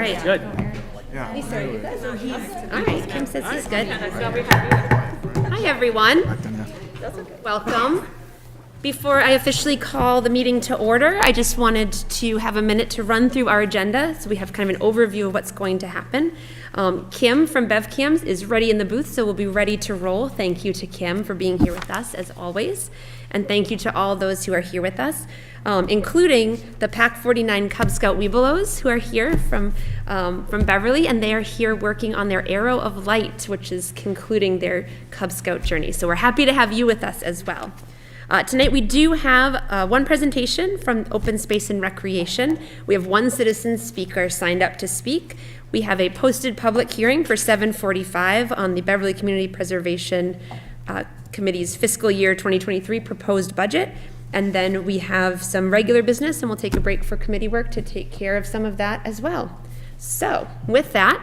right. Good. Lisa, are you good? All right, Kim says he's good. Hi, everyone. Welcome. Before I officially call the meeting to order, I just wanted to have a minute to run through our agenda so we have kind of an overview of what's going to happen. Kim from BevCam is ready in the booth, so we'll be ready to roll. Thank you to Kim for being here with us, as always. And thank you to all those who are here with us, including the Pack 49 Cub Scout Webelos, who are here from Beverly, and they are here working on their Arrow of Light, which is concluding their Cub Scout journey. So we're happy to have you with us as well. Tonight we do have one presentation from Open Space and Recreation. We have one citizen speaker signed up to speak. We have a posted public hearing for 7:45 on the Beverly Community Preservation Committee's fiscal year 2023 proposed budget. And then we have some regular business, and we'll take a break for committee work to take care of some of that as well. So with that,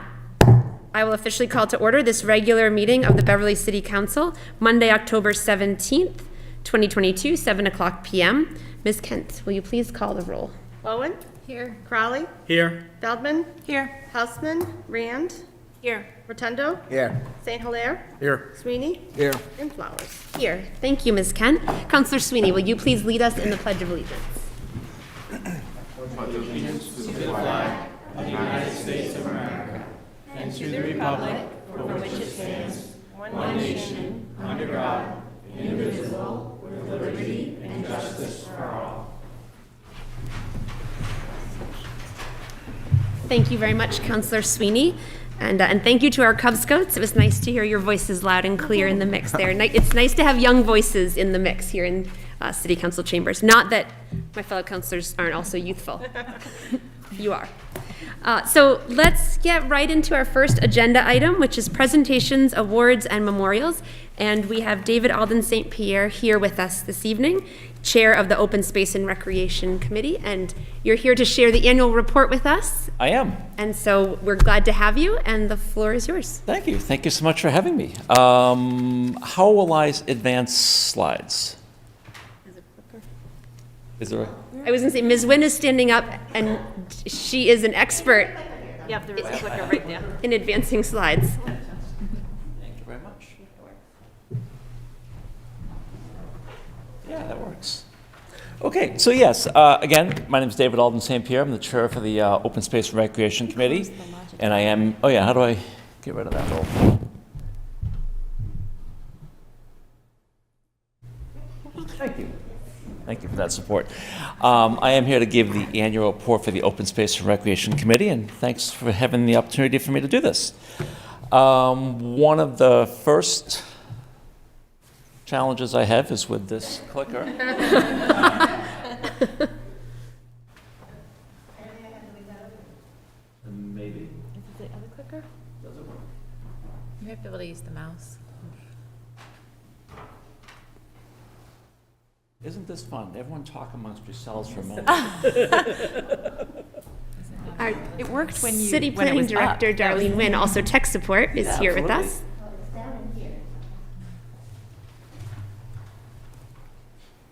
I will officially call to order this regular meeting of the Beverly City Council, Monday, October 17th, 2022, 7:00 p.m. Ms. Kent, will you please call the roll? Bowen? Here. Crowley? Here. Feldman? Here. Houseman? Rand? Here. Rotundo? Here. St. Hilaire? Here. Sweeney? Here. And Flowers. Here. Thank you, Ms. Kent. Councillor Sweeney, will you please lead us in the Pledge of Allegiance? Thank you very much, Councillor Sweeney. And thank you to our Cub Scouts. It was nice to hear your voices loud and clear in the mix there. It's nice to have young voices in the mix here in City Council chambers. Not that my fellow councillors aren't also youthful. You are. So let's get right into our first agenda item, which is presentations, awards, and memorials. And we have David Alden St. Pierre here with us this evening, Chair of the Open Space and Recreation Committee. And you're here to share the annual report with us. I am. And so we're glad to have you, and the floor is yours. Thank you. Thank you so much for having me. How will I advance slides? Is there a... I was going to say, Ms. Wynn is standing up, and she is an expert Yep, there is a clicker right there. in advancing slides. Thank you very much. Yeah, that works. Okay, so yes, again, my name is David Alden St. Pierre. I'm the chair for the Open Space and Recreation Committee. And I am, oh yeah, how do I get rid of that little? Thank you. Thank you for that support. I am here to give the annual report for the Open Space and Recreation Committee, and thanks for having the opportunity for me to do this. One of the first challenges I have is with this clicker. Maybe. Is it the other clicker? Does it work? You might be able to use the mouse. Isn't this fun? Everyone talk amongst yourselves for a moment. Our It worked when you City when it Planning was Director, up. Darlene Wynn, also tech support, is Yeah, here with absolutely. us.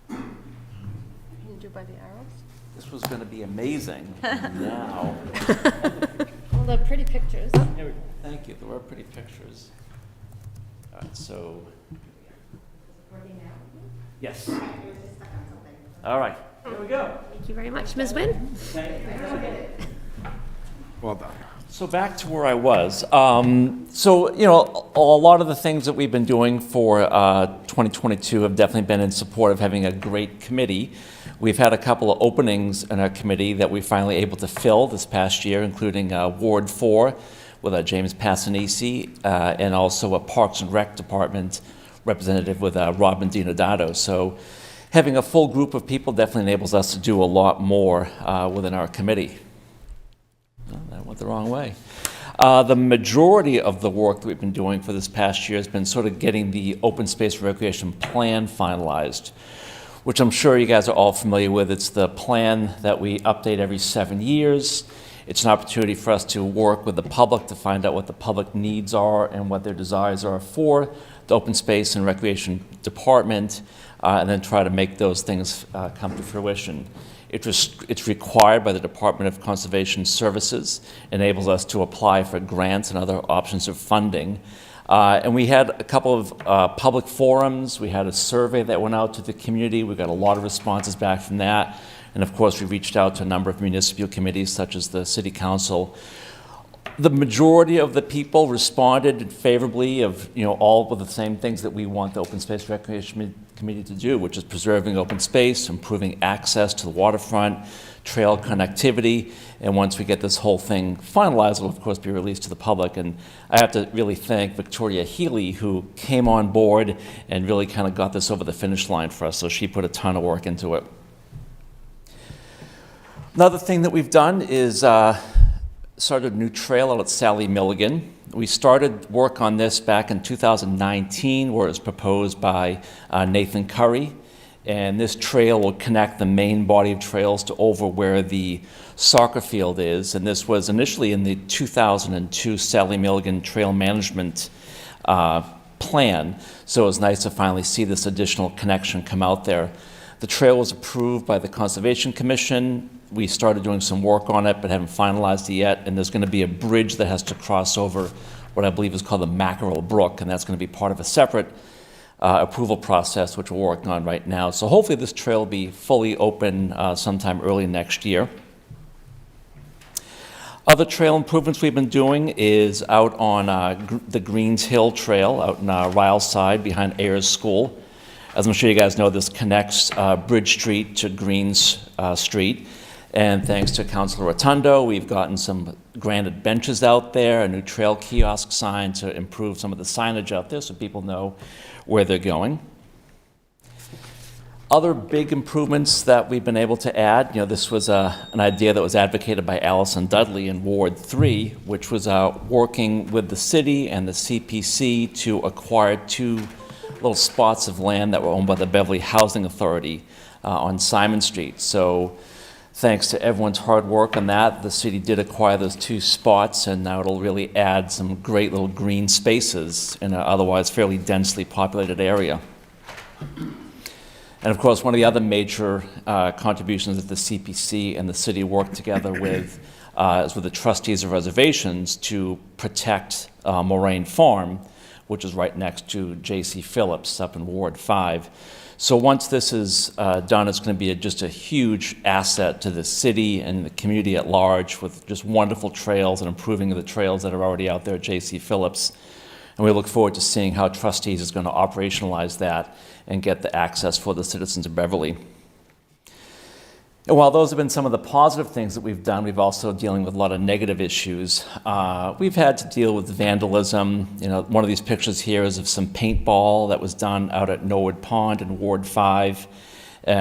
Can you do by the arrows? This was going to be amazing. Now, Well, they're pretty pictures. thank you. There were pretty pictures. All right, so. Yes. All right. Here we go. Thank you very much, Ms. Wynn. Well done. So back to where I was. So, you know, a lot of the things that we've been doing for 2022 have definitely been in support of having a great committee. We've had a couple of openings in our committee that we're finally able to fill this past year, including Ward 4 with James Passanisi and also a Parks and Rec Department representative with Robin DiNodato. So having a full group of people definitely enables us to do a lot more within our committee. Oh, that went the wrong way. The majority of the work that we've been doing for this past year has been sort of getting the open space recreation plan finalized, which I'm sure you guys are all familiar with. It's the plan that we update every 7 years. It's an opportunity for us to work with the public to find out what the public needs are and what their desires are for the open space and recreation department, and then try to make those things come to fruition. It's required by the Department of Conservation Services, enables us to apply for grants and other options of funding. And we had a couple of public forums. We had a survey that went out to the community. We got a lot of responses back from that. And of course, we reached out to a number of municipal committees, such as the City Council. The majority of the people responded favorably of, all of the same things that we want the Open Space Recreation Committee to do, which is preserving open space, improving access to the waterfront, trail connectivity, and once we get this whole thing finalized, it will of course be released to the public. And I have to really thank Victoria Healy, who came on board and really kind of got this over the finish line for us, so she put a ton of work into it. Another thing that we've done is started a new trail out at Sally Milligan. We started work on this back in 2019, where it was proposed by Nathan Curry. And this trail will connect the main body of trails to over where the soccer field is. And this was initially in the 2002 Sally Milligan Trail Management Plan. So it was nice to finally see this additional connection come out there. The trail was approved by the Conservation Commission. We started doing some work on it, but haven't finalized it yet. And there's going to be a bridge that has to cross over what I believe is called the Mackerel Brook, and that's going to be part of a separate approval process, which we're working on right now. So hopefully this trail will be fully open sometime early next year. Other trail improvements we've been doing is out on the Greens Hill Trail out in Riles Side behind Ayers School. As I'm sure you guys know, this connects Bridge Street to Greens Street. And thanks to Councilor Rotundo, we've gotten some granite benches out there, a new trail kiosk sign to improve some of the signage out there so people know where they're going. Other big improvements that we've been able to add, this was an idea that was advocated by Allison Dudley in Ward 3, which was working with the city and the CPC to acquire 2 little spots of land that were owned by the Beverly Housing Authority on Simon Street. So thanks to everyone's hard work on that, the city did acquire those 2 spots, and now it'll really add some great little green spaces in an otherwise fairly densely populated area. And of course, one of the other major contributions that the CPC and the city worked together with is with the trustees of reservations to protect Moraine Farm, which is right next to J.C. Phillips up in Ward 5. So once this is done, it's going to be just a huge asset to the city and the community at large, with just wonderful trails and improving the trails that are already out there at J.C. Phillips. And we look forward to seeing how trustees is going to operationalize that and get the access for the citizens of Beverly. And while those have been some of the positive things that we've done, we've also dealing with a lot of negative issues. We've had to deal with vandalism. One of these pictures here is of some paintball that was done out at Norwood Pond in Ward 5. We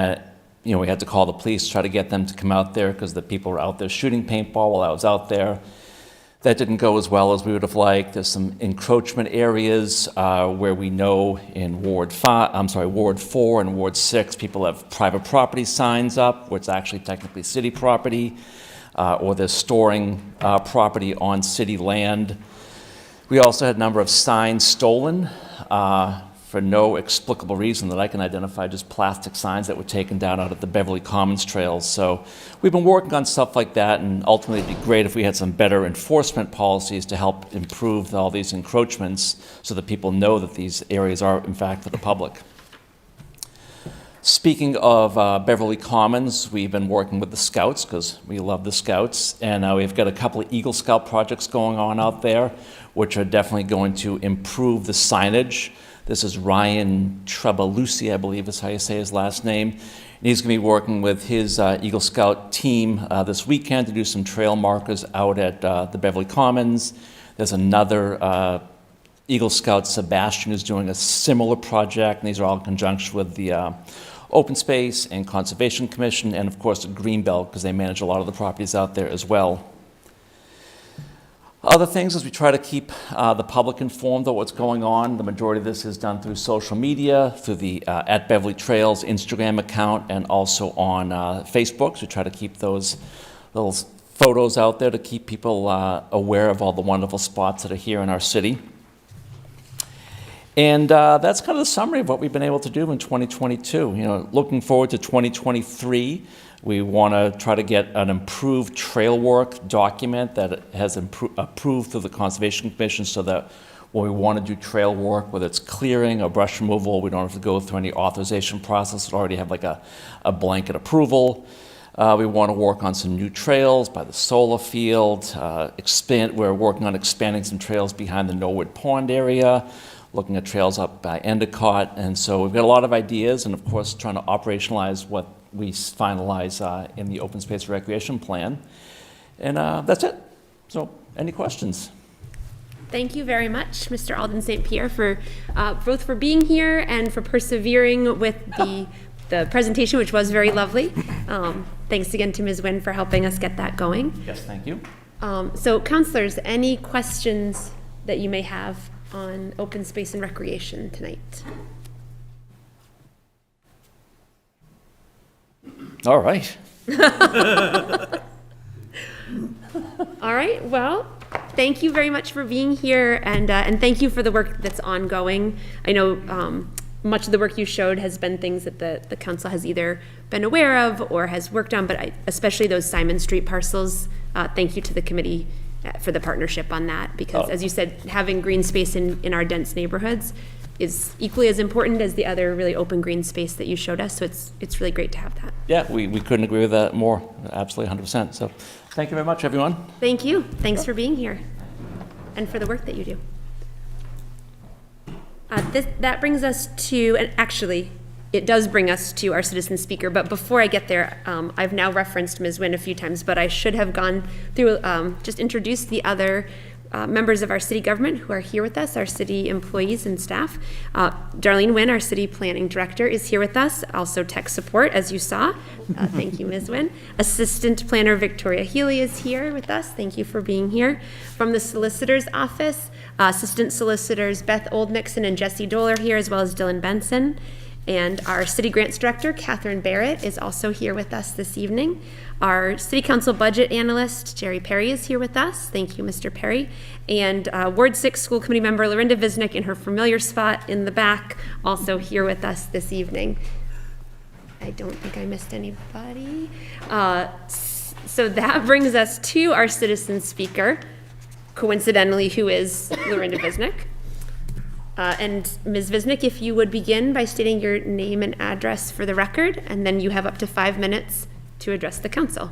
had to call the police, try to get them to come out there because the people were out there shooting paintball while I was out there. That didn't go as well as we would have liked. There's some encroachment areas where we know in Ward 4 and Ward 6, people have private property signs up, where it's actually technically city property, or they're storing property on city land. We also had a number of signs stolen for no explicable reason that I can identify, just plastic signs that were taken down out at the Beverly Commons trails. So we've been working on stuff like that, and ultimately it'd be great if we had some better enforcement policies to help improve all these encroachments so that people know that these areas are in fact for the public. Speaking of Beverly Commons, we've been working with the Scouts because we love the Scouts, and we've got a couple of Eagle Scout projects going on out there, which are definitely going to improve the signage. This is Ryan Trebalusi, I believe is how you say his last name. And he's going to be working with his Eagle Scout team this weekend to do some trail markers out at the Beverly Commons. There's another Eagle Scout, Sebastian, who's doing a similar project, and these are all in conjunction with the Open Space and Conservation Commission, and of course the Greenbelt, because they manage a lot of the properties out there as well. Other things is we try to keep the public informed of what's going on. The majority of this is done through social media, through the at Beverly Trails Instagram account, and also on Facebook. So we try to keep those little photos out there to keep people aware of all the wonderful spots that are here in our city. And that's kind of the summary of what we've been able to do in 2022. You know, looking forward to 2023, we want to try to get an improved trail work document that has approved through the Conservation Commission, so that when we want to do trail work, whether it's clearing or brush removal, we don't have to go through any authorization process. We already have like a blanket approval. We want to work on some new trails by the solar field. We're working on expanding some trails behind the Norwood Pond area, looking at trails up by Endicott. And so we've got a lot of ideas, and of course trying to operationalize what we finalize in the open space recreation plan. And that's it. So any questions? Thank you very much, Mr. Alden St. Pierre, for both for being here and for persevering with the presentation, which was very lovely. Thanks again to Ms. Nguyen for helping us get that going. Yes, thank you. So councilors, any questions that you may have on open space and recreation tonight? All right. All right, well, thank you very much for being here, and thank you for the work that's ongoing. I know much of the work you showed has been things that the council has either been aware of or has worked on, but especially those Simon Street parcels. Thank you to the committee for the partnership on that, because as you said, having green space in our dense neighborhoods is equally as important as the other really open green space that you showed us. So it's really great to have that. Yeah, we couldn't agree with that more. Absolutely, 100%. So thank you very much, everyone. Thank you. Thanks for being here and for the work that you do. That brings us to, and actually, it does bring us to our citizen speaker, but before I get there, I've now referenced Ms. Nguyen a few times, but I should have gone through, just introduced the other members of our city government who are here with us, our city employees and staff. Darlene Nguyen, our city planning director, is here with us, also tech support, as you saw. Thank you, Ms. Nguyen. Assistant planner Victoria Healy is here with us. Thank you for being here. From the solicitor's office, assistant solicitors Beth Oldnixon and Jesse Dole are here, as well as Dylan Benson. And our city grants director, Catherine Barrett, is also here with us this evening. Our city council budget analyst, Jerry Perry, is here with us. Thank you, Mr. Perry. And Ward 6 school committee member, Lorinda Visnick, in her familiar spot in the back, also here with us this evening. I don't think I missed anybody. So that brings us to our citizen speaker, coincidentally, who is Lorinda Visnick. And Ms. Visnick, if you would begin by stating your name and address for the record, and then you have up to 5 minutes to address the council.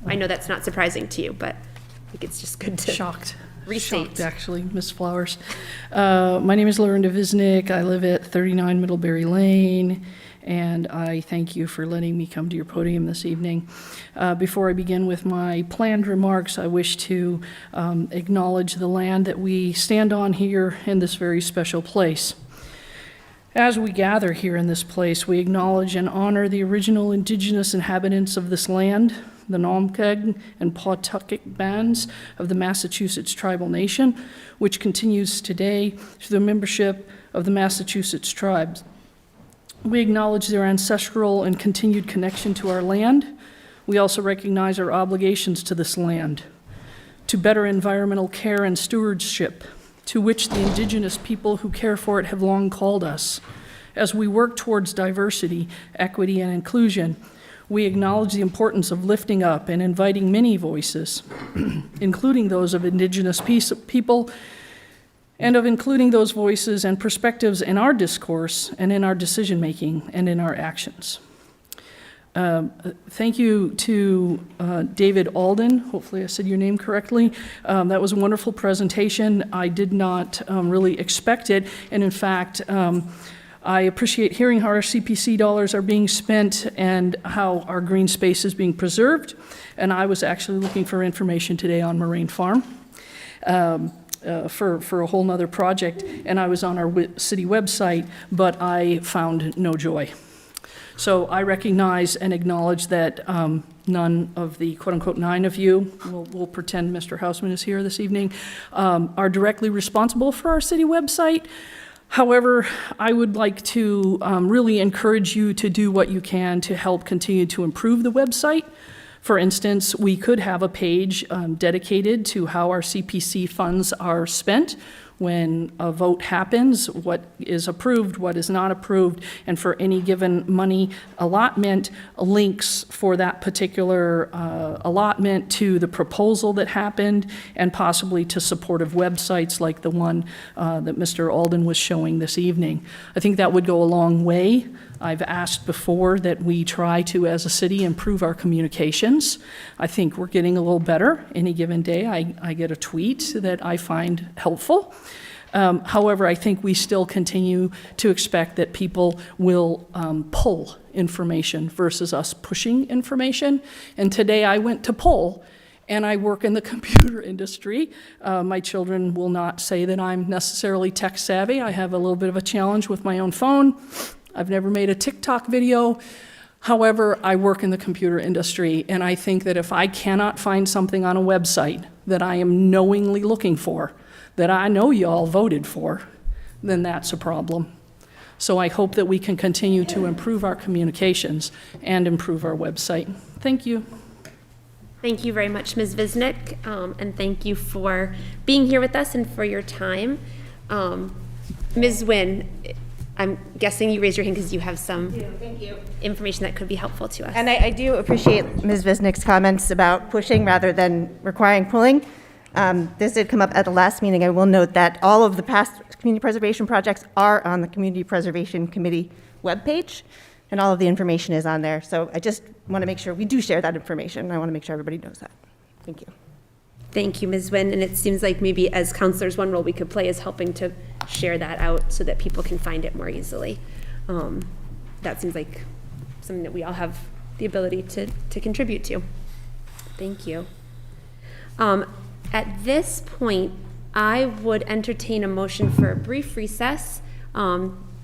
I know that's not surprising to you, but I think it's just good to restate. Shocked, actually, Ms. Flowers. My name is Lorinda Visnick. I live at 39 Middlebury Lane, and I thank you for letting me come to your podium this evening. Before I begin with my planned remarks, I wish to acknowledge the land that we stand on here in this very special place. As we gather here in this place, we acknowledge and honor the original indigenous inhabitants of this land, the Nomkeg and Pawtucket bands of the Massachusetts tribal nation, which continues today through the membership of the Massachusetts tribes. We acknowledge their ancestral and continued connection to our land. We also recognize our obligations to this land, to better environmental care and stewardship, to which the indigenous people who care for it have long called us. As we work towards diversity, equity, and inclusion, we acknowledge the importance of lifting up and inviting many voices, including those of indigenous people, and of including those voices and perspectives in our discourse and in our decision-making and in our actions. Thank you to David Alden. Hopefully I said your name correctly. That was a wonderful presentation. I did not really expect it, and in fact, I appreciate hearing how our CPC dollars are being spent and how our green space is being preserved. And I was actually looking for information today on Moraine Farm for a whole nother project, and I was on our city website, but I found no joy. So I recognize and acknowledge that none of the quote-unquote 9 of you, we'll pretend Mr. Hausman is here this evening, are directly responsible for our city website. However, I would like to really encourage you to do what you can to help continue to improve the website. For instance, we could have a page dedicated to how our CPC funds are spent. when a vote happens, what is approved, what is not approved, and for any given money allotment, links for that particular allotment to the proposal that happened, and possibly to supportive websites like the one that Mr. Alden was showing this evening. I think that would go a long way. I've asked before that we try to, as a city, improve our communications. I think we're getting a little better. Any given day, I get a tweet that I find helpful. However, I think we still continue to expect that people will pull information versus us pushing information. And today I went to pull, and I work in the computer industry. My children will not say that I'm necessarily tech savvy. I have a little bit of a challenge with my own phone. I've never made a TikTok video. However, I work in the computer industry, and I think that if I cannot find something on a website that I am knowingly looking for, that I know y'all voted for, then that's a problem. So I hope that we can continue to improve our communications and improve our website. Thank you. Thank you very much, Ms. Visnick, and thank you for being here with us and for your time. Ms. Nguyen, I'm guessing you raised your hand because you have some information that could be helpful to us. And I do appreciate Ms. Visnick's comments about pushing rather than requiring pulling. This did come up at the last meeting. I will note that all of the past community preservation projects are on the Community Preservation Committee webpage, and all of the information is on there. So I just want to make sure we do share that information. I want to make sure everybody knows that. Thank you. Thank you, Ms. Nguyen, and it seems like maybe as counselors, one role we could play is helping to share that out so that people can find it more easily. That seems like something that we all have the ability to contribute to. Thank you. At this point, I would entertain a motion for a brief recess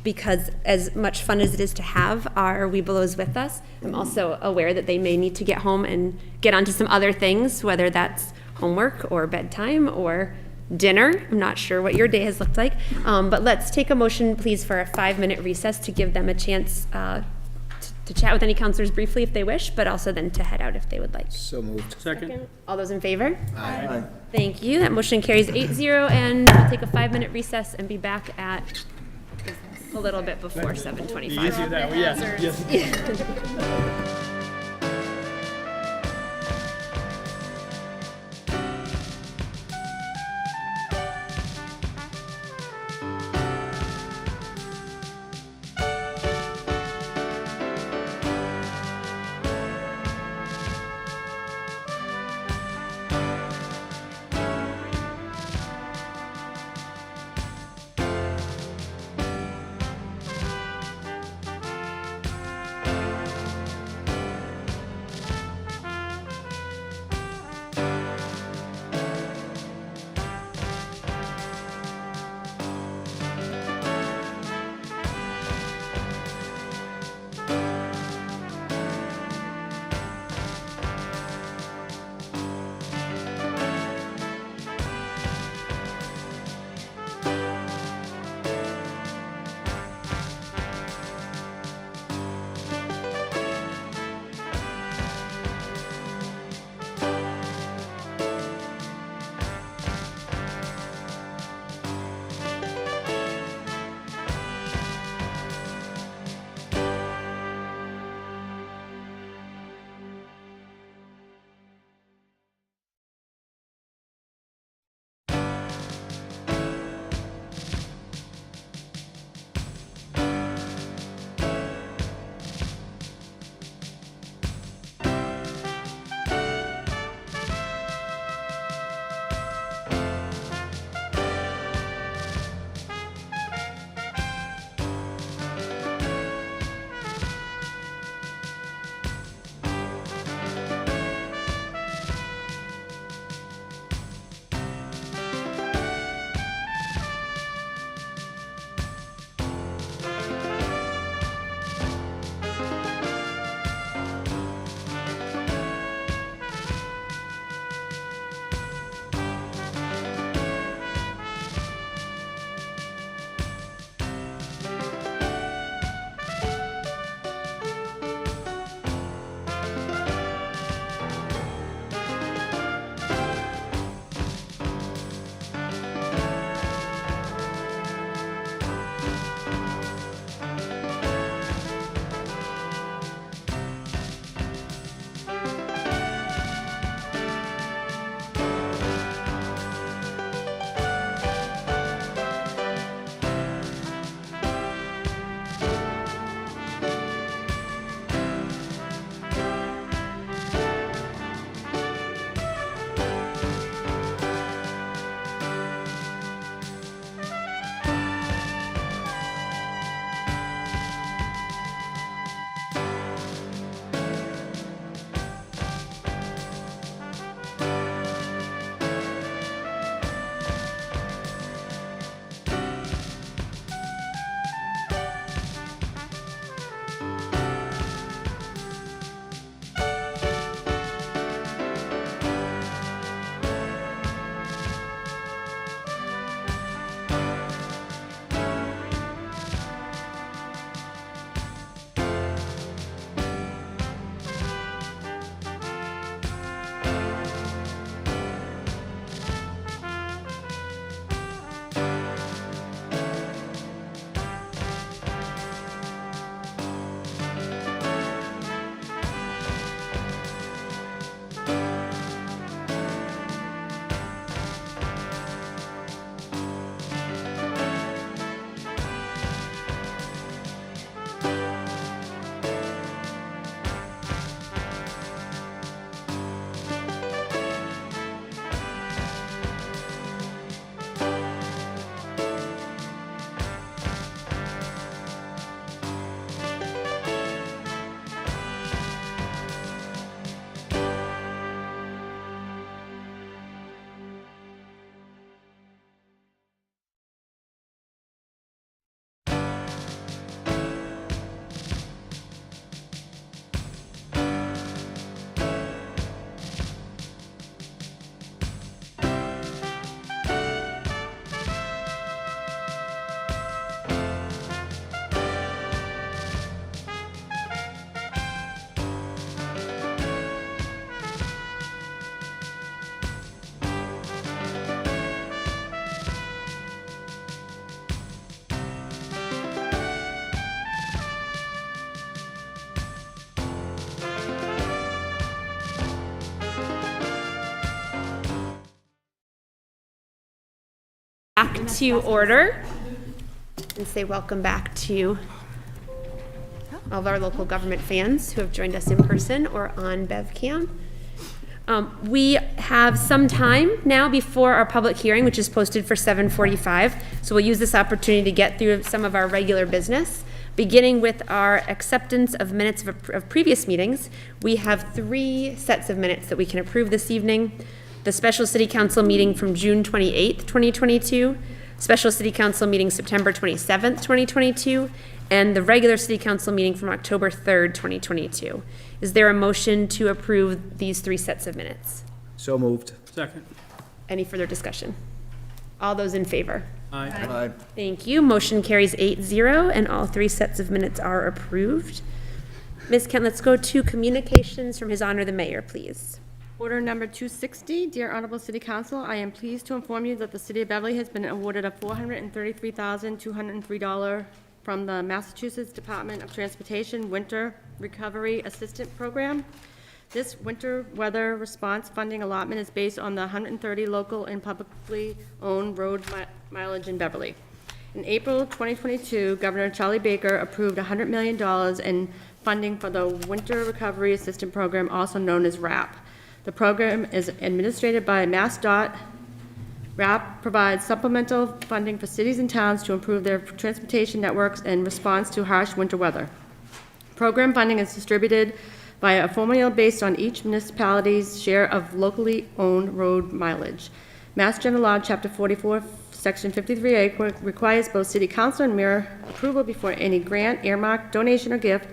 because as much fun as it is to have our Webelos with us, I'm also aware that they may need to get home and get onto some other things, whether that's homework or bedtime or dinner. I'm not sure what your day has looked like, but let's take a motion, please, for a 5-minute recess to give them a chance to chat with any counselors briefly if they wish, but also then to head out if they would like. So moved. Second. All those in favor? Aye. Thank you. That motion carries 8-0, and we'll take a 5-minute recess and be back at a little bit before 7:25. Easier that way, yes. to order and say welcome back to all of our local government fans who have joined us in person or on BevCam. We have some time now before our public hearing, which is posted for 7:45. So we'll use this opportunity to get through some of our regular business. Beginning with our acceptance of minutes of previous meetings, we have 3 sets of minutes that we can approve this evening. The special city council meeting from June 28th, 2022, special city council meeting September 27th, 2022, and the regular city council meeting from October 3rd, 2022. Is there a motion to approve these 3 sets of minutes? So moved. Second. Any further discussion? All those in favor? Aye. Thank you. Motion carries 8-0, and all 3 sets of minutes are approved. Ms. Kent, let's go to communications from His Honor the Mayor, please. Order number 260, Dear Honorable City Council, I am pleased to inform you that the City of Beverly has been awarded a $433,203 from the Massachusetts Department of Transportation Winter Recovery Assistance Program. This winter weather response funding allotment is based on the 130 local and publicly owned road mileage in Beverly. In April 2022, Governor Charlie Baker approved $100 million in funding for the Winter Recovery Assistance Program, also known as RAP. The program is administered by MassDOT. RAP provides supplemental funding for cities and towns to improve their transportation networks in response to harsh winter weather. Program funding is distributed by a formula based on each municipality's share of locally owned road mileage. Mass General Law, Chapter 44, Section 53A requires both City Council and Mayor approval before any grant, earmark, donation, or gift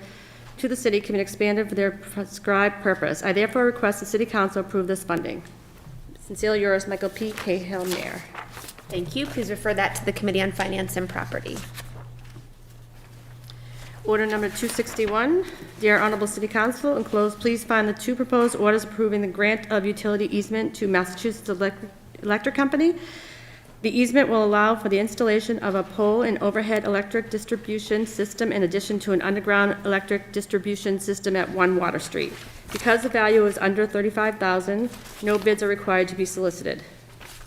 to the city can be expanded for their prescribed purpose. I therefore request the City Council approve this funding. Sincerely yours, Michael P. Cahill, Mayor. Thank you. Please refer that to the Committee on Finance and Property. Order number 261, Dear Honorable City Council, enclosed, please find the 2 proposed orders approving the grant of utility easement to Massachusetts Electric Company. The easement will allow for the installation of a pole and overhead electric distribution system in addition to an underground electric distribution system at 1 Water Street. Because the value is under $35,000, no bids are required to be solicited.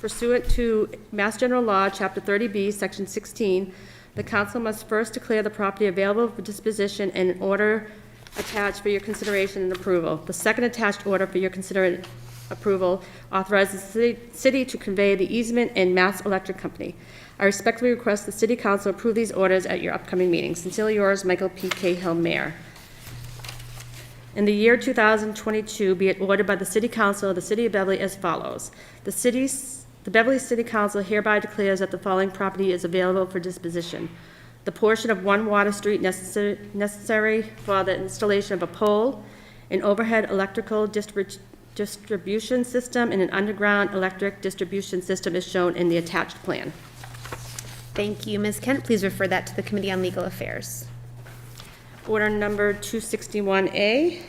Pursuant to Mass General Law, Chapter 30B, Section 16, the council must first declare the property available for disposition and an order attached for your consideration and approval. The second attached order for your approval authorizes the city to convey the easement in Mass Electric Company. I respectfully request the City Council approve these orders at your upcoming meeting. Sincerely yours, Michael P. Cahill, Mayor. In the year 2022, be it ordered by the City Council of the City of Beverly as follows. The Beverly City Council hereby declares that the following property is available for disposition. The portion of 1 Water Street necessary for the installation of a pole, an overhead electrical distribution system, and an underground electric distribution system is shown in the attached plan. Thank you, Ms. Kent. Please refer that to the Committee on Legal Affairs. Order number 261A.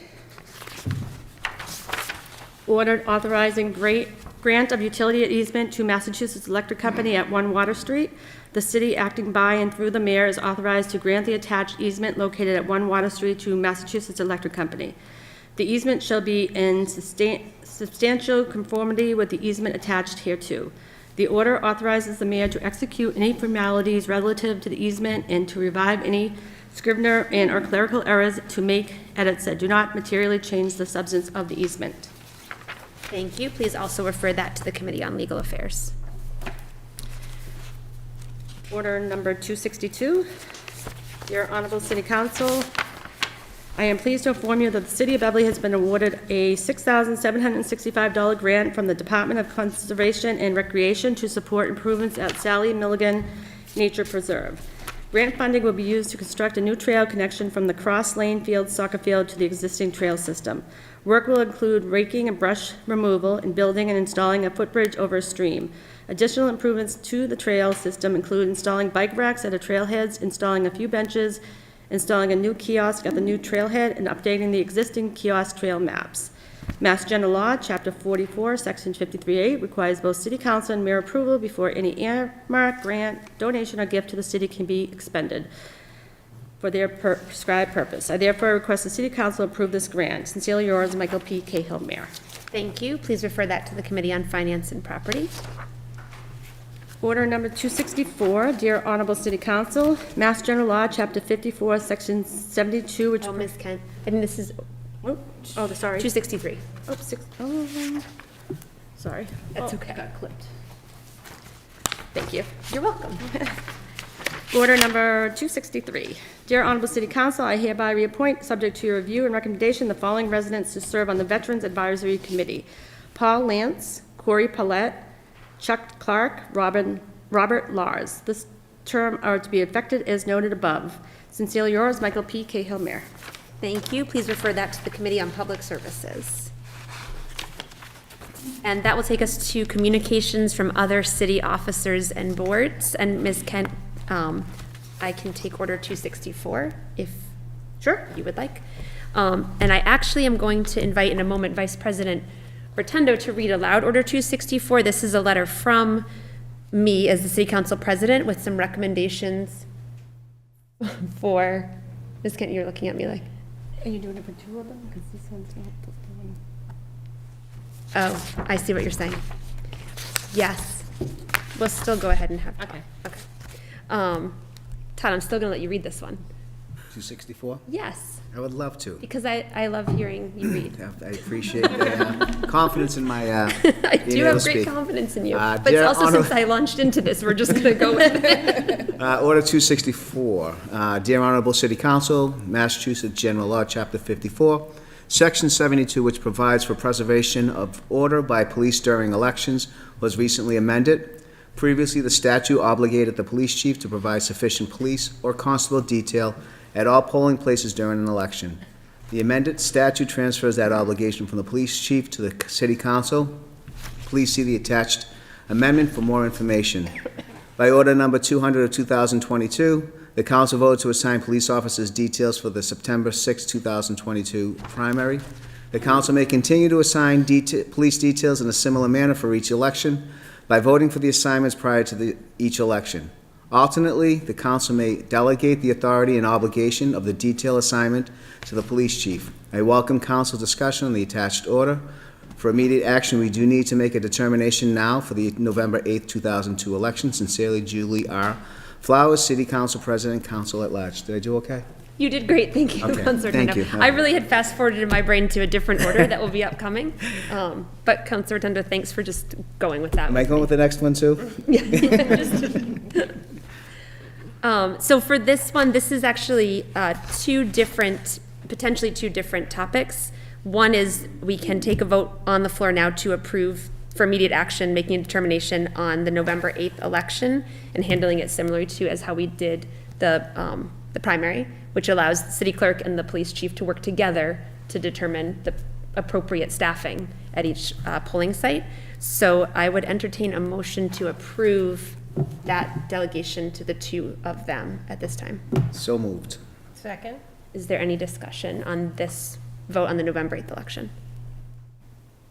Order authorizing grant of utility easement to Massachusetts Electric Company at 1 Water Street. The city, acting by and through the mayor, is authorized to grant the attached easement located at 1 Water Street to Massachusetts Electric Company. The easement shall be in substantial conformity with the easement attached hereto. The order authorizes the mayor to execute any formalities relative to the easement and to revive any scrivener and or clerical errors, to make edits that do not materially change the substance of the easement. Thank you. Please also refer that to the Committee on Legal Affairs. Order number 262. Dear Honorable City Council, I am pleased to inform you that the City of Beverly has been awarded a $6,765 grant from the Department of Conservation and Recreation to support improvements at Sally Milligan Nature Preserve. Grant funding will be used to construct a new trail connection from the Cross Lane Field soccer field to the existing trail system. Work will include raking and brush removal and building and installing a footbridge over a stream. Additional improvements to the trail system include installing bike racks at the trailheads, installing a few benches, installing a new kiosk at the new trailhead, and updating the existing kiosk trail maps. Mass General Law, Chapter 44, Section 53A requires both City Council and Mayor approval before any earmark, grant, donation, or gift to the city can be expended for their prescribed purpose. I therefore request the City Council approve this grant. Sincerely yours, Michael P. Cahill, Mayor. Thank you. Please refer that to the Committee on Finance and Property. Order number 264, Dear Honorable City Council, Mass General Law, Chapter 54, Section 72, which... Oh, Ms. Kent, I think this is Oh, sorry. 263. Sorry. That's okay. Got clipped. Thank you. You're welcome. Order number 263. Dear Honorable City Council, I hereby reappoint, subject to your review and recommendation, the following residents to serve on the Veterans Advisory Committee: Paul Lance, Corey Paulette, Chuck Clark, Robert Lars. This term are to be effected as noted above. Sincerely yours, Michael P. Cahill, Mayor. Thank you. Please refer that to the Committee on Public Services. And that will take us to communications from other city officers and boards. And Ms. Kent, I can take order 264 if you would like. And I actually am going to invite in a moment Vice President Rotundo to read aloud order 264. This is a letter from me as the City Council President with some recommendations for, Ms. Kent, you're looking at me like, Are you doing it for two of them? Because this one's not the one. oh, I see what you're saying. Yes, we'll still go ahead and have. Okay. Okay. Todd, I'm still gonna let you read this one. 264? Yes, I would love to. because I love hearing you read. I appreciate the confidence in my I being do able have to great speak. confidence in you. But Dear also, Honor- since I launched into this, we're just gonna go with it. Order 264. Dear Honorable City Council, Massachusetts General Law, Chapter 54, Section 72, which provides for preservation of order by police during elections, was recently amended. Previously, the statute obligated the police chief to provide sufficient police or constable detail at all polling places during an election. The amended statute transfers that obligation from the police chief to the city council. Please see the attached amendment for more information. By order number 200 of 2022, the council voted to assign police officers details for the September 6, 2022 primary. The council may continue to assign police details in a similar manner for each election by voting for the assignments prior to each election. Alternately, the council may delegate the authority and obligation of the detail assignment to the police chief. I welcome council discussion on the attached order. For immediate action, we do need to make a determination now for the November 8th, 2002 election. Sincerely, Julie R. Flowers, City Council President, Council at Large. Did I do okay? You did great, thank you, Okay, Counselor thank Rotundo. you. I really had fast-forwarded in my brain to a different order that will be upcoming. But Counselor Rotundo, thanks for just going with that. Am I going with the next one, too? So for this one, this is actually potentially two different topics. One is we can take a vote on the floor now to approve for immediate action, making a determination on the November 8th election and handling it similarly to as how we did the primary, which allows the city clerk and the police chief to work together to determine the appropriate staffing at each polling site. So I would entertain a motion to approve that delegation to the two of them at this time. So moved. Second. Is there any discussion on this vote on the November 8th election?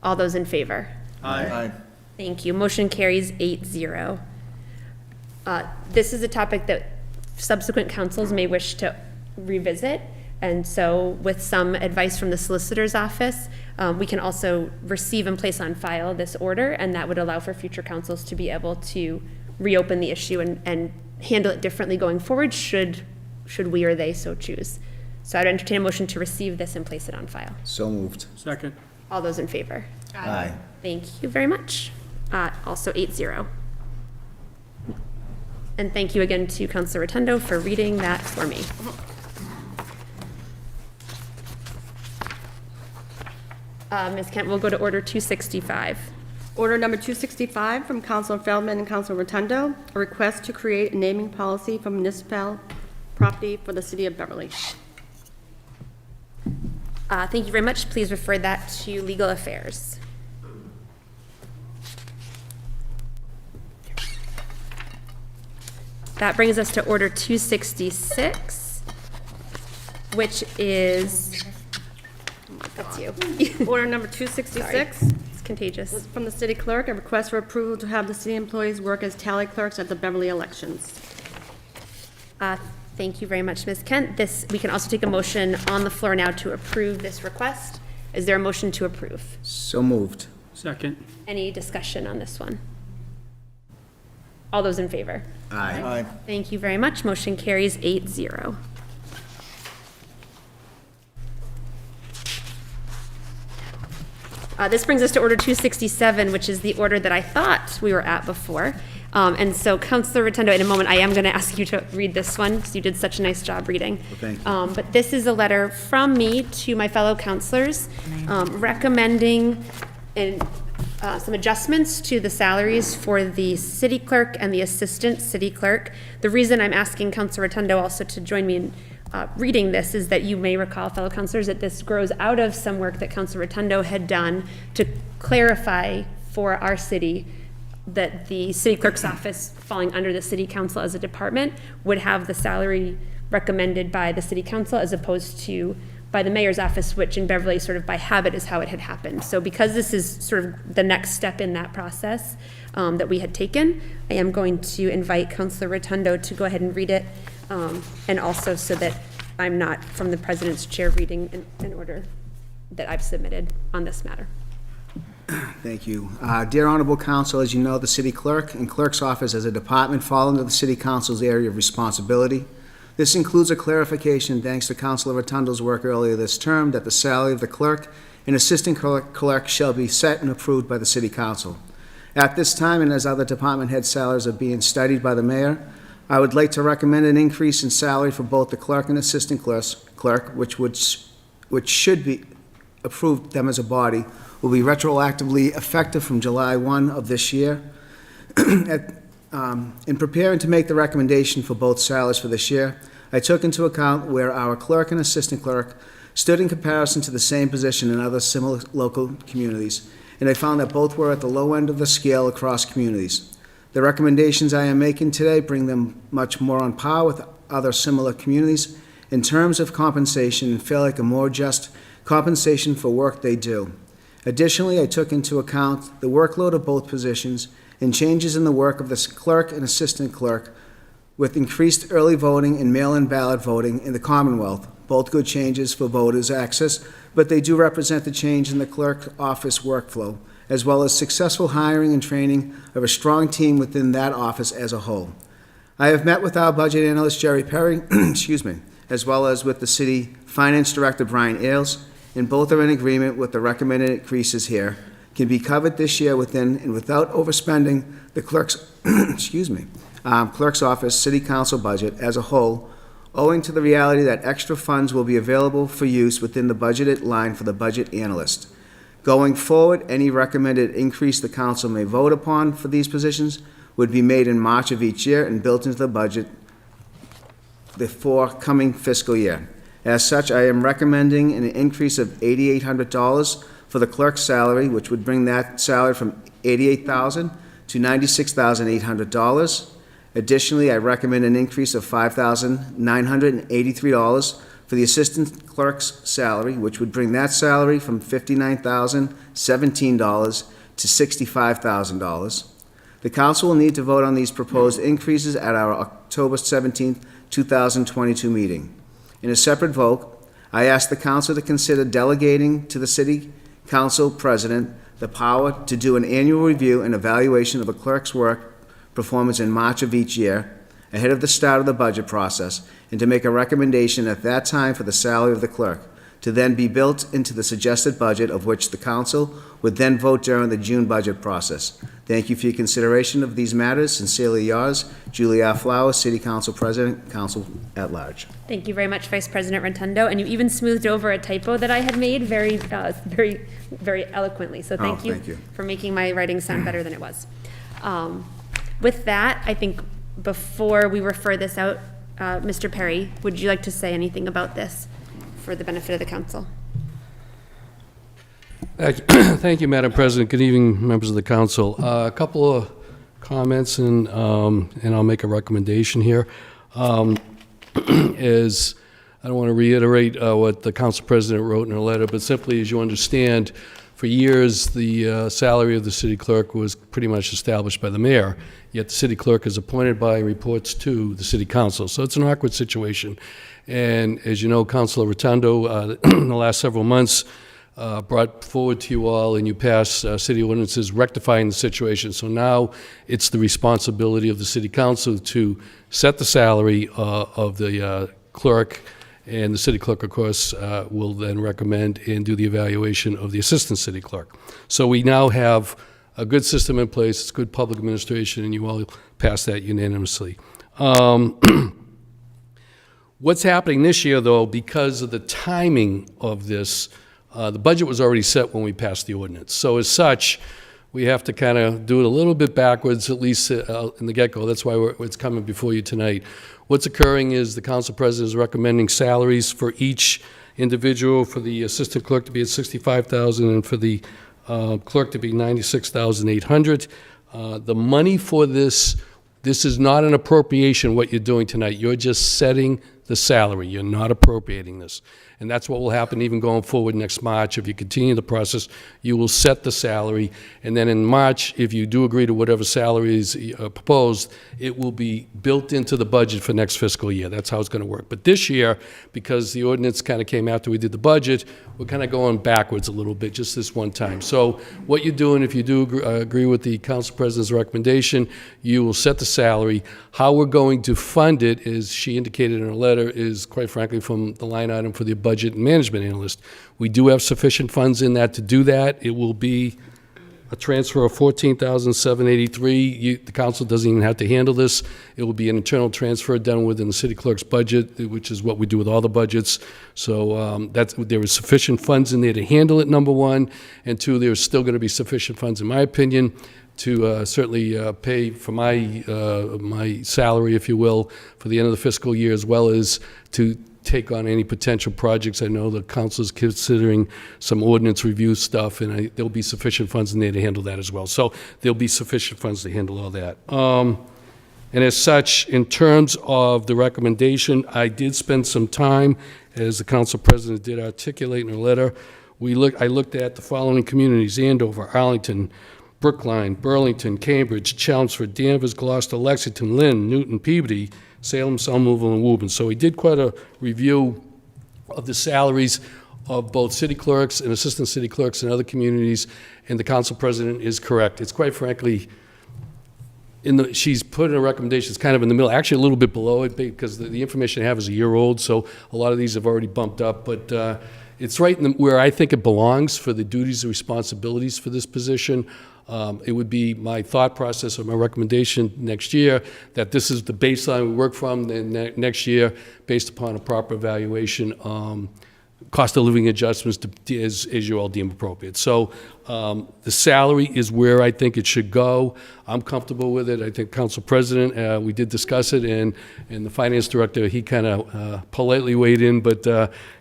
All those in favor? Aye. Thank you. Motion carries 8-0. This is a topic that subsequent councils may wish to revisit. And so with some advice from the solicitor's office, we can also receive and place on file this order, and that would allow for future councils to be able to reopen the issue and handle it differently going forward should we or they so choose. So I'd entertain a motion to receive this and place it on file. So moved. Second. All those in favor? Aye. Thank you very much. Also 8-0. And thank you again to Councilor Rotundo for reading that for me. Ms. Kent, we'll go to order 265. Order number 265 from Councilor Feldman and Councilor Rotundo, a request to create a naming policy for municipal property for the city of Beverly. Thank you very much. Please refer that to Legal Affairs. That brings us to order 266, which is, that's you. Order number 266 It's contagious. from the city clerk, a request for approval to have the city employees work as tally clerks at the Beverly elections. Thank you very much, Ms. Kent. We can also take a motion on the floor now to approve this request. Is there a motion to approve? So moved. Second. Any discussion on this one? All those in favor? Aye. Thank you very much. Motion carries 8-0. This brings us to Order 267, which is the order that I thought we were at before. And so, Councilor Rotundo, in a moment, I am going to ask you to read this one, because you did such a nice job reading. Thank you. But this is a letter from me to my fellow councilors recommending some adjustments to the salaries for the city clerk and the assistant city clerk. The reason I'm asking Councilor Rotundo also to join me in reading this is that you may recall, fellow councilors, that this grows out of some work that Councilor Rotundo had done to clarify for our city that the city clerk's office, falling under the city council as a department, would have the salary recommended by the city council as opposed to by the mayor's office, which in Beverly, sort of by habit, is how it had happened. So because this is sort of the next step in that process that we had taken, I am going to invite Councilor Rotundo to go ahead and read it, and also so that I'm not, from the president's chair, reading an order that I've submitted on this matter. Thank you. Dear Honorable Council, as you know, the city clerk and clerk's office as a department fall under the city council's area of responsibility. This includes a clarification, thanks to Councilor Rotundo's work earlier this term, that the salary of the clerk and assistant clerk shall be set and approved by the city council. At this time, and as other department head salaries are being studied by the mayor, I would like to recommend an increase in salary for both the clerk and assistant clerk, which should be approved them as a body, will be retroactively effective from July 1 of this year. In preparing to make the recommendation for both salaries for this year, I took into account where our clerk and assistant clerk stood in comparison to the same position in other similar local communities, and I found that both were at the low end of the scale across communities. The recommendations I am making today bring them much more on par with other similar communities in terms of compensation and feel like a more just compensation for work they do. Additionally, I took into account the workload of both positions and changes in the work of the clerk and assistant clerk with increased early voting and mail-in ballot voting in the Commonwealth, both good changes for voters' access, but they do represent the change in the clerk office workflow, as well as successful hiring and training of a strong team within that office as a whole. I have met with our budget analyst, Jerry Perry, as well as with the city finance director, Brian Ailes, and both are in agreement with the recommended increases here can be covered this year within and without overspending the clerk's, clerk's office, city council budget as a whole, owing to the reality that extra funds will be available for use within the budgeted line for the budget analyst. Going forward, any recommended increase the council may vote upon for these positions would be made in March of each year and built into the budget the forthcoming fiscal year. As such, I am recommending an increase of $8,800 for the clerk's salary, which would bring that salary from $88,000 to $96,800. Additionally, I recommend an increase of $5,983 for the assistant clerk's salary, which would bring that salary from $59,017 to $65,000. The council will need to vote on these proposed increases at our October 17, 2022 meeting. In a separate vote, I ask the council to consider delegating to the city council president the power to do an annual review and evaluation of a clerk's work performance in March of each year, ahead of the start of the budget process, and to make a recommendation at that time for the salary of the clerk, to then be built into the suggested budget of which the council would then vote during the June budget process. Thank you for your consideration of these matters. Sincerely yours, Julie R. Flowers, City Council President, Council at Large. Thank you very much, Vice President Rotundo, and you even smoothed over a typo that I had made very eloquently. So thank you for making my writing sound better than it was. With that, I think before we refer this out, Mr. Perry, would you like to say anything about this for the benefit of the council? Thank you, Madam President. Good evening, members of the council. A couple of comments, and I'll make a recommendation here. I don't want to reiterate what the council president wrote in her letter, but simply, as you understand, for years the salary of the city clerk was pretty much established by the mayor, yet the city clerk is appointed by and reports to the city council. So it's an awkward situation. And as you know, Councilor Rotundo, in the last several months, brought forward to you all, and you passed city ordinances rectifying the situation. So now it's the responsibility of the city council to set the salary of the clerk, and the city clerk, of course, will then recommend and do the evaluation of the assistant city clerk. So we now have a good system in place. It's good public administration, and you all passed that unanimously. What's happening this year, though, because of the timing of this, the budget was already set when we passed the ordinance. So as such, we have to kind of do it a little bit backwards, at least in the get-go. That's why it's coming before you tonight. What's occurring is the council president is recommending salaries for each individual, for the assistant clerk to be at $65,000 and for the clerk to be $96,800. The money for this is not an appropriation, what you're doing tonight. You're just setting the salary. You're not appropriating this. And that's what will happen even going forward next March. If you continue the process, you will set the salary. And then in March, if you do agree to whatever salary is proposed, it will be built into the budget for next fiscal year. That's how it's going to work. But this year, because the ordinance kind of came after we did the budget, we're kind of going backwards a little bit just this one time. So what you're doing, if you do agree with the council president's recommendation, you will set the salary. How we're going to fund it, as she indicated in her letter, is quite frankly from the line item for the budget and management analyst. We do have sufficient funds in that to do that. It will be a transfer of $14,783. The council doesn't even have to handle this. It will be an internal transfer done within the city clerk's budget, which is what we do with all the budgets. So there is sufficient funds in there to handle it, number one. And two, there's still going to be sufficient funds, in my opinion, to certainly pay for my salary, if you will, for the end of the fiscal year, as well as to take on any potential projects. I know the council is considering some ordinance review stuff, and there'll be sufficient funds in there to handle that as well. So there'll be sufficient funds to handle all that. And as such, in terms of the recommendation, I did spend some time, as the council president did articulate in her letter. I looked at the following communities: Andover, Arlington, Brookline, Burlington, Cambridge, Chelmsford, Danvers, Gloucester, Lexington, Lynn, Newton, Peabody, Salem, Somerville, and Woburn. So we did quite a review of the salaries of both city clerks and assistant city clerks in other communities, and the council president is correct. It's quite frankly, she's put in a recommendation, it's kind of in the middle, actually a little bit below it, because the information I have is a year old, so a lot of these have already bumped up, but it's right where I think it belongs for the duties and responsibilities for this position. It would be my thought process or my recommendation next year that this is the baseline we work from, then next year, based upon a proper evaluation, cost of living adjustments as you all deem appropriate. So the salary is where I think it should go. I'm comfortable with it. I think Council President, we did discuss it, and the Finance Director, he kind of politely weighed in, but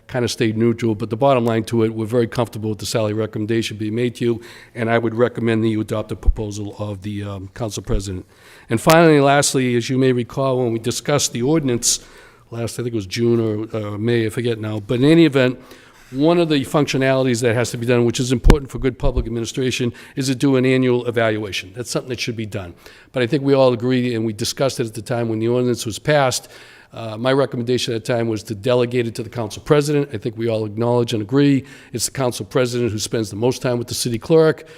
kind of stayed neutral. But the bottom line to it, we're very comfortable with the salary recommendation being made to you, and I would recommend that you adopt the proposal of the Council President. And finally, lastly, as you may recall, when we discussed the ordinance last, I think it was June or May, I forget now, but in any event, one of the functionalities that has to be done, which is important for good public administration, is to do an annual evaluation. That's something that should be done. But I think we all agree, and we discussed it at the time when the ordinance was passed. My recommendation at the time was to delegate it to the council president. I think we all acknowledge and agree it's the council president who spends the most time with the city clerk,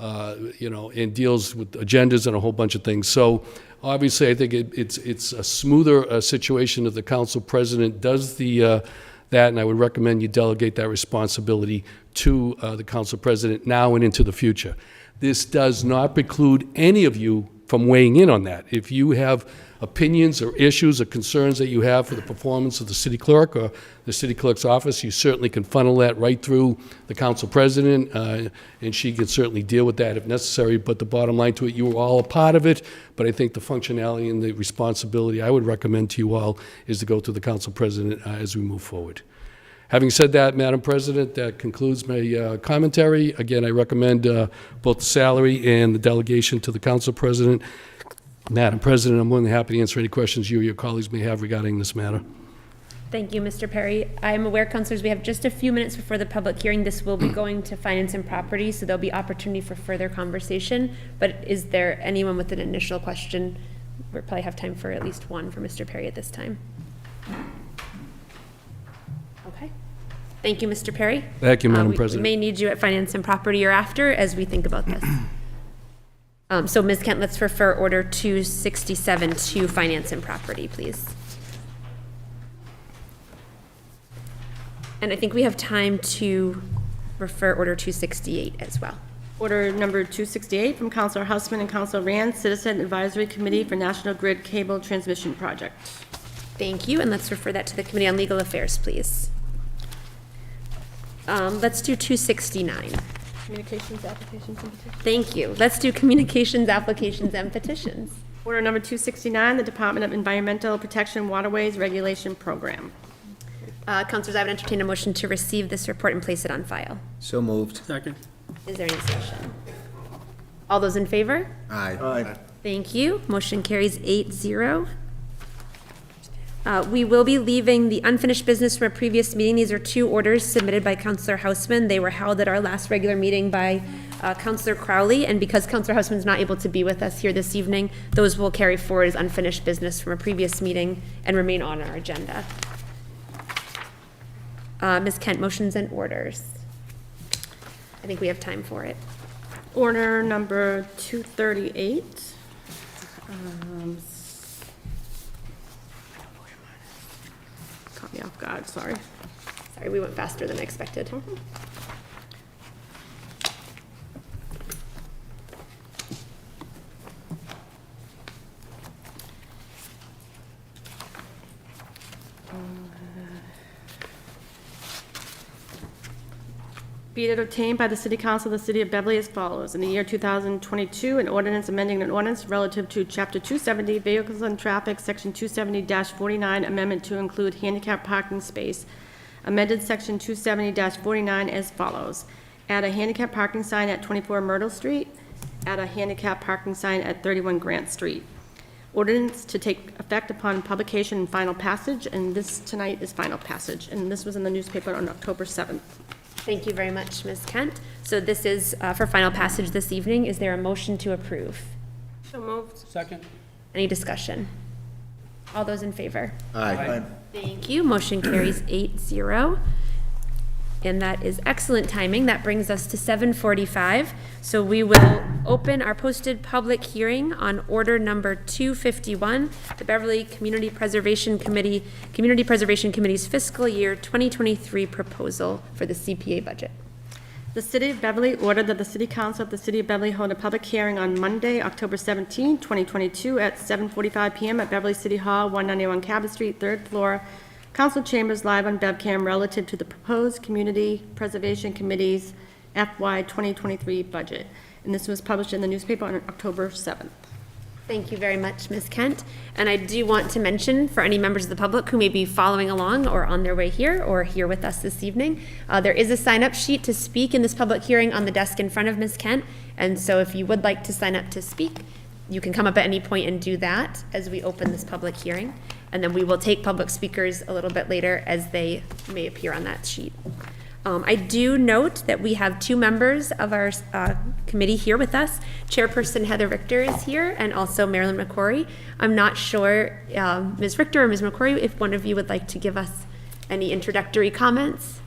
and deals with agendas and a whole bunch of things. So obviously, I think it's a smoother situation if the council president does that, and I would recommend you delegate that responsibility to the council president now and into the future. This does not preclude any of you from weighing in on that. If you have opinions or issues or concerns that you have for the performance of the city clerk or the city clerk's office, you certainly can funnel that right through the council president, and she can certainly deal with that if necessary. But the bottom line to it, you are all a part of it, but I think the functionality and the responsibility I would recommend to you all is to go to the council president as we move forward. Having said that, Madam President, that concludes my commentary. Again, I recommend both the salary and the delegation to the council president. Madam President, I'm more than happy to answer any questions you or your colleagues may have regarding this matter. Thank you, Mr. Perry. I am aware, councilors, we have just a few minutes before the public hearing. This will be going to Finance and Property, so there'll be opportunity for further conversation. But is there anyone with an initial question? We'll probably have time for at least one for Mr. Perry at this time. Okay. Thank you, Mr. Perry. Thank you, Madam We President. may need you at Finance and Property or after as we think about this. So Ms. Kent, let's refer Order 267 to Finance and Property, please. And I think we have time to refer Order 268 as well. Order number 268 from Counselor Houseman and Counselor Rand, Citizen Advisory Committee for National Grid Cable Transmission Project. Thank you, and let's refer that to the Committee on Legal Affairs, please. Let's do 269. Communications, applications, and petitions. Thank you. Let's do communications, applications, and petitions. Order number 269, the Department of Environmental Protection Waterways Regulation Program. Councilors, I would entertain a motion to receive this report and place it on file. So moved. Second. Is there any discussion? All those in favor? Aye. Thank you. Motion carries 8-0. We will be leaving the unfinished business from a previous meeting. These are two orders submitted by Councilor Houseman. They were held at our last regular meeting by Councilor Crowley, and because Councilor Houseman's not able to be with us here this evening, those will carry forward as unfinished business from a previous meeting and remain on our agenda. Ms. Kent, motions and orders. I think we have time for it. Order number 238. Caught me off guard, sorry. Sorry, we went faster than I expected. Be it obtained by the City Council of the City of Beverly as follows. In the year 2022, an ordinance amending an ordinance relative to Chapter 270, Vehicles and Traffic, Section 270-49, amendment to include handicap parking space, amended Section 270-49 as follows. Add a handicap parking sign at 24 Myrtle Street. Add a handicap parking sign at 31 Grant Street. Ordinance to take effect upon publication and final passage, and this tonight is final passage. And this was in the newspaper on October 7th. Thank you very much, Ms. Kent. So this is for final passage this evening. Is there a motion to approve? So moved. Second. Any discussion? All those in favor? Aye. Thank you. Motion carries 8-0. And that is excellent timing. That brings us to 7:45. So we will open our posted public hearing on order number 251, the Beverly Community Preservation Committee's fiscal year 2023 proposal for the CPA budget. The City of Beverly ordered that the City Council of the City of Beverly hold a public hearing on Monday, October 17, 2022, at 7:45 PM at Beverly City Hall, 191 Cabot Street, 3rd floor, Council Chambers, live on BevCam, relative to the proposed Community Preservation Committee's FY 2023 budget. And this was published in the newspaper on October 7th. Thank you very much, Ms. Kent. And I do want to mention for any members of the public who may be following along or on their way here or here with us this evening, there is a sign-up sheet to speak in this public hearing on the desk in front of Ms. Kent. And so if you would like to sign up to speak, you can come up at any point and do that as we open this public hearing. And then we will take public speakers a little bit later as they may appear on that sheet. I do note that we have two members of our committee here with us. Chairperson Heather Richter is here, and also Marilyn McCrory. I'm not sure, Ms. Richter or Ms. McCrory, if one of you would like to give us any introductory comments.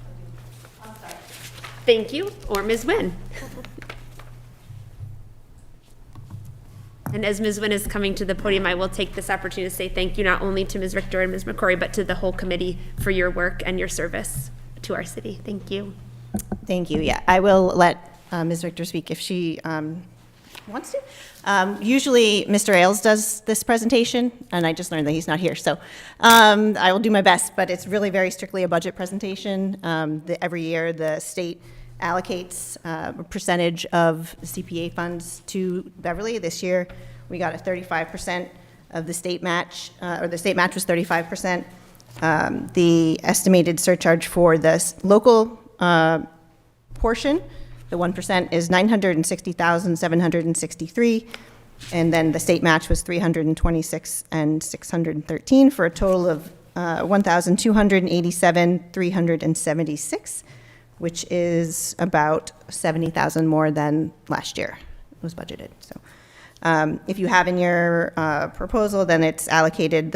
Thank you, or Ms. Nguyen. And as Ms. Nguyen is coming to the podium, I will take this opportunity to say thank you not only to Ms. Richter and Ms. McCrory, but to the whole committee for your work and your service to our city. Thank you. Thank you. Yeah, I will let Ms. Richter speak if she wants to. Usually, Mr. Ailes does this presentation, and I just learned that he's not here. So I will do my best, but it's really very strictly a budget presentation. Every year, the state allocates a percentage of CPA funds to Beverly. This year, we got a 35% of the state match, or the state match was 35%. The estimated surcharge for the local portion, the 1%, is $960,763, and then the state match was $326,613 for a total of $1,287,376, which is about $70,000 more than last year was budgeted. So, if you have in your proposal, then it's allocated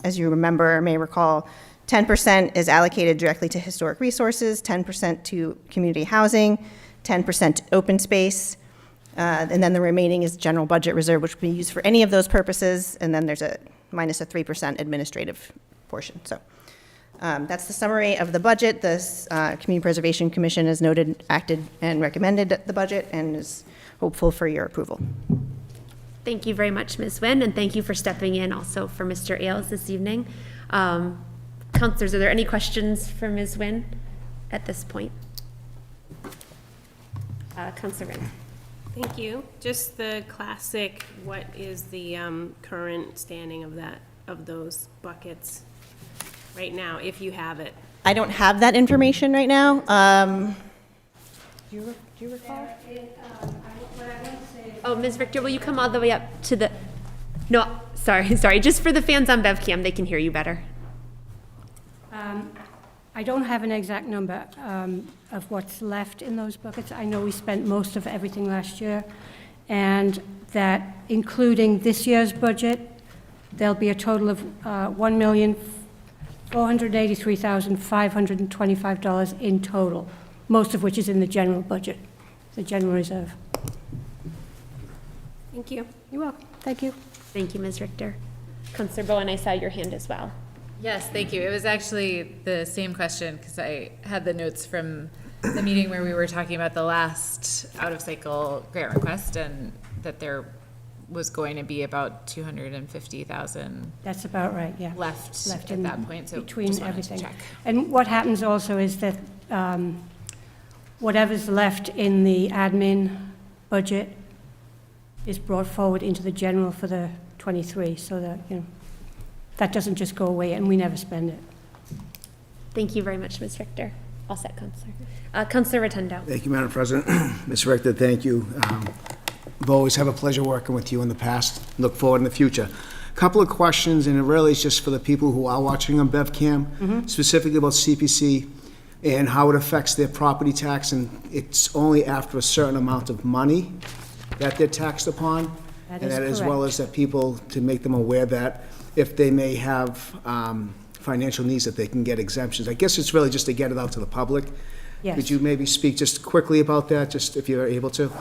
as you remember, may recall, 10% is allocated directly to historic resources, 10% to community housing, 10% to open space, and then the remaining is general budget reserve, which will be used for any of those purposes, and then there's a minus a 3% administrative portion. So that's the summary of the budget. The Community Preservation Commission has noted, acted, and recommended the budget and is hopeful for your approval. Thank you very much, Ms. Nguyen, and thank you for stepping in also for Mr. Ailes this evening. Councilors, are there any questions for Ms. Nguyen at this point? Councilor Nguyen. Thank you. Just the classic, what is the current standing of those buckets right now, if you have it? I don't have that information right now. Do you recall? Oh, Ms. Richter, will you come all the way up to the, no, sorry, just for the fans on BevCam, they can hear you better. I don't have an exact number of what's left in those buckets. I know we spent most of everything last year, and that including this year's budget, there'll be a total of $1,483,525 in total, most of which is in the general budget, the general reserve. Thank you. You're welcome. Thank you. Thank you, Ms. Richter. Councilor Bowen, I saw your hand as well. Yes, thank you. It was actually the same question because I had the notes from the meeting where we were talking about the last out-of-cycle grant request and that there was going to be about 250,000 That's about right, yeah. left at in that point. So between just wanted to everything. check. And what happens also is that whatever's left in the admin budget is brought forward into the general for the 23, so that, you know, that doesn't just go away and we never spend it. Thank you very much, Ms. Richter. All set, Councilor. Councilor Rotundo. Thank you, Madam President. Ms. Richter, thank you. I've always had a pleasure working with you in the past. Look forward in the future. Couple of questions, and it really is just for the people who are watching on BevCam, specifically about CPC and how it affects their property tax, and it's only after a certain amount of money that they're taxed upon. That And is that as well correct. as that people, to make them aware that if they may have financial needs, that they can get exemptions. I guess it's really just to get it out to the public. Yes. Could you maybe speak just quickly about that, just if you're able to?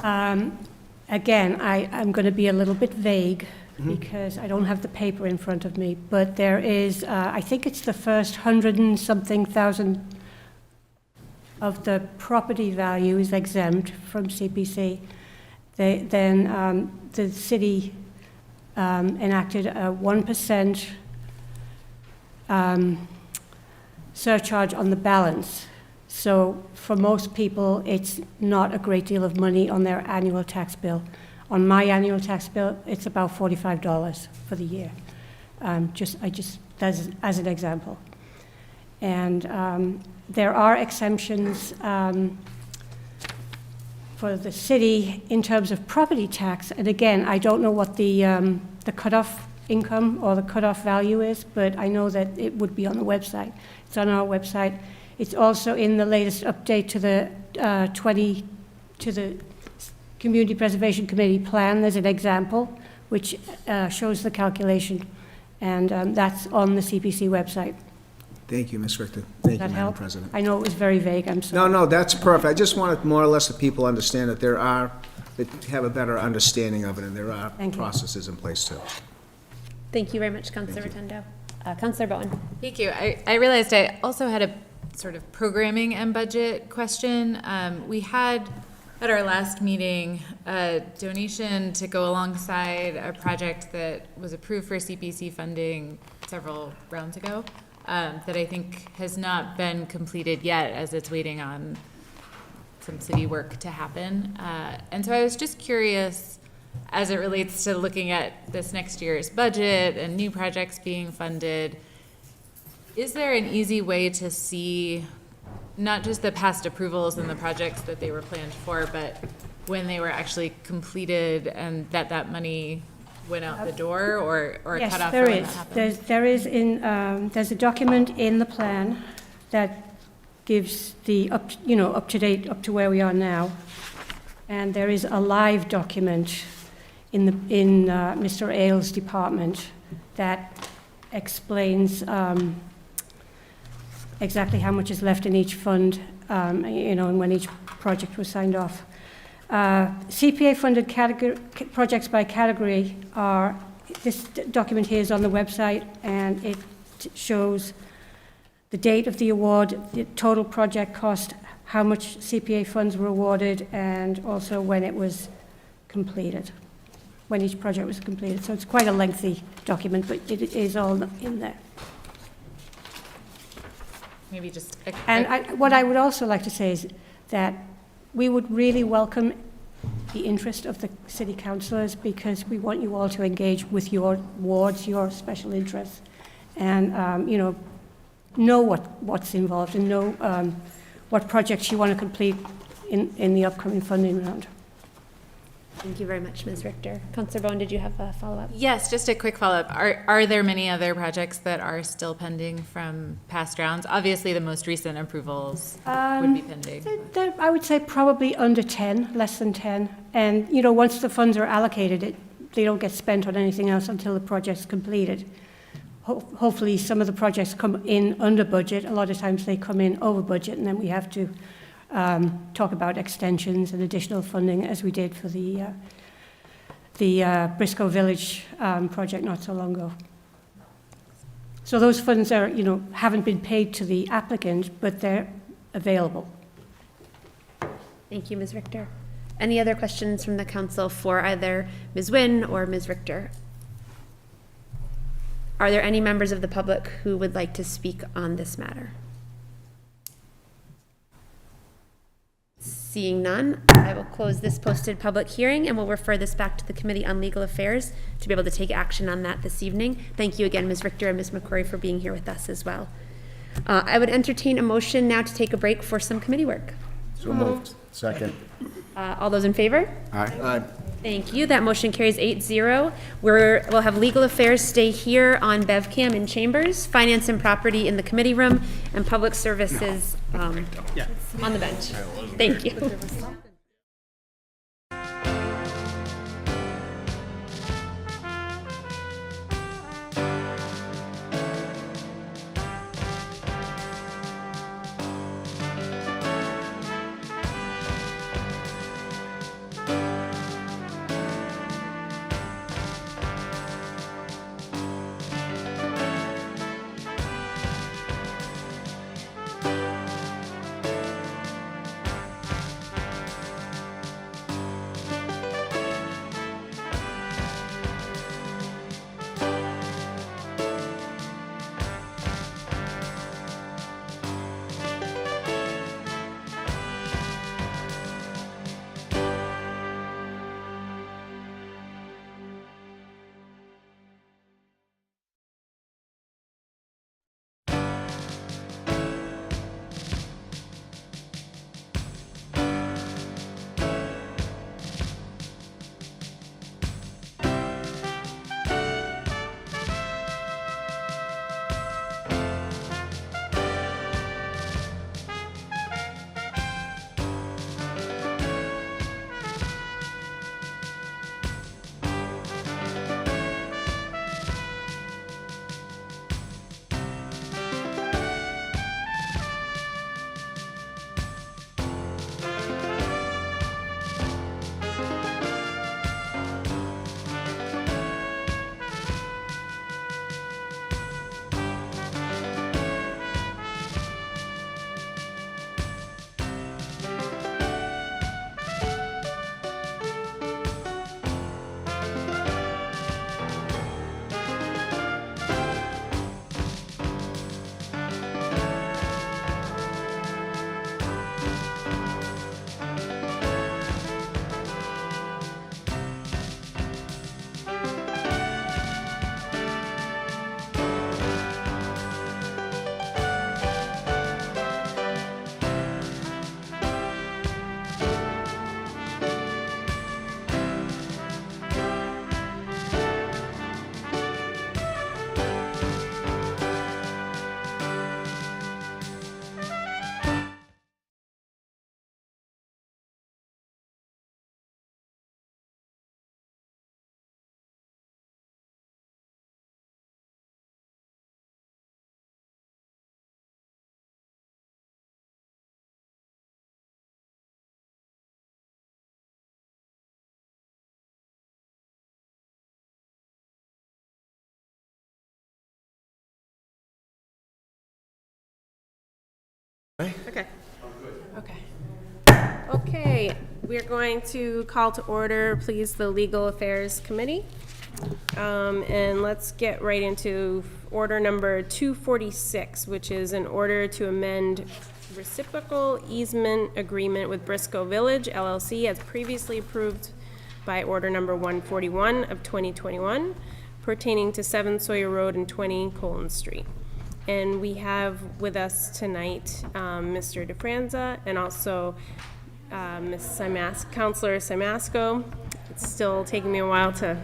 Again, I'm going to be a little bit vague because I don't have the paper in front of me, but there is, I think it's the first 100 and something thousand of the property value is exempt from CPC. Then the city enacted a 1% surcharge on the balance. So for most people, it's not a great deal of money on their annual tax bill. On my annual tax bill, it's about $45 for the year. As an example. And there are exemptions for the city in terms of property tax. And again, I don't know what the cutoff income or the cutoff value is, but I know that it would be on the website. It's on our website. It's also in the latest update to the Community Preservation Committee plan. There's an example which shows the calculation, and that's on the CPC website. Thank you, Ms. Richter. Thank you, That Madam help? President. I know it was very vague, I'm sorry. No, that's perfect. I just wanted more or less the people understand that that have a better understanding of it, and there are Thank you. processes in place too. Thank you very much, Councilor Rotundo. Councilor Bowen. Thank you. I realized I also had a sort of programming and budget question. We had at our last meeting a donation to go alongside a project that was approved for CPC funding several rounds ago that I think has not been completed yet as it's waiting on some city work to happen. And so I was just curious, as it relates to looking at this next year's budget and new projects being funded, is there an easy way to see not just the past approvals and the projects that they were planned for, but when they were actually completed and that money went out the door or Yes, cut off there when is. that happened? There's a document in the plan that gives the up to date, up to where we are now. And there is a live document in Mr. Ailes' department that explains exactly how much is left in each fund, and when each project was signed off. CPA-funded projects by category are, this document here is on the website, and it shows the date of the award, the total project cost, how much CPA funds were awarded, and also when it was completed, when each project was completed. So it's quite a lengthy document, but it is all in there. Maybe just. What I would also like to say is that we would really welcome the interest of the city councillors, because we want you all to engage with your wards, your special interests, and know what's involved and know what projects you want to complete in the upcoming funding round. Thank you very much, Ms. Richter. Councillor Bowen, did you have a follow-up? Yes, just a quick follow-up. Are there many other projects that are still pending from past rounds? Obviously, the most recent approvals would be pending. I would say probably under 10, less than 10. And, once the funds are allocated, they don't get spent on anything else until the project's completed. Hopefully, some of the projects come in under budget. A lot of times they come in over budget, and then we have to talk about extensions and additional funding, as we did for the Briscoe Village project not so long ago. So those funds are, haven't been paid to the applicant, but they're available. Thank you, Ms. Richter. Any other questions from the council for either Ms. Nguyen or Ms. Richter? Are there any members of the public who would like to speak on this matter? Seeing none, I will close this posted public hearing and we'll refer this back to the Committee on Legal Affairs to be able to take action on that this evening. Thank you again, Ms. Richter and Ms. McCrory, for being here with us as well. I would entertain a motion now to take a break for some committee work. So moved. Second. All those in favor? Aye. Thank you. That motion carries 8-0. We'll have legal affairs stay here on BevCam in chambers, finance and property in the committee room, and public services on the bench. Thank you. Okay. Okay. Okay, we're going to call to order, please, the Legal Affairs Committee. And let's get right into order number 246, which is an order to amend reciprocal easement agreement with Briscoe Village LLC as previously approved by order number 141 of 2021 pertaining to 7 Sawyer Road and 20 Colton Street. And we have with us tonight Mr. DeFranza and also Counselor Simasco. It's still taking me a while to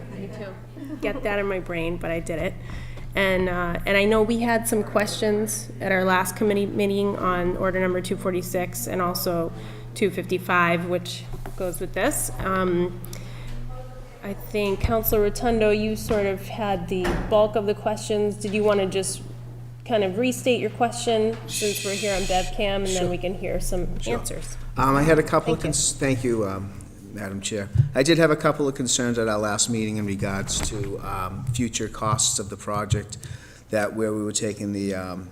get that in my brain, but I did it. And I know we had some questions at our last committee meeting on order number 246 and also 255, which goes with this. I think Counselor Rotundo, you sort of had the bulk of the questions. Did you want to just kind of restate your question since we're here on BevCam, and then we can hear some answers? I had a couple of thank you, Madam Chair. I did have a couple of concerns at our last meeting in regards to future costs of the project, that where we were taking the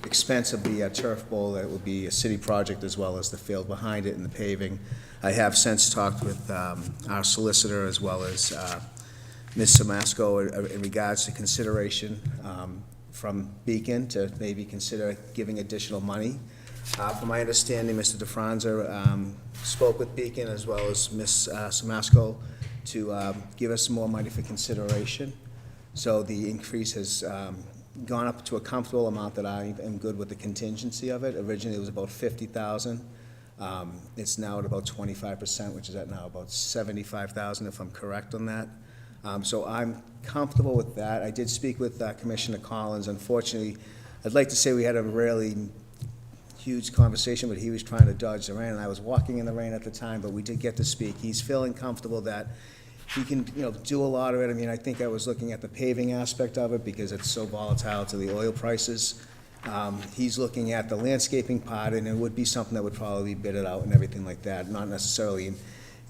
expense of the turf bowl, that would be a city project as well as the field behind it and the paving. I have since talked with our solicitor as well as Ms. Simasco in regards to consideration from Beacon to maybe consider giving additional money. From my understanding, Mr. DeFranza spoke with Beacon as well as Ms. Simasco to give us more money for consideration. So the increase has gone up to a comfortable amount that I am good with the contingency of it. Originally, it was about $50,000. It's now at about 25%, which is at now about $75,000, if I'm correct on that. So I'm comfortable with that. I did speak with Commissioner Collins. Unfortunately, I'd like to say we had a really huge conversation, but he was trying to dodge the rain, and I was walking in the rain at the time, but we did get to speak. He's feeling comfortable that he can, do a lot of it. I mean, I think I was looking at the paving aspect of it because it's so volatile to the oil prices. He's looking at the landscaping part, and it would be something that would probably be bidded out and everything like that, not necessarily an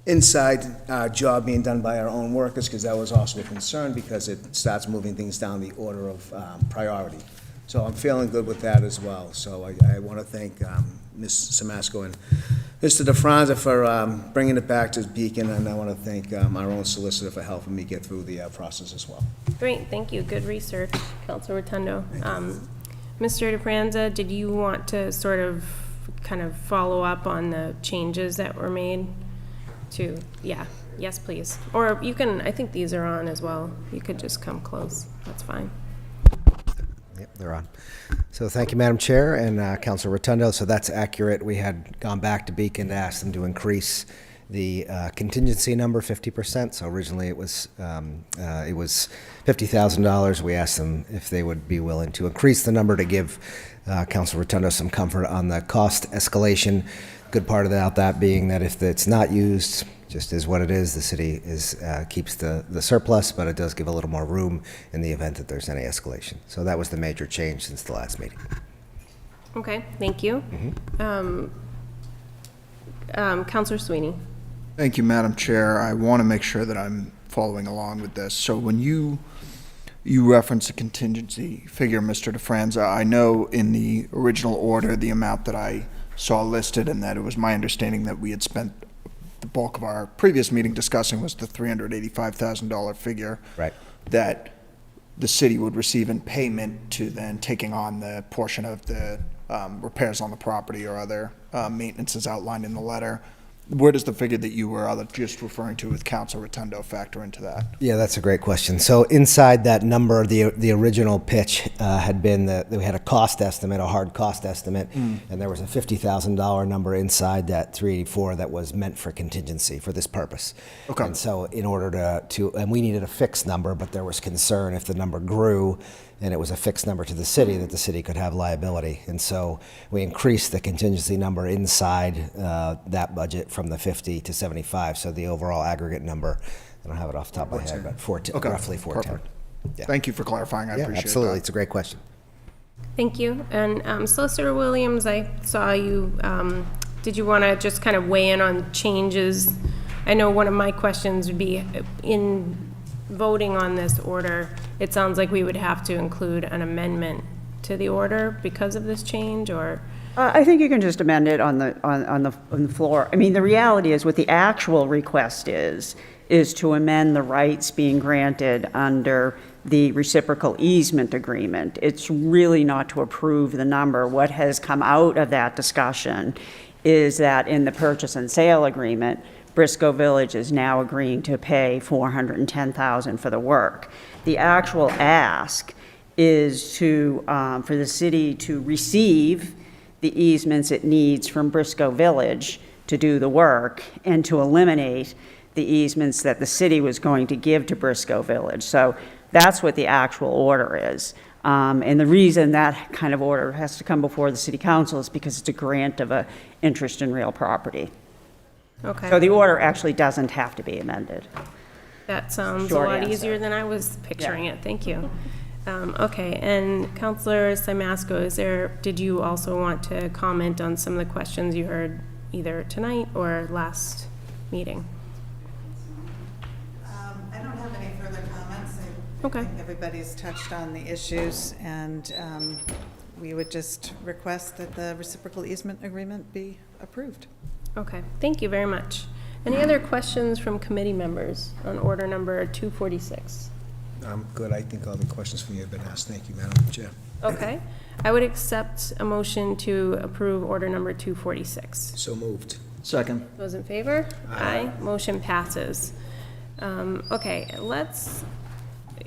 inside job being done by our own workers, because that was also a concern because it starts moving things down the order of priority. So I'm feeling good with that as well. So I want to thank Ms. Simasco and Mr. DeFranza for bringing it back to Beacon, and I want to thank our own solicitor for helping me get through the process as well. Great, thank you. Good research, Counselor Rotundo. Mr. DeFranza, did you want to sort of kind of follow up on the changes that were made to, yes, please. Or you can, I think these are on as well. You could just come close, that's fine. Yep, they're on. So thank you, Madam Chair and Councilor Rotundo. So that's accurate. We had gone back to Beacon to ask them to increase the contingency number 50%. So originally it was $50,000. We asked them if they would be willing to increase the number to give Councilor Rotundo some comfort on the cost escalation. Good part of that being that if it's not used, just is what it is. The city keeps the surplus, but it does give a little more room in the event that there's any escalation. So that was the major change since the last meeting. Okay, thank you. Counselor Sweeney. Thank you, Madam Chair. I want to make sure that I'm following along with this. So when you reference a contingency figure, Mr. DeFranza, I know in the original order the amount that I saw listed, and that it was my understanding that we had spent the bulk of our previous meeting discussing was the $385,000 figure. Right. That the city would receive in payment to then taking on the portion of the repairs on the property or other maintenance as outlined in the letter. Where does the figure that you were just referring to with Council Rotundo factor into that? Yeah, that's a great question. So inside that number, the original pitch had been that we had a cost estimate, a hard cost estimate, and there was a $50,000 number inside that 384 that was meant for contingency for this purpose. Okay. And so in order to and we needed a fixed number, but there was concern if the number grew and it was a fixed number to the city, that the city could have liability. And so we increased the contingency number inside that budget from the 50 to 75. So the overall aggregate number, I don't have it off the top of my head, but roughly 410. Perfect. Yeah. Thank you for clarifying. I appreciate that. Absolutely. It's a great question. Thank you. And Solicitor Williams, I saw you, did you want to just kind of weigh in on changes? I know one of my questions would be, in voting on this order, it sounds like we would have to include an amendment to the order because of this change, or I think you can just amend it on the floor. I mean, the reality is what the actual request is to amend the rights being granted under the reciprocal easement agreement. It's really not to approve the number. What has come out of that discussion is that in the purchase and sale agreement, Briscoe Village is now agreeing to pay $410,000 for the work. The actual ask is to, for the city to receive the easements it needs from Briscoe Village to do the work and to eliminate the easements that the city was going to give to Briscoe Village. So that's what the actual order is. And the reason that kind of order has to come before the city council is because it's a grant of an interest in real property. Okay. So the order actually doesn't have to be amended. That sounds Short a lot answer. easier than I was picturing it. Thank you. Okay, and Councilor Simasco, did you also want to comment on some of the questions you heard either tonight or last meeting? I don't have any further comments. Okay. I think everybody's touched on the issues, and we would just request that the reciprocal easement agreement be approved. Okay, thank you very much. Any other questions from committee members on order number 246? I'm good. I think all the questions from you have been asked. Thank you, Madam Chair. Okay, I would accept a motion to approve order number 246. So moved. Second. Those in favor? Aye. Motion passes. Okay, let's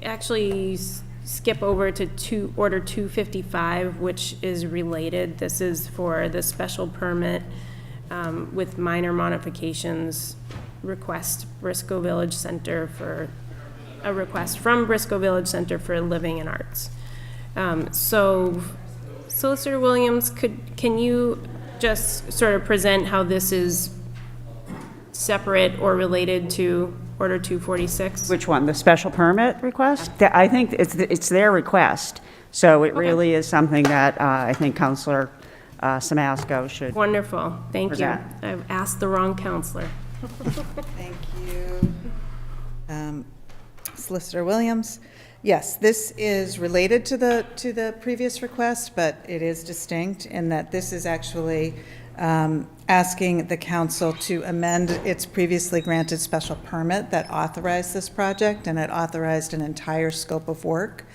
actually skip over to order 255, which is related. This is for the special permit with minor modifications, request Briscoe Village Center for a request from Briscoe Village Center for Living and Arts. So Solicitor Williams, can you just sort of present how this is separate or related to order 246? Which one, the special permit request? I think it's their request, so it really is something that I think Councilor Simasco should. Wonderful, thank you. present. I've asked the wrong counselor. Thank you. Solicitor Williams. Yes, this is related to the previous request, but it is distinct in that this is actually asking the council to amend its previously granted special permit that authorized this project, and it authorized an entire scope of work.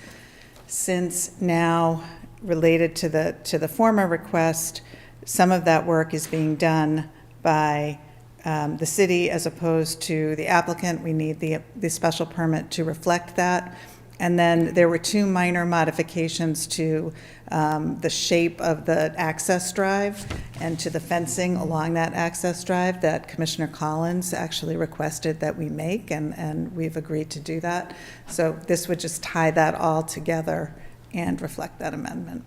Since now, related to the former request, some of that work is being done by the city as opposed to the applicant. We need the special permit to reflect that. And then there were two minor modifications to the shape of the access drive and to the fencing along that access drive that Commissioner Collins actually requested that we make, and we've agreed to do that. So this would just tie that all together and reflect that amendment.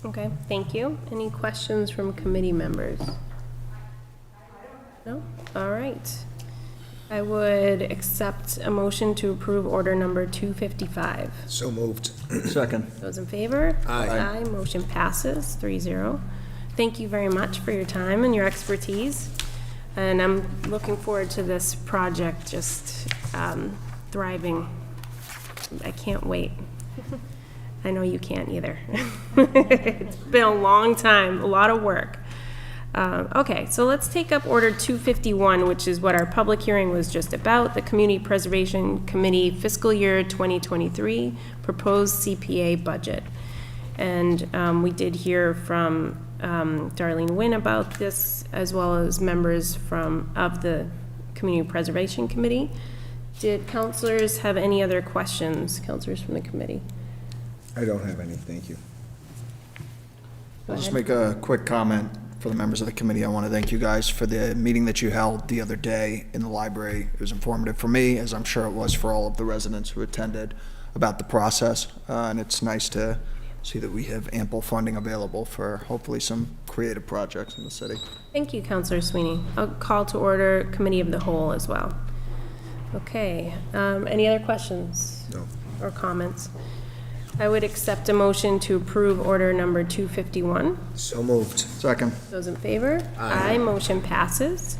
Okay, thank you. Any questions from committee members? No? All right. I would accept a motion to approve order number 255. So moved. Second. Those in favor? Aye. Aye, motion passes 3-0. Thank you very much for your time and your expertise. And I'm looking forward to this project just thriving. I can't wait. I know you can't either. It's been a long time, a lot of work. Okay, so let's take up order 251, which is what our public hearing was just about, the Community Preservation Committee fiscal year 2023 proposed CPA budget. And we did hear from Darlene Nguyen about this, as well as members of the Community Preservation Committee. Did councilors have any other questions, councilors from the committee? I don't have any. Thank you. I'll just make a quick comment for the members of the committee. I want to thank you guys for the meeting that you held the other day in the library. It was informative for me, as I'm sure it was for all of the residents who attended, about the process. And it's nice to see that we have ample funding available for hopefully some creative projects in the city. Thank you, Councilor Sweeney. I'll call to order Committee of the Whole as well. Okay, any other questions? No. Or comments? I would accept a motion to approve order number 251. So moved. Second. Those in favor? Aye. Motion passes.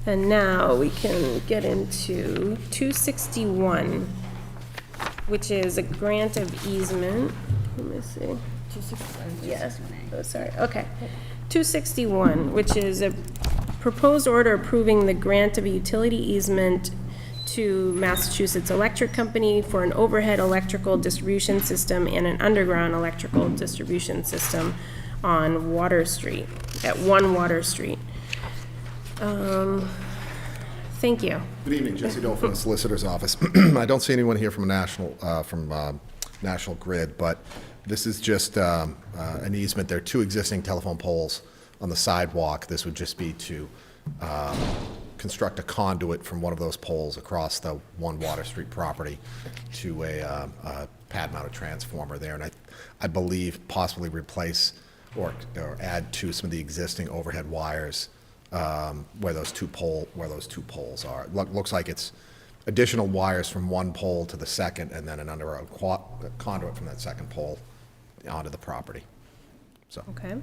And now we can get into 261, which is a grant of easement. Let me see. 261. Yeah. Oh, sorry. Okay. 261, which is a proposed order approving the grant of a utility easement to Massachusetts Electric Company for an overhead electrical distribution system and an underground electrical distribution system on Water Street, at 1 Water Street. Thank you. Good evening, Jesse Dole from the Solicitor's Office. I don't see anyone here from National Grid, but this is just an easement. There are 2 existing telephone poles on the sidewalk. This would just be to construct a conduit from one of those poles across the 1 Water Street property to a pad-mounted transformer there, and I believe possibly replace or add to some of the existing overhead wires where those two poles are. Looks like it's additional wires from one pole to the second, and then an underground conduit from that second pole onto the property. So. Okay.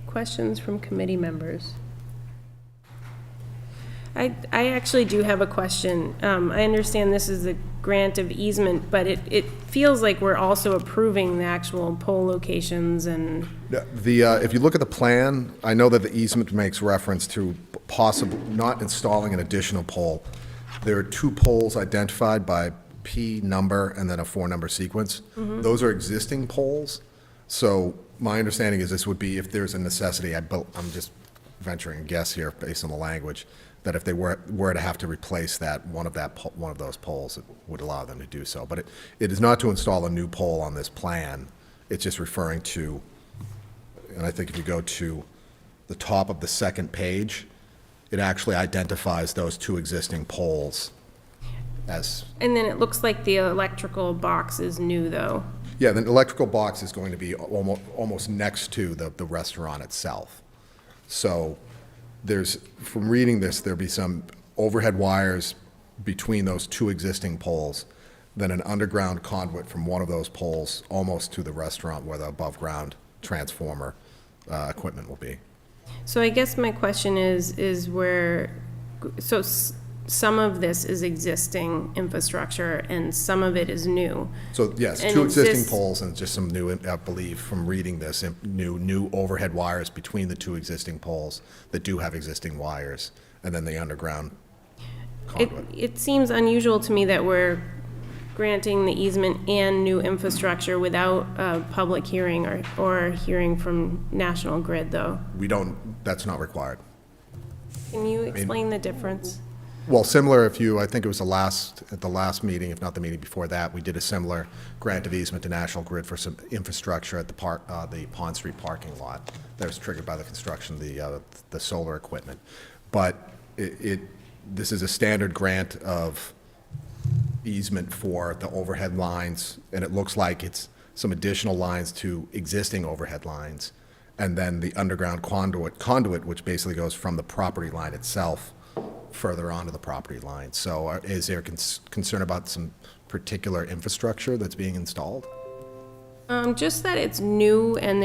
Questions from committee members? I actually do have a question. I understand this is a grant of easement, but it feels like we're also approving the actual pole locations and... If you look at the plan, I know that the easement makes reference to possible not installing an additional pole. There are 2 poles identified by P number and then a 4-number sequence. Mm-hmm. Those are existing poles. So my understanding is this would be if there's a necessity, I'm just venturing a guess here based on the language, that if they were to have to replace that one of those poles, it would allow them to do so. But it is not to install a new pole on this plan. It's just referring to, and I think if you go to the top of the second page, it actually identifies those 2 existing poles as. And then it looks like the electrical box is new, though. Yeah, the electrical box is going to be almost next to the restaurant itself. So from reading this, there'll be some overhead wires between those 2 existing poles, then an underground conduit from one of those poles almost to the restaurant where the above-ground transformer equipment will be. So I guess my question is some of this is existing infrastructure and some of it is new. So yes, and 2 existing poles and just some new, I believe from reading this, new overhead wires between the 2 existing poles that do have existing wires, and then the underground conduit. It seems unusual to me that we're granting the easement and new infrastructure without a public hearing or hearing from National Grid, though. That's not required. Can you explain the difference? Well, similar I think it was at the last meeting, if not the meeting before that, we did a similar grant of easement to National Grid for some infrastructure at the Pond Street parking lot that was triggered by the construction of the solar equipment. But this is a standard grant of easement for the overhead lines, and it looks like it's some additional lines to existing overhead lines, and then the underground conduit, which basically goes from the property line itself further onto the property line. So is there concern about some particular infrastructure that's being installed? Just that it's new and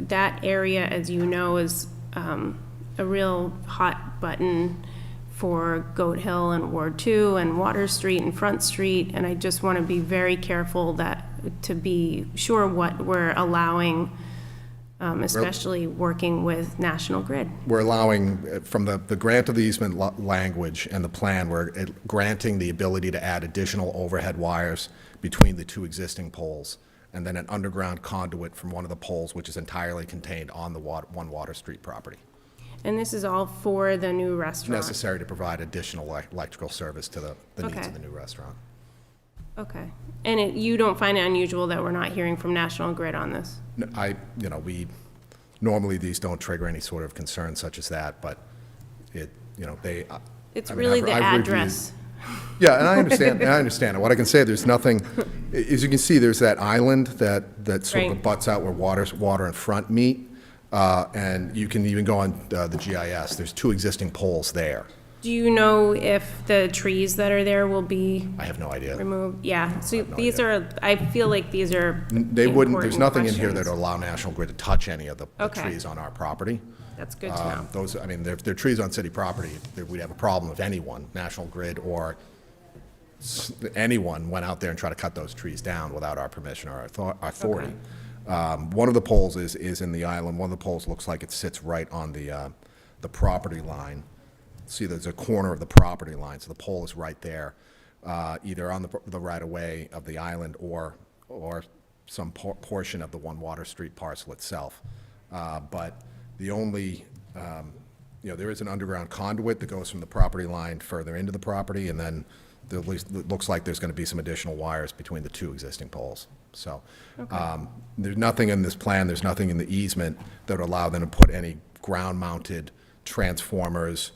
that area, as you know, is a real hot button for Goat Hill and Ward 2 and Water Street and Front Street, and I just want to be very careful to be sure what we're allowing, especially working with National Grid. We're allowing, from the grant of the easement language and the plan, we're granting the ability to add additional overhead wires between the 2 existing poles, and then an underground conduit from one of the poles, which is entirely contained on the 1 Water Street property. And this is all for the new restaurant? Necessary to provide additional electrical service to the needs of the new restaurant. Okay. And you don't find it unusual that we're not hearing from National Grid on this? Normally these don't trigger any sort of concern such as that, but It's really the address. Yeah, and I understand it. What I can say, there's nothing, as you can see, there's that island that sort of butts out where water and front meet, and you can even go on the GIS. There's 2 existing poles there. Do you know if the trees that are there will be? I have no idea. Removed? Yeah, so I feel like these are They wouldn't, there's nothing in here questions. that would allow National Grid to touch any of the trees on our property. That's good to know. They're trees on city property. We'd have a problem if anyone, National Grid or anyone, went out there and tried to cut those trees down without our permission or authority. One of the poles is in the island. One of the poles looks like it sits right on the property line. See, there's a corner of the property line, so the pole is right there, either on the right-of-way of the island or some portion of the One Water Street parcel itself. But the only, there is an underground conduit that goes from the property line further into the property, and then at least it looks like there's going to be some additional wires between the two existing poles. So there's nothing in this plan, there's nothing in the easement that would allow them to put any ground-mounted transformers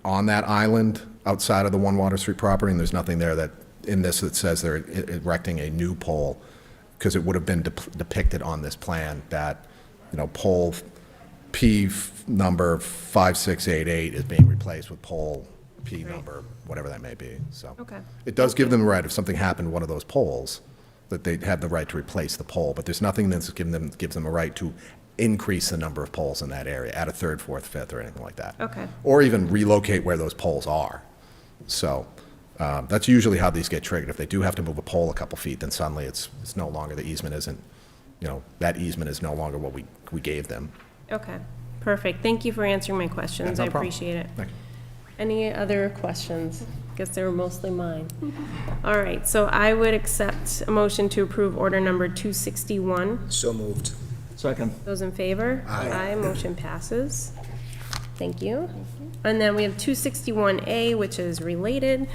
on that island outside of the One Water Street property, and there's nothing there that says they're erecting a new pole, because it would have been depicted on this plan that, pole P number 5688 is being replaced with pole P number, whatever that may be. So it does give them the right, if something happened to one of those poles, that they'd have the right to replace the pole, but there's nothing that's gives them a right to increase the number of poles in that area, add a third, fourth, fifth, or anything like that. Okay. Or even relocate where those poles are. So that's usually how these get triggered. If they do have to move a pole a couple feet, then suddenly it's no longer, the easement isn't, that easement is no longer what we gave them. Okay, perfect. Thank you for answering my questions. Yeah, I no problem. appreciate it. Thank you. Any other questions? Guess they were mostly mine. All right, so I would accept a motion to approve order number 261. So moved. Second. Those in favor? Aye. Motion passes. Thank you. And then we have 261A, which is related,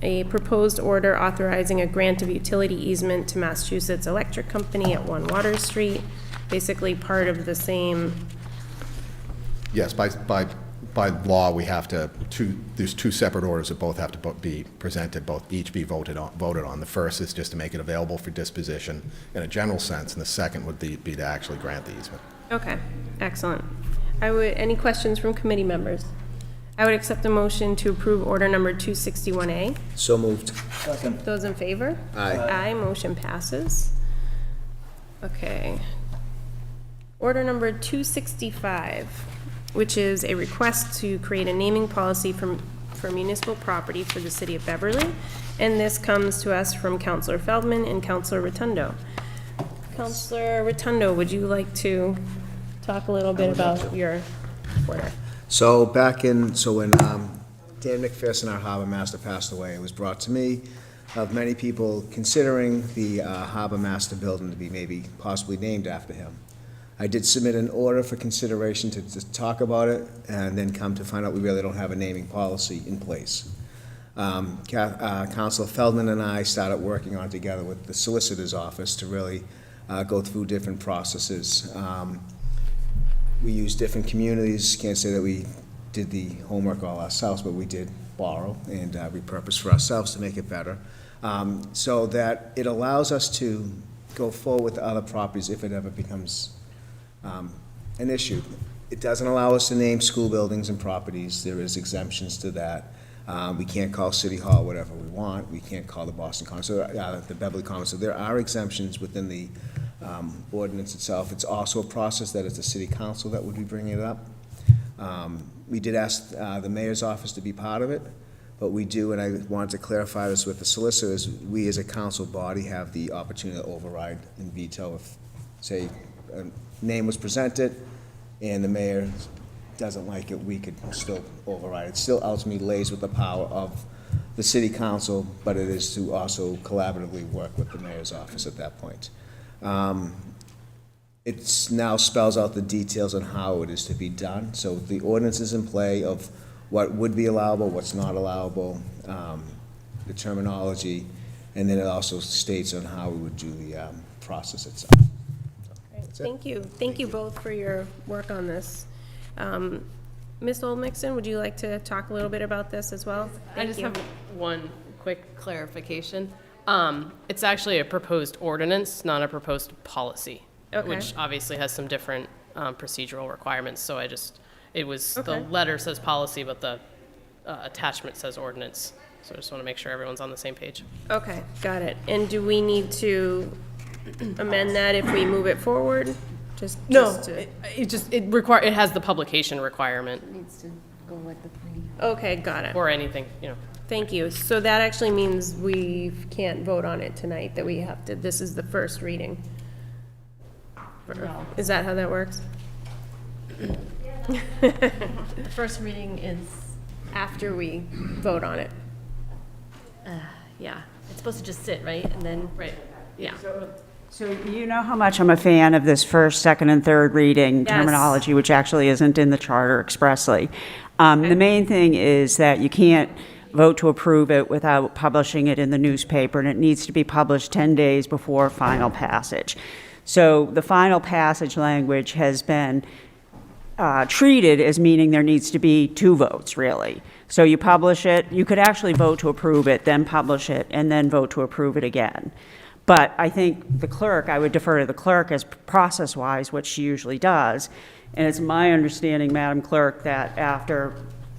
a proposed order authorizing a grant of utility easement to Massachusetts Electric Company at 1 Water Street, basically part of the same. Yes, by law, we have to, there's two separate orders that both have to be presented, each be voted on. The first is just to make it available for disposition in a general sense, and the second would be to actually grant the easement. Okay, excellent. Any questions from committee members? I would accept a motion to approve order number 261A. So moved. Second. Those in favor? Aye. Aye, motion passes. Okay. Order number 265, which is a request to create a naming policy for municipal property for the city of Beverly. And this comes to us from Councilor Feldman and Councilor Rotundo. Councilor Rotundo, would you like to talk a little bit about your order? So when Dan McPherson, our harbor master, passed away, it was brought to me of many people considering the harbor master building to be maybe possibly named after him. I did submit an order for consideration to talk about it, and then come to find out we really don't have a naming policy in place. Councilor Feldman and I started working on it together with the solicitor's office to really go through different processes. We used different communities. Can't say that we did the homework all ourselves, but we did borrow and repurpose for ourselves to make it better, so that it allows us to go forward with other properties if it ever becomes an issue. It doesn't allow us to name school buildings and properties. There is exemptions to that. We can't call City Hall whatever we want. We can't call the Boston Common, the Beverly Common. So there are exemptions within the ordinance itself. It's also a process that it's the City Council that would be bringing it up. We did ask the mayor's office to be part of it, but we do, and I wanted to clarify this with the solicitors, we as a council body have the opportunity to override and veto if, say, a name was presented and the mayor doesn't like it, we could still override. It still ultimately lays with the power of the city council, but it is to also collaboratively work with the mayor's office at that point. It now spells out the details on how it is to be done. So the ordinance is in play of what would be allowable, what's not allowable, the terminology, and then it also states on how we would do the process itself. Thank you. Thank you both for your work on this. Ms. Oldmixon, would you like to talk a little bit about this as well? I just have one quick clarification. It's actually a proposed ordinance, not a proposed policy, which obviously has some different procedural requirements. So the letter says policy, but the attachment says ordinance. So I just want to make sure everyone's on the same page. Okay, got it. And do we need to amend that if we move it forward? It has the publication requirement. It needs to go with the three. Okay, got it. Or anything, Thank you. So that actually means we can't vote on it tonight, that we have to, this is the first reading. Is that how that works? The first reading is, After we vote on it? yeah, it's supposed to just sit, right? And then, Right. yeah. So you know how much I'm a fan of this first, second, and third reading Yes. terminology, which actually isn't in the charter expressly. The main thing is that you can't vote to approve it without publishing it in the newspaper, and it needs to be published 10 days before final passage. So the final passage language has been treated as meaning there needs to be 2 votes, really. So you publish it, you could actually vote to approve it, then publish it, and then vote to approve it again. But I think the clerk, I would defer to the clerk as process-wise, what she usually does. And it's my understanding, Madam Clerk, that after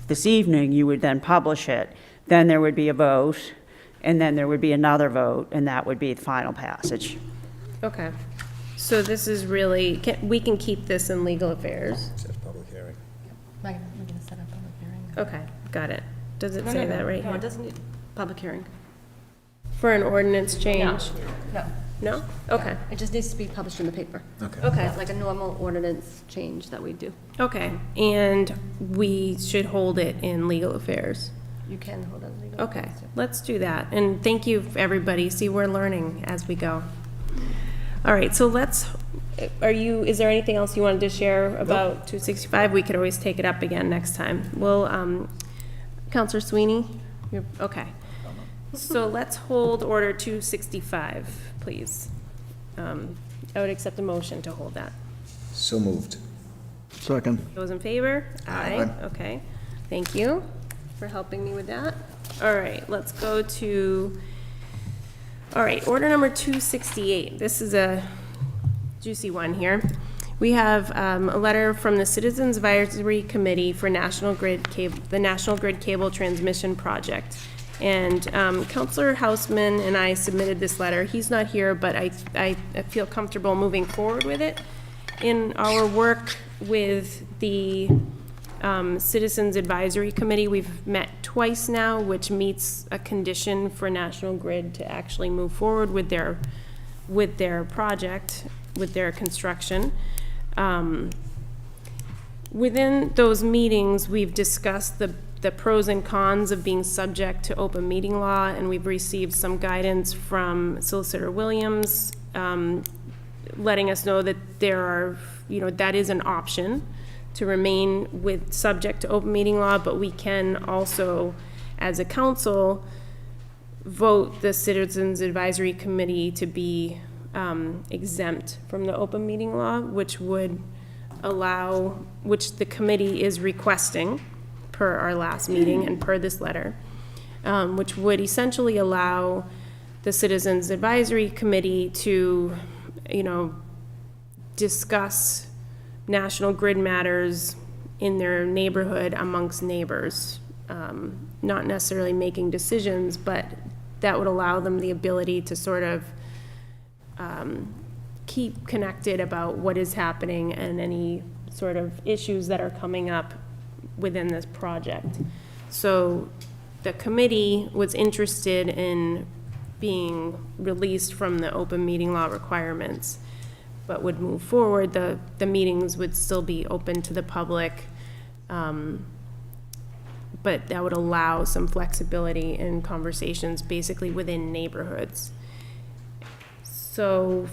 this evening, you would then publish it, then there would be a vote, and then there would be another vote, and that would be the final passage. Okay. So this is really, we can keep this in legal affairs. Says public hearing. We're going to set up a public hearing. Okay, got it. Does it No, say no, that right No, here? it doesn't need public hearing. For an ordinance change? No. No? Okay. It just needs to be published in the paper. Okay. Okay. Like a normal ordinance change that we do. Okay, and we should hold it in legal affairs. You can hold it legal. Okay, let's do that. And thank you, everybody. See, we're learning as we go. All right, so let's, is there anything else you wanted to share about 265? We could always take it up again next time. Well, Counselor Sweeney? Okay. So let's hold order 265, please. I would accept a motion to hold that. So moved. Second. Those in favor? Aye. Okay, thank you for helping me with that. All right, let's go to, all right, order number 268. This is a juicy one here. We have a letter from the Citizens Advisory Committee for National Grid Cable, the National Grid Cable Transmission Project. And Counselor Houseman and I submitted this letter. He's not here, but I feel comfortable moving forward with it. In our work with the Citizens Advisory Committee, we've met twice now, which meets a condition for National Grid to actually move forward with their project, with their construction. Within those meetings, we've discussed the pros and cons of being subject to open meeting law, and we've received some guidance from Solicitor Williams, letting us know that there are, that is an option to remain subject to open meeting law, but we can also, as a council, vote the Citizens Advisory Committee to be exempt from the open meeting law, which would allow, which the committee is requesting per our last meeting and per this letter, which would essentially allow the Citizens Advisory Committee to, discuss national grid matters in their neighborhood amongst neighbors, not necessarily making decisions, but that would allow them the ability to sort of keep connected about what is happening and any sort of issues that are coming up within this project. So the committee was interested in being released from the open meeting law requirements, but would move forward. The meetings would still be open to the public, but that would allow some flexibility in conversations basically within neighborhoods. So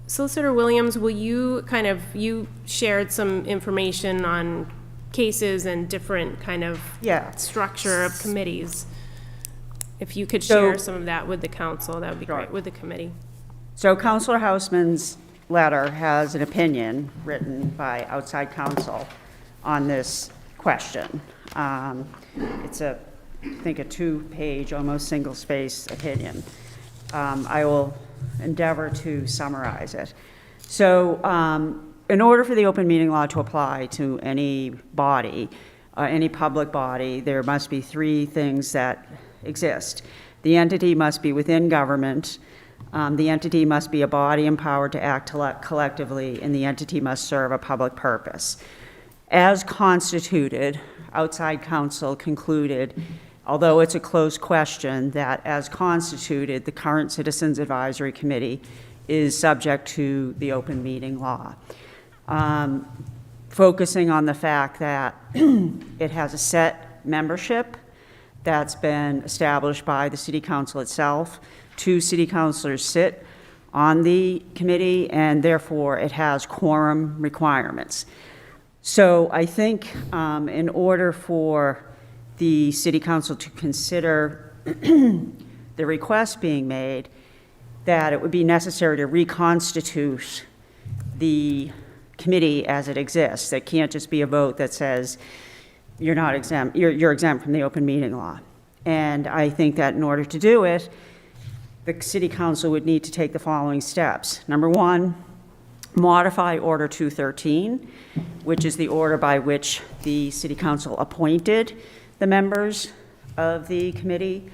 Solicitor Williams, will you you shared some information on cases and different kind of structure of committees. If you could share some of that with the council, that would be great, with the committee. So Counselor Houseman's letter has an opinion written by outside counsel on this question. It's I think a 2-page, almost single-space opinion. I will endeavor to summarize it. So in order for the open meeting law to apply to any body, any public body, there must be 3 things that exist. The entity must be within government, the entity must be a body empowered to act collectively, and the entity must serve a public purpose. As constituted, outside counsel concluded, although it's a closed question, that as constituted, the current Citizens Advisory Committee is subject to the open meeting law. Focusing on the fact that it has a set membership that's been established by the city council itself. 2 city councilors sit on the committee, and therefore it has quorum requirements. So I think in order for the city council to consider the request being made, that it would be necessary to reconstitute the committee as it exists. It can't just be a vote that says you're not exempt, you're exempt from the open meeting law. And I think that in order to do it, the city council would need to take the following steps. Number 1, modify Order 213, which is the order by which the city council appointed the members of the committee,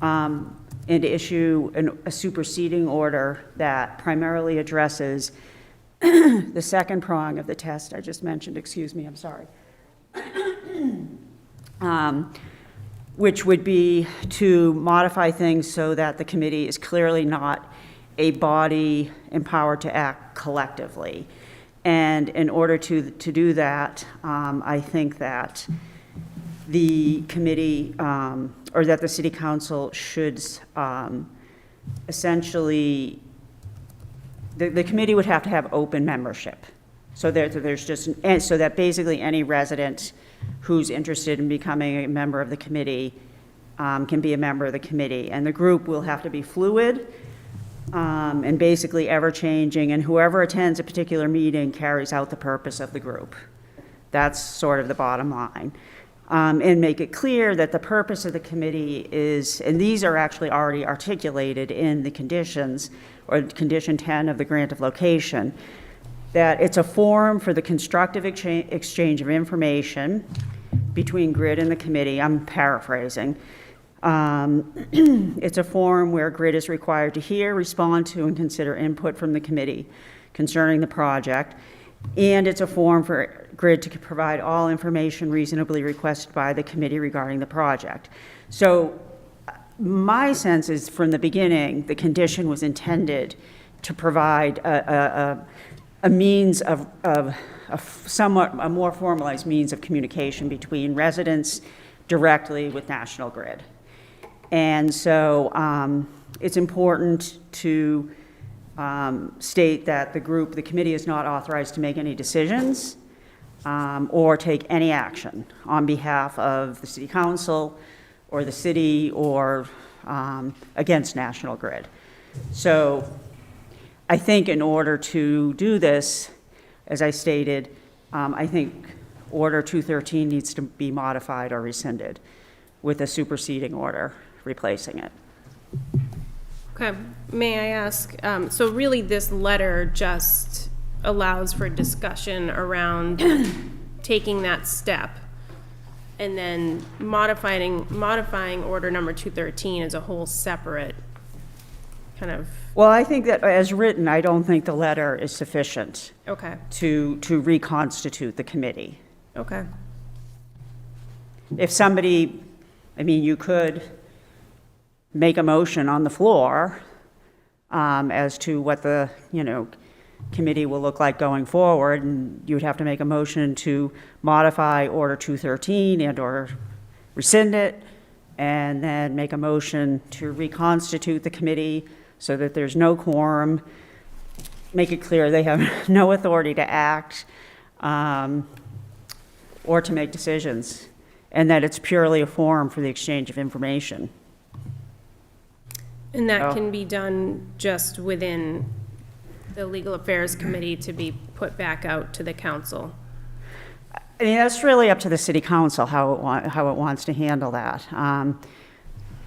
and issue a superseding order that primarily addresses the second prong of the test I just mentioned. Excuse me, I'm sorry. Which would be to modify things so that the committee is clearly not a body empowered to act collectively. And in order to do that, I think that the committee, or that the city council should essentially, the committee would have to have open membership. So there's just, and so that basically any resident who's interested in becoming a member of the committee can be a member of the committee. And the group will have to be fluid and basically ever-changing, and whoever attends a particular meeting carries out the purpose of the group. That's sort of the bottom line. And make it clear that the purpose of the committee is, and these are actually already articulated in the conditions, or condition 10 of the grant of location, that it's a forum for the constructive exchange of information between GRID and the committee. I'm paraphrasing. It's a forum where GRID is required to hear, respond to, and consider input from the committee concerning the project. And it's a forum for GRID to provide all information reasonably requested by the committee regarding the project. So my sense is from the beginning, the condition was intended to provide a means of somewhat a more formalized means of communication between residents directly with National Grid. And so it's important to state that the committee is not authorized to make any decisions or take any action on behalf of the city council or the city or against National Grid. So I think in order to do this, as I stated, I think Order 213 needs to be modified or rescinded with a superseding order replacing it. Okay, may I ask, so really this letter just allows for discussion around taking that step, and then modifying order number 213 as a whole separate kind of. Well, I think that as written, I don't think the letter is sufficient. Okay. To reconstitute the committee. Okay. If somebody, I mean, you could make a motion on the floor as to what the, committee will look like going forward, and you would have to make a motion to modify Order 213 and or rescind it, and then make a motion to reconstitute the committee so that there's no quorum, make it clear they have no authority to act or to make decisions, and that it's purely a forum for the exchange of information. And that can be done just within the Legal Affairs Committee to be put back out to the council? I mean, that's really up to the city council how it wants to handle that.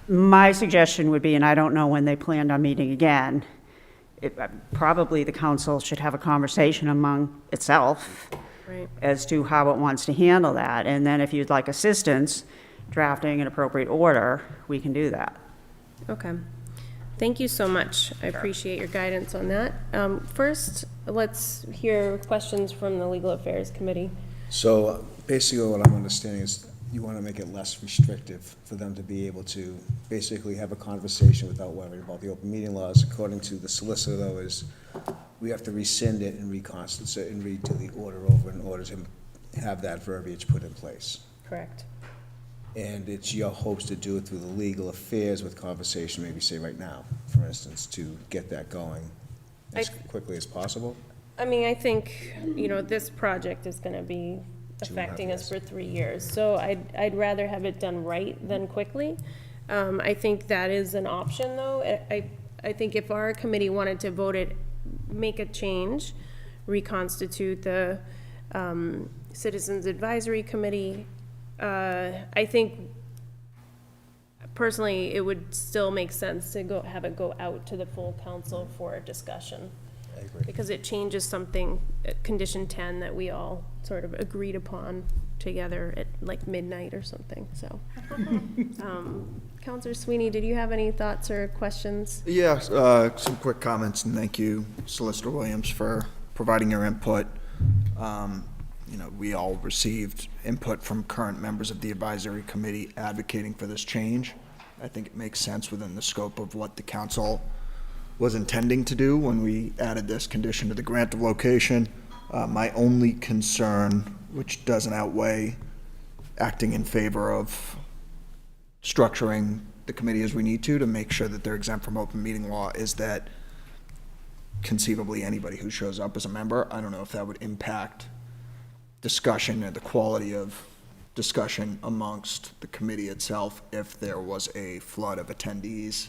My suggestion would be, and I don't know when they planned on meeting again, probably the council should have a conversation among itself as to how it wants to handle that. And then if you'd like assistance drafting an appropriate order, we can do that. Okay. Thank you so much. I appreciate your guidance on that. First, let's hear questions from the Legal Affairs Committee. So basically what I'm understanding is you want to make it less restrictive for them to be able to basically have a conversation without worrying about the open meeting laws. According to the solicitor, though, is we have to rescind it and reconstitute and redo the order over in order to have that verbiage put in place. Correct. And it's your hopes to do it through the legal affairs with conversation, maybe say right now, for instance, to get that going as quickly as possible. I mean, I think, you know, this project is gonna be affecting us for 3 years, so I'd rather have it done right than quickly. I think that is an option, though. I think if our committee wanted to vote it, make a change, reconstitute the Citizens Advisory Committee, I think personally, it would still make sense to have it go out to the full council for discussion. I agree. Because it changes something, condition 10, that we all sort of agreed upon together at like midnight or something, so. Counselor Sweeney, did you have any thoughts or questions? Yeah, some quick comments, and thank you, Solicitor Williams, for providing your input. You know, we all received input from current members of the advisory committee advocating for this change. I think it makes sense within the scope of what the council was intending to do when we added this condition to the grant of location. My only concern, which doesn't outweigh acting in favor of structuring the committee as we need to make sure that they're exempt from open meeting law, is that conceivably anybody who shows up as a member, I don't know if that would impact discussion and the quality of discussion amongst the committee itself if there was a flood of attendees.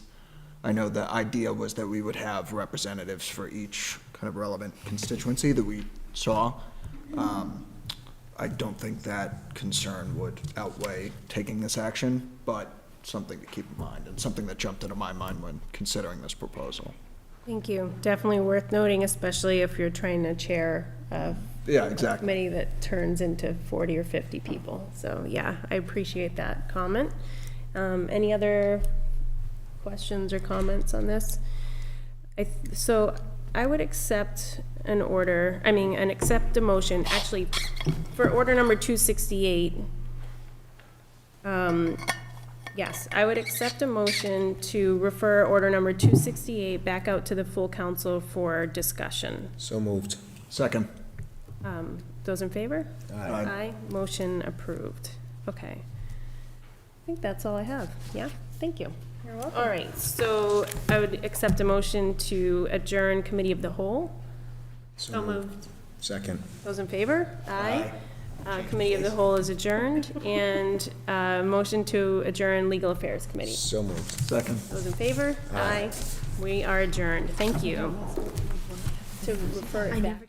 I know the idea was that we would have representatives for each kind of relevant constituency that we saw. I don't think that concern would outweigh taking this action, but something to keep in mind and something that jumped into my mind when considering this proposal. Thank you. Definitely worth noting, especially if you're trying to chair a committee that turns into 40 or 50 people. So yeah, I appreciate that comment. Any other questions or comments on this? So I would accept an motion, actually, for order number 268. Yes, I would accept a motion to refer order number 268 back out to the full council for discussion. So moved. Second. Those in favor? Aye. Aye. Motion approved. Okay. I think that's all I have. Yeah, thank you. You're welcome. All right, so I would accept a motion to adjourn committee of the whole. So moved. Second. Those in favor? Aye. Committee of the whole is adjourned, and motion to adjourn legal affairs committee. So moved. Second. Those in favor? Aye. We are adjourned. Thank you. To refer it back.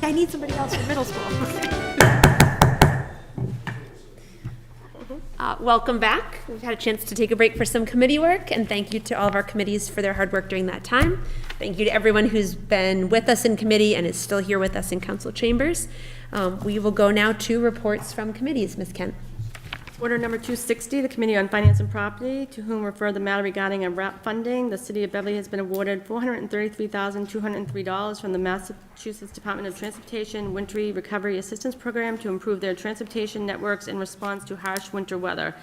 I need somebody else for middle school. Welcome back. We've had a chance to take a break for some committee work, and thank you to all of our committees for their hard work during that time. Thank you to everyone who's been with us in committee and is still here with us in council chambers. We will go now to reports from committees. Ms. Kent. Order number 260, the Committee on Finance and Property, to whom refer the matter regarding a RAP funding. The City of Beverly has been awarded $433,203 from the Massachusetts Department of Transportation Wintry Recovery Assistance Program to improve their transportation networks in response to harsh winter weather.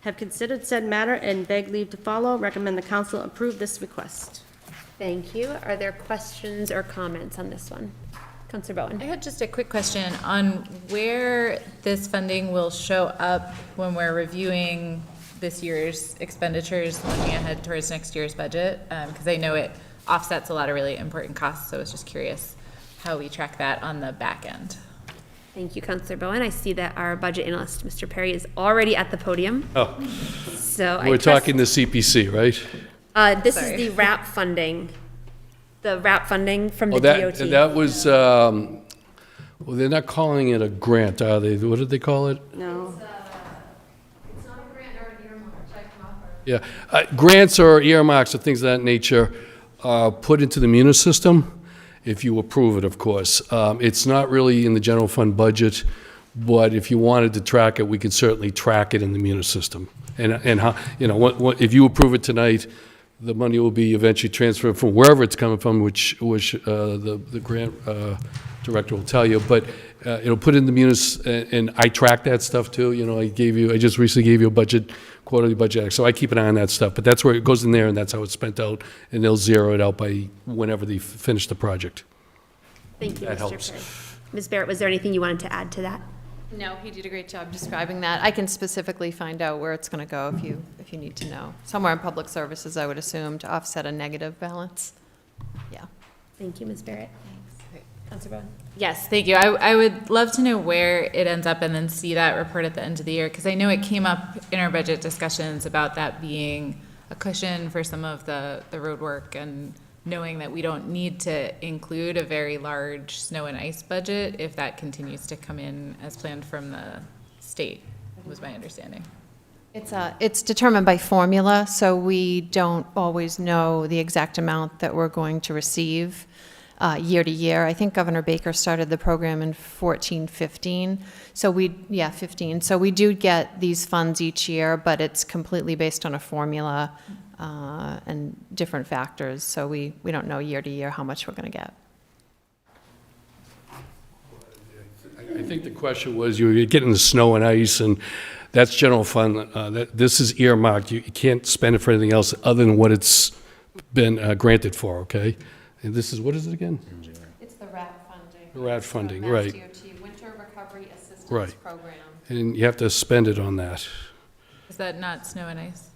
Have considered said matter and beg leave to follow. Recommend the council approve this request. Thank you. Are there questions or comments on this one? Councilor Bowen. I had just a quick question on where this funding will show up when we're reviewing this year's expenditures, looking ahead towards next year's budget, because I know it offsets a lot of really important costs, so I was just curious how we track that on the back end. Thank you, Councilor Bowen. I see that our budget analyst, Mr. Perry, is already at the podium. Oh, So we're talking the CPC, right? This is the RAP funding. The RAP funding from the that, DOT. That was, well, they're not calling it a grant, are they? What did they call it? No. It's not a grant or an earmark. Yeah, grants or earmarks or things of that nature are put into the munis system, if you approve it, of course. It's not really in the general fund budget, but if you wanted to track it, we could certainly track it in the munis system. And how, you know, if you approve it tonight, the money will be eventually transferred from wherever it's coming from, which the grant director will tell you. But it'll put in the munis, and I track that stuff too. You know, I just recently gave you a quarterly budget, so I keep an eye on that stuff. But that's where it goes in there, and that's how it's spent out, and they'll zero it out by whenever they finish the project. Thank you, That Mr. helps. Perry. Ms. Barrett, was there anything you wanted to add to that? No, he did a great job describing that. I can specifically find out where it's going to go if you need to know. Somewhere in public services, I would assume, to offset a negative balance. Yeah. Thank you, Ms. Barrett. Thanks. Councilor Bowen. Yes, thank you. I would love to know where it ends up and then see that report at the end of the year, because I know it came up in our budget discussions about that being a cushion for some of the road work, and knowing that we don't need to include a very large snow and ice budget if that continues to come in as planned from the state, was my understanding. It's determined by formula, so we don't always know the exact amount that we're going to receive year to year. I think Governor Baker started the program in 15. So 15. So we do get these funds each year, but it's completely based on a formula and different factors. So we don't know year to year how much we're going to get. I think the question was, you were getting the snow and ice, and that's general fund. This is earmarked. You can't spend it for anything else other than what it's been granted for, okay? And this is, what is it again? It's the RAP funding. The RAP funding, Mass right. DOT Winter Recovery Assistance Right. Program. And you have to spend it on that. Is that not snow and ice?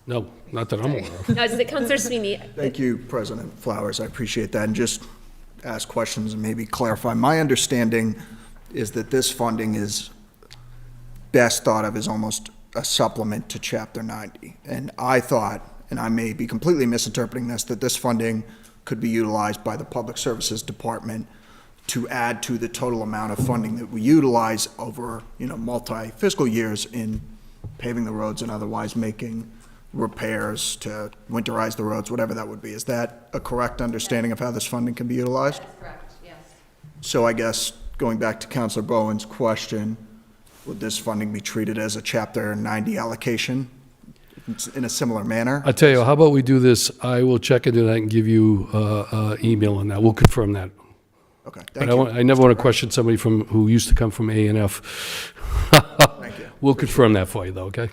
No, not that I'm aware of. No, is it Councilor Sweeney? Thank you, President Flowers. I appreciate that. And just ask questions and maybe clarify. My understanding is that this funding is best thought of as almost a supplement to Chapter 90. And I thought, and I may be completely misinterpreting this, that this funding could be utilized by the Public Services Department to add to the total amount of funding that we utilize over, multi-fiscal years in paving the roads and otherwise making repairs to winterize the roads, whatever that would be. Is that a correct understanding of how this funding can be utilized? That is correct, yes. So I guess, going back to Councilor Bowen's question, would this funding be treated as a Chapter 90 allocation in a similar manner? I'll tell you, how about we do this? I will check into that and give you email on that. We'll confirm that. Okay, But thank you. I never want to question somebody who used to come from A&F. Thank you. We'll confirm that for you, though, okay?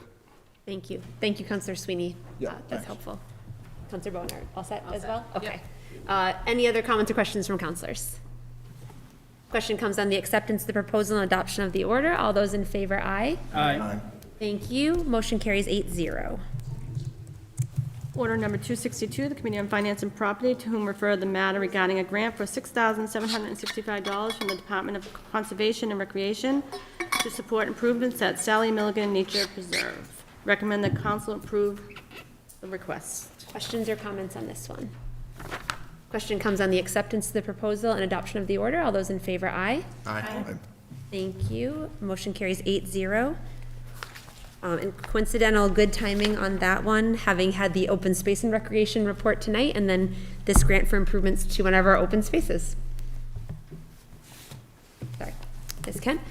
Thank you. Thank you, Councilor Sweeney. Yeah, That's thanks. helpful. Councilor Bowen, all set as well? Okay. Any other comments or questions from councilors? Question comes on the acceptance of the proposal and adoption of the order. All those in favor, aye. Aye. Thank you. Motion carries 8-0. Order number 262, the Committee on Finance and Property, to whom refer the matter regarding a grant for $6,765 from the Department of Conservation and Recreation to support improvements at Sally Milligan Nature Preserve. Recommend that council approve the request. Questions or comments on this one? Question comes on the acceptance of the proposal and adoption of the order. All those in favor, aye. Aye. Thank you. Motion carries 8-0. And coincidental good timing on that one, having had the open space and recreation report tonight, and then this grant for improvements to one of our open spaces. Sorry, Ms. Kent.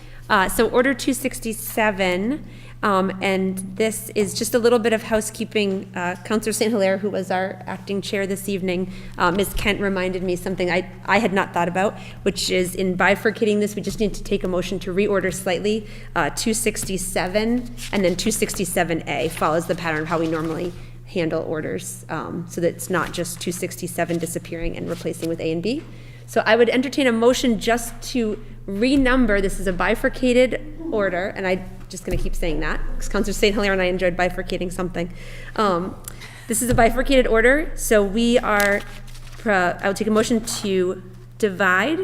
So order 267, and this is just a little bit of housekeeping. Councilor St. Hilaire, who was our acting chair this evening, Ms. Kent reminded me something I had not thought about, which is in bifurcating this, we just need to take a motion to reorder slightly. 267 and then 267A follows the pattern of how we normally handle orders, so that it's not just 267 disappearing and replacing with A and B. So I would entertain a motion just to renumber. This is a bifurcated order, and I'm just going to keep saying that because Councilor St. Hilaire and I enjoyed bifurcating something. This is a bifurcated order, so we are, I will take a motion to divide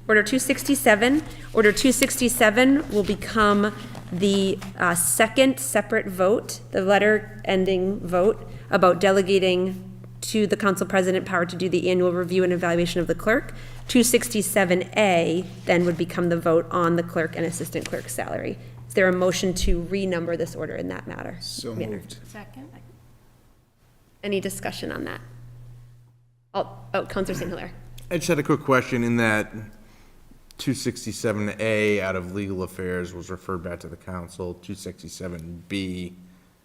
Order 267. Order 267 will become the second separate vote, the letter ending vote about delegating to the council president power to do the annual review and evaluation of the clerk. 267A then would become the vote on the clerk and assistant clerk's salary. Is there a motion to renumber this order in that manner? So moved. Second. Any discussion on that? Oh, Councilor St. Hilaire. I just had a quick question in that 267A out of legal affairs was referred back to the council. 267B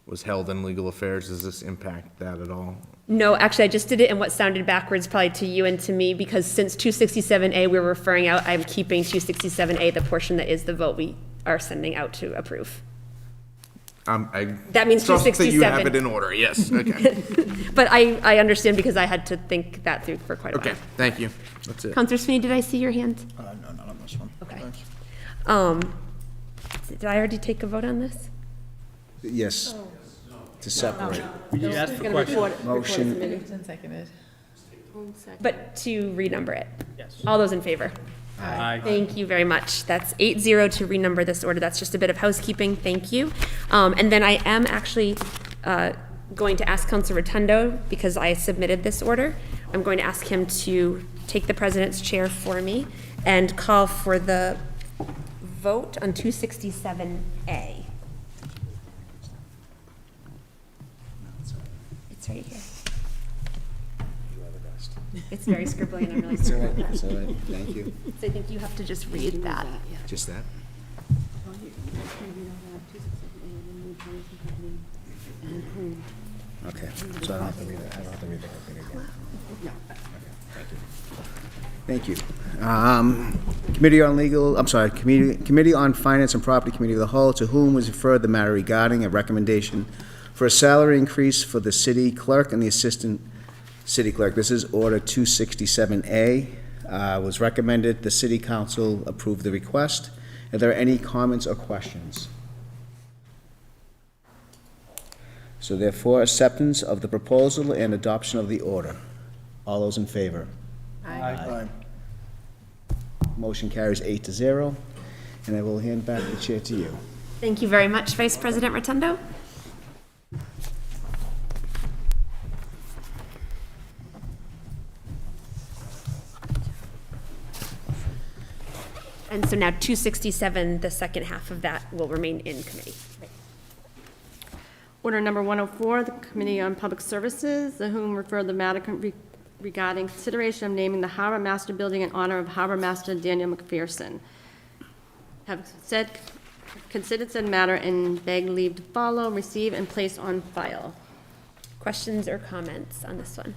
was held in legal affairs. Does this impact that at all? No, actually, I just did it in what sounded backwards probably to you and to me, because since 267A we're referring out, I'm keeping 267A, the portion that is the vote we are sending out to approve. That means trust 267. that you have it in order, yes, okay. But I understand because I had to think that through for quite a while. Okay, thank you. That's it. Councilor Sweeney, did I see your hand? No, not on this one. Okay. Did I already take a vote on this? Yes. To separate. You asked for questions. Motion. Moved and seconded. But to renumber it? Yes. All those in favor? Aye. Thank you very much. That's 8-0 to renumber this order. That's just a bit of housekeeping. Thank you. And then I am actually going to ask Councilor Rotundo, because I submitted this order, I'm going to ask him to take the president's chair for me and call for the vote on 267A. It's right here. It's very scribbly and I'm really sorry about that. It's all right. Thank you. So I think you have to just read that. Just that? Okay, so I don't have to read it. I don't have to read the whole thing again. No. Thank you. Committee on Finance and Property Committee of the Whole, to whom was referred the matter regarding a recommendation for a salary increase for the city clerk and the assistant city clerk. This is Order 267A. Was recommended the city council approve the request. Are there any comments or questions? So therefore, acceptance of the proposal and adoption of the order. All those in favor? Aye. Motion carries 8-0, and I will hand back the chair to you. Thank you very much, Vice President Rotundo. And so now 267, the second half of that will remain in committee. Order number 104, the Committee on Public Services, to whom referred the matter regarding consideration of naming the Harbor Master Building in honor of Harbor Master Daniel McPherson. Considered said matter and beg leave to follow, receive, and place on file. Questions or comments on this one?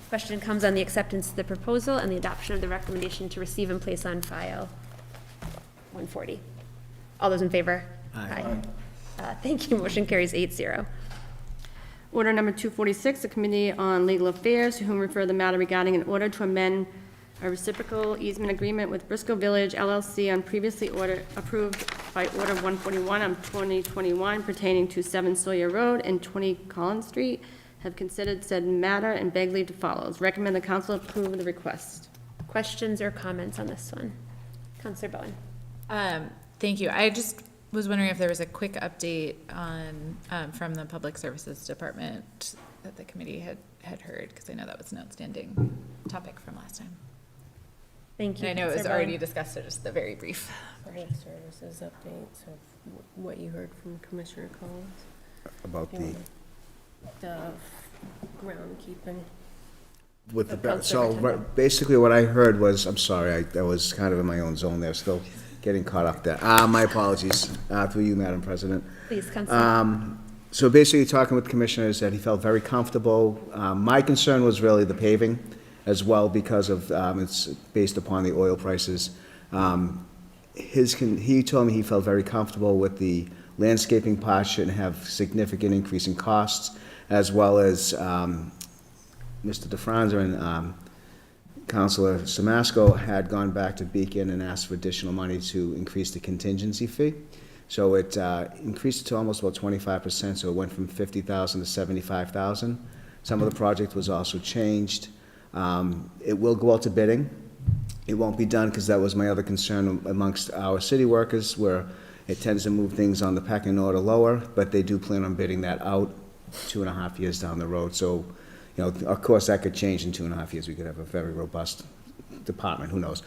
Question comes on the acceptance of the proposal and the adoption of the recommendation to receive and place on file. 140. All those in favor? Aye. Thank you. Motion carries 8-0. Order number 246, the Committee on Legal Affairs, to whom refer the matter regarding an order to amend a reciprocal easement agreement with Briscoe Village LLC on previously approved by Order 141 of 2021 pertaining to 7 Sawyer Road and 20 Collins Street. Have considered said matter and beg leave to follow. Recommend the council approve the request. Questions or comments on this one? Councilor Bowen. Thank you. I just was wondering if there was a quick update on, from the Public Services Department that the committee had heard, because I know that was an outstanding topic from last time. Thank you. And I know it was Councillor already Bowen. discussed, so just the very brief. Public services updates of what you heard from Commissioner Collins. About The groundkeeping. with the, Councilor basically what I heard was, I'm sorry, I was kind of in my own zone there, still getting caught up there. My apologies, through you, Madam President. Please, Councillor. So basically, talking with commissioners, that he felt very comfortable. My concern was really the paving as well, because of, it's based upon the oil prices. He told me he felt very comfortable with the landscaping part shouldn't have significant increase in costs, as well as Mr. DeFranza and Councilor Samasco had gone back to Beacon and asked for additional money to increase the contingency fee. So it increased it to almost about 25%, so it went from 50,000 to 75,000. Some of the project was also changed. It will go out to bidding. It won't be done, because that was my other concern amongst our city workers, where it tends to move things on the pecking order lower, but they do plan on bidding that out 2.5 years down the road. So, you know, of course, that could change in 2.5 years. We could have a very robust department, who knows?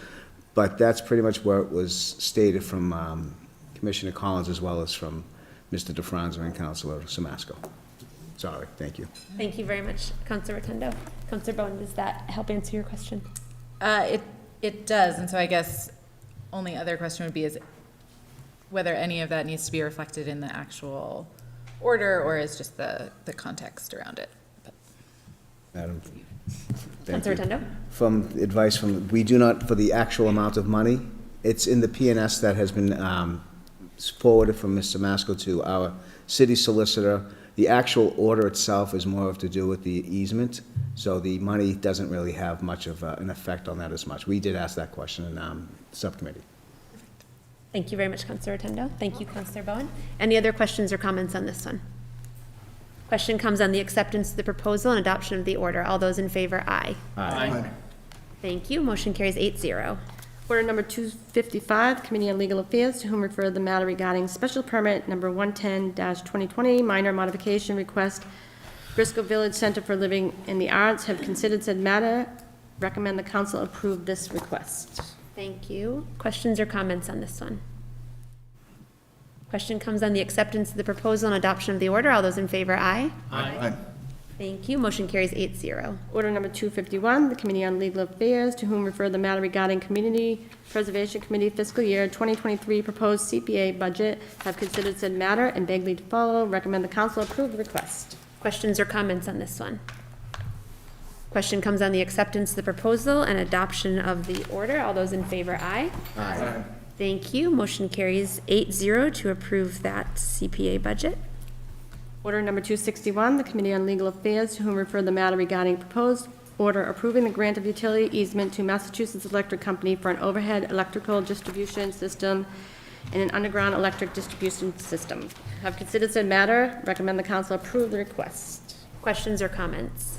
But that's pretty much where it was stated from Commissioner Collins, as well as from Mr. DeFranza and Councilor Samasco. Sorry, thank you. Thank you very much, Councilor Rotundo. Councilor Bowen, does that help answer your question? It does, and so I guess only other question would be is whether any of that needs to be reflected in the actual order, or is just the context around it. Madam, thank Councilor you. Rotundo? From advice from, we do not, for the actual amount of money, it's in the PNS that has been forwarded from Mr. Masco to our city solicitor. The actual order itself is more of to do with the easement, so the money doesn't really have much of an effect on that as much. We did ask that question in subcommittee. Thank you very much, Councilor Rotundo. Thank you, Councilor Bowen. Any other questions or comments on this one? Question comes on the acceptance of the proposal and adoption of the order. All those in favor, aye. Aye. Thank you. Motion carries 8-0. Order number 255, Committee on Legal Affairs, to whom referred the matter regarding special permit number 110-2020, minor modification request, Briscoe Village Center for Living in the Arts, have considered said matter. Recommend the council approve this request. Thank you. Questions or comments on this one? Question comes on the acceptance of the proposal and adoption of the order. All those in favor, aye. Aye. Thank you. Motion carries 8-0. Order number 251, the Committee on Legal Affairs, to whom referred the matter regarding Community Preservation Committee fiscal year 2023 proposed CPA budget, have considered said matter and beg leave to follow. Recommend the council approve the request. Questions or comments on this one? Question comes on the acceptance of the proposal and adoption of the order. All those in favor, aye. Aye. Thank you. Motion carries 8-0 to approve that CPA budget. Order number 261, the Committee on Legal Affairs, to whom referred the matter regarding proposed order approving the grant of utility easement to Massachusetts Electric Company for an overhead electrical distribution system and an underground electric distribution system. Have considered said matter. Recommend the council approve the request. Questions or comments?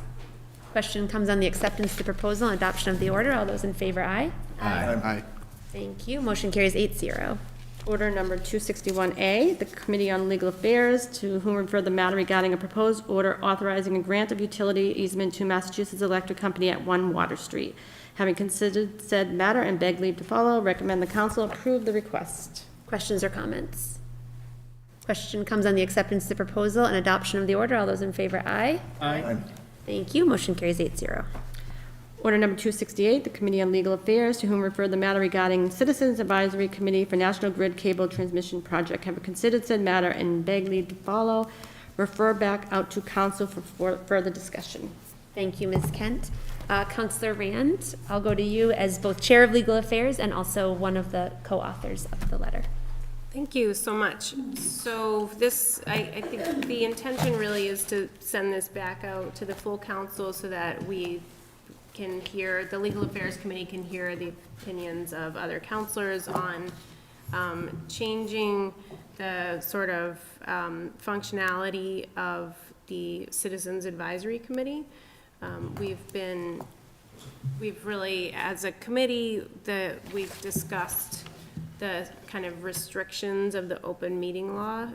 Question comes on the acceptance of the proposal and adoption of the order. All those in favor, aye. Aye. Thank you. Motion carries 8-0. Order number 261A, the Committee on Legal Affairs, to whom referred the matter regarding a proposed order authorizing a grant of utility easement to Massachusetts Electric Company at 1 Water Street. Having considered said matter and beg leave to follow, recommend the council approve the request. Questions or comments? Question comes on the acceptance of the proposal and adoption of the order. All those in favor, aye. Aye. Thank you. Motion carries 8-0. Order number 268, the Committee on Legal Affairs, to whom referred the matter regarding Citizens Advisory Committee for National Grid Cable Transmission Project. Have considered said matter and beg leave to follow. Refer back out to council for further discussion. Thank you, Ms. Kent. Councilor Rand, I'll go to you as both Chair of Legal Affairs and also one of the co-authors of the letter. Thank you so much. So this, I think the intention really is to send this back out to the full council so that we can hear, the Legal Affairs Committee can hear the opinions of other counselors on changing the sort of functionality of the Citizens Advisory Committee. We've really, as a committee, we've discussed the kind of restrictions of the open meeting law.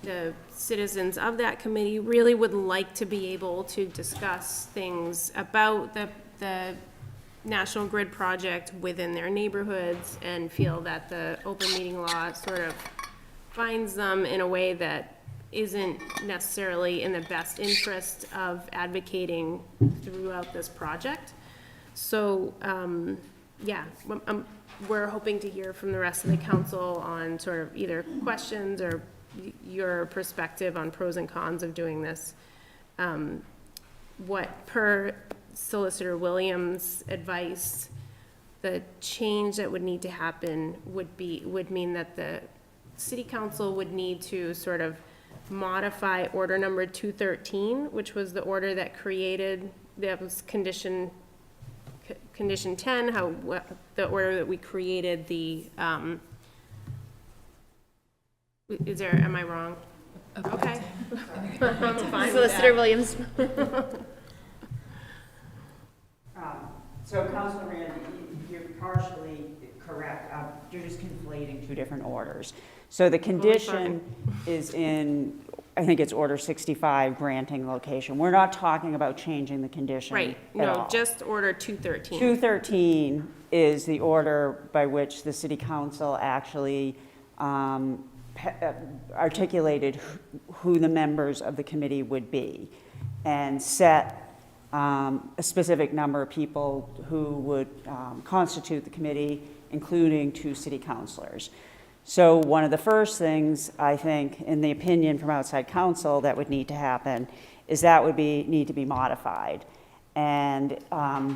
the citizens of that committee really would like to be able to discuss things about the National Grid project within their neighborhoods and feel that the open meeting law sort of finds them in a way that isn't necessarily in the best interest of advocating throughout this project. So, yeah, we're hoping to hear from the rest of the council on sort of either questions or your perspective on pros and cons of doing this. What, per Solicitor Williams' advice, the change that would need to happen would mean that the city council would need to sort of modify order number 213, which was the order that created, that was condition 10, the order that we created the, am I wrong? Okay. I'm fine with Solicitor that. Williams. So Councilor Rand, you're partially correct. You're just conflating two different orders. So the condition is in, I think it's order 65, granting location. We're not talking about changing the condition Right, at no, all. just order 213. 213 is the order by which the city council actually articulated who the members of the committee would be and set a specific number of people who would constitute the committee, including 2 city councilors. So one of the first things, I think, in the opinion from outside counsel that would need to happen is that would need to be modified. And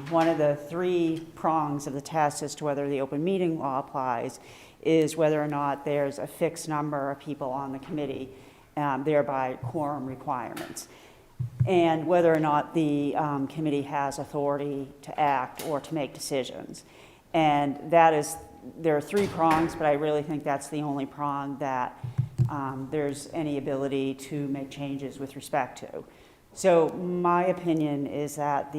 one of the 3 prongs of the test as to whether the open meeting law applies is whether or not there's a fixed number of people on the committee, thereby quorum requirements, and whether or not the committee has authority to act or to make decisions. And that is, there are 3 prongs, but I really think that's the only prong that there's any ability to make changes with respect to. So my opinion is that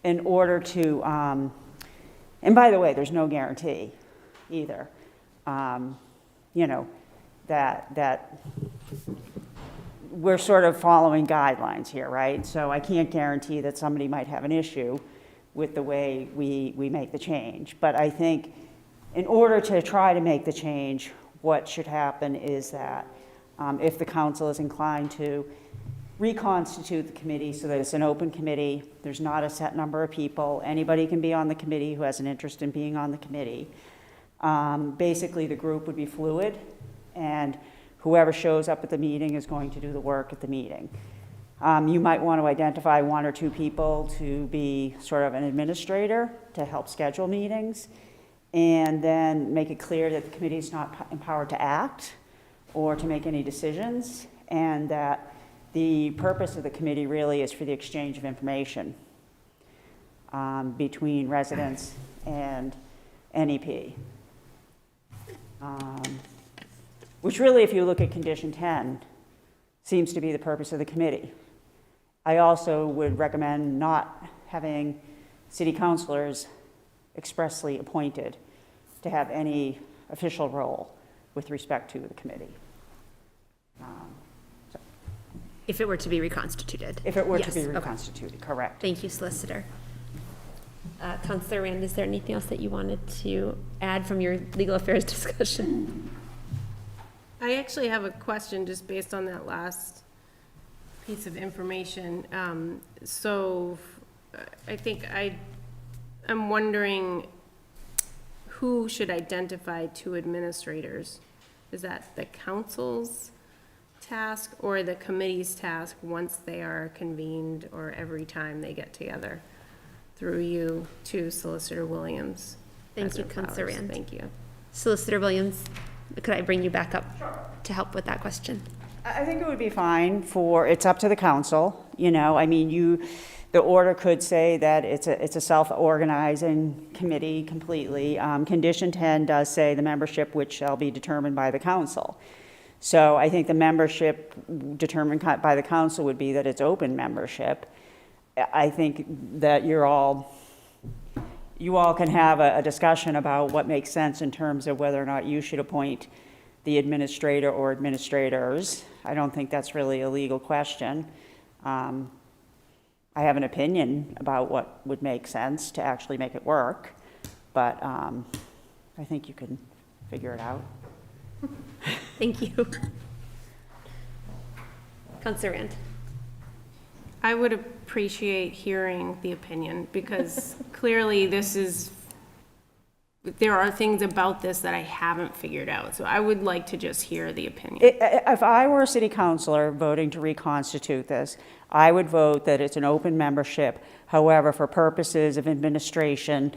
in order to, and by the way, there's no guarantee either, you know, that we're sort of following guidelines here, right? So I can't guarantee that somebody might have an issue with the way we make the change. But I think in order to try to make the change, what should happen is that if the council is inclined to reconstitute the committee so that it's an open committee, there's not a set number of people, anybody can be on the committee who has an interest in being on the committee. Basically, the group would be fluid, and whoever shows up at the meeting is going to do the work at the meeting. You might want to identify 1 or 2 people to be sort of an administrator to help schedule meetings, and then make it clear that the committee is not empowered to act or to make any decisions, and that the purpose of the committee really is for the exchange of information between residents and NEP. Which really, if you look at condition 10, seems to be the purpose of the committee. I also would recommend not having city councilors expressly appointed to have any official role with respect to the committee. If it were to be reconstituted. If it were to Yes, be okay. reconstituted, correct. Thank you, Solicitor. Councilor Rand, is there anything else that you wanted to add from your legal affairs discussion? I actually have a question just based on that last piece of information. So I think I'm wondering who should identify 2 administrators? Is that the council's task or the committee's task once they are convened or every time they get together? Through you to Solicitor Williams. Thank you, Councilor Flowers. Rand. Thank you. Solicitor Williams, could I bring you back up to help with that question? I think it would be fine it's up to the council, you know, I mean, the order could say that it's a self-organizing committee completely. Condition 10 does say the membership which shall be determined by the council. So I think the membership determined by the council would be that it's open membership. I think that you all can have a discussion about what makes sense in terms of whether or not you should appoint the administrator or administrators. I don't think that's really a legal question. I have an opinion about what would make sense to actually make it work, but I think you can figure it out. Thank you. Counselor Rand. I would appreciate hearing the opinion, because clearly there are things about this that I haven't figured out, so I would like to just hear the opinion. If I were a city councilor voting to reconstitute this, I would vote that it's an open membership. However, for purposes of administration,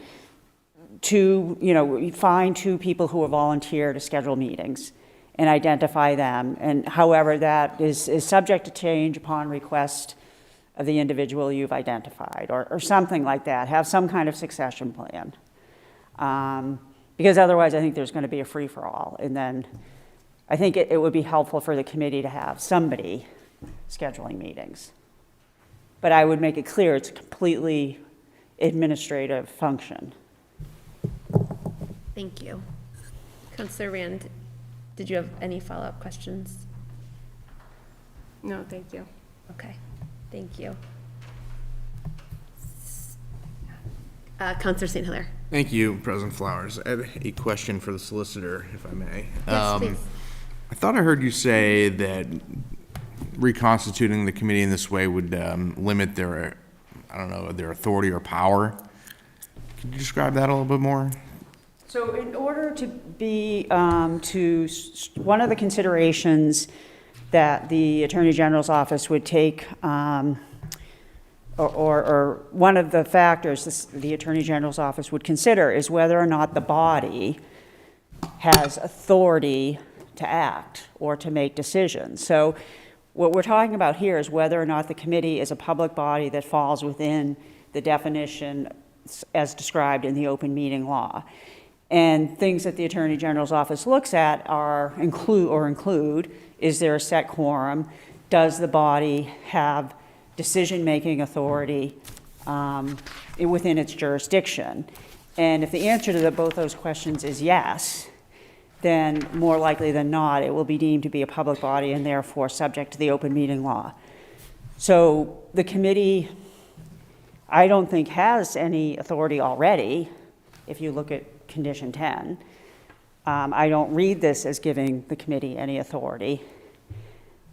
find 2 people who will volunteer to schedule meetings and identify them. And however, that is subject to change upon request of the individual you've identified, or something like that. Have some kind of succession plan. Because otherwise I think there's going to be a free-for-all. And then I think it would be helpful for the committee to have somebody scheduling meetings. But I would make it clear it's a completely administrative function. Thank you. Counselor Rand, did you have any follow-up questions? No, thank you. Okay, thank you. Counselor St. Hilaire. Thank you, President Flowers. I had a question for the solicitor, if I may. Yes, please. I thought I heard you say that reconstituting the committee in this way would limit their, their authority or power. Could you describe that a little bit more? So in order to be, one of the considerations that the Attorney General's office would take, or one of the factors the Attorney General's office would consider is whether or not the body has authority to act or to make decisions. So what we're talking about here is whether or not the committee is a public body that falls within the definition as described in the open meeting law. And things that the Attorney General's office looks at include, is there a set quorum? Does the body have decision-making authority within its jurisdiction? And if the answer to both those questions is yes, then more likely than not, it will be deemed to be a public body and therefore subject to the open meeting law. So the committee, I don't think, has any authority already, if you look at Condition 10. I don't read this as giving the committee any authority,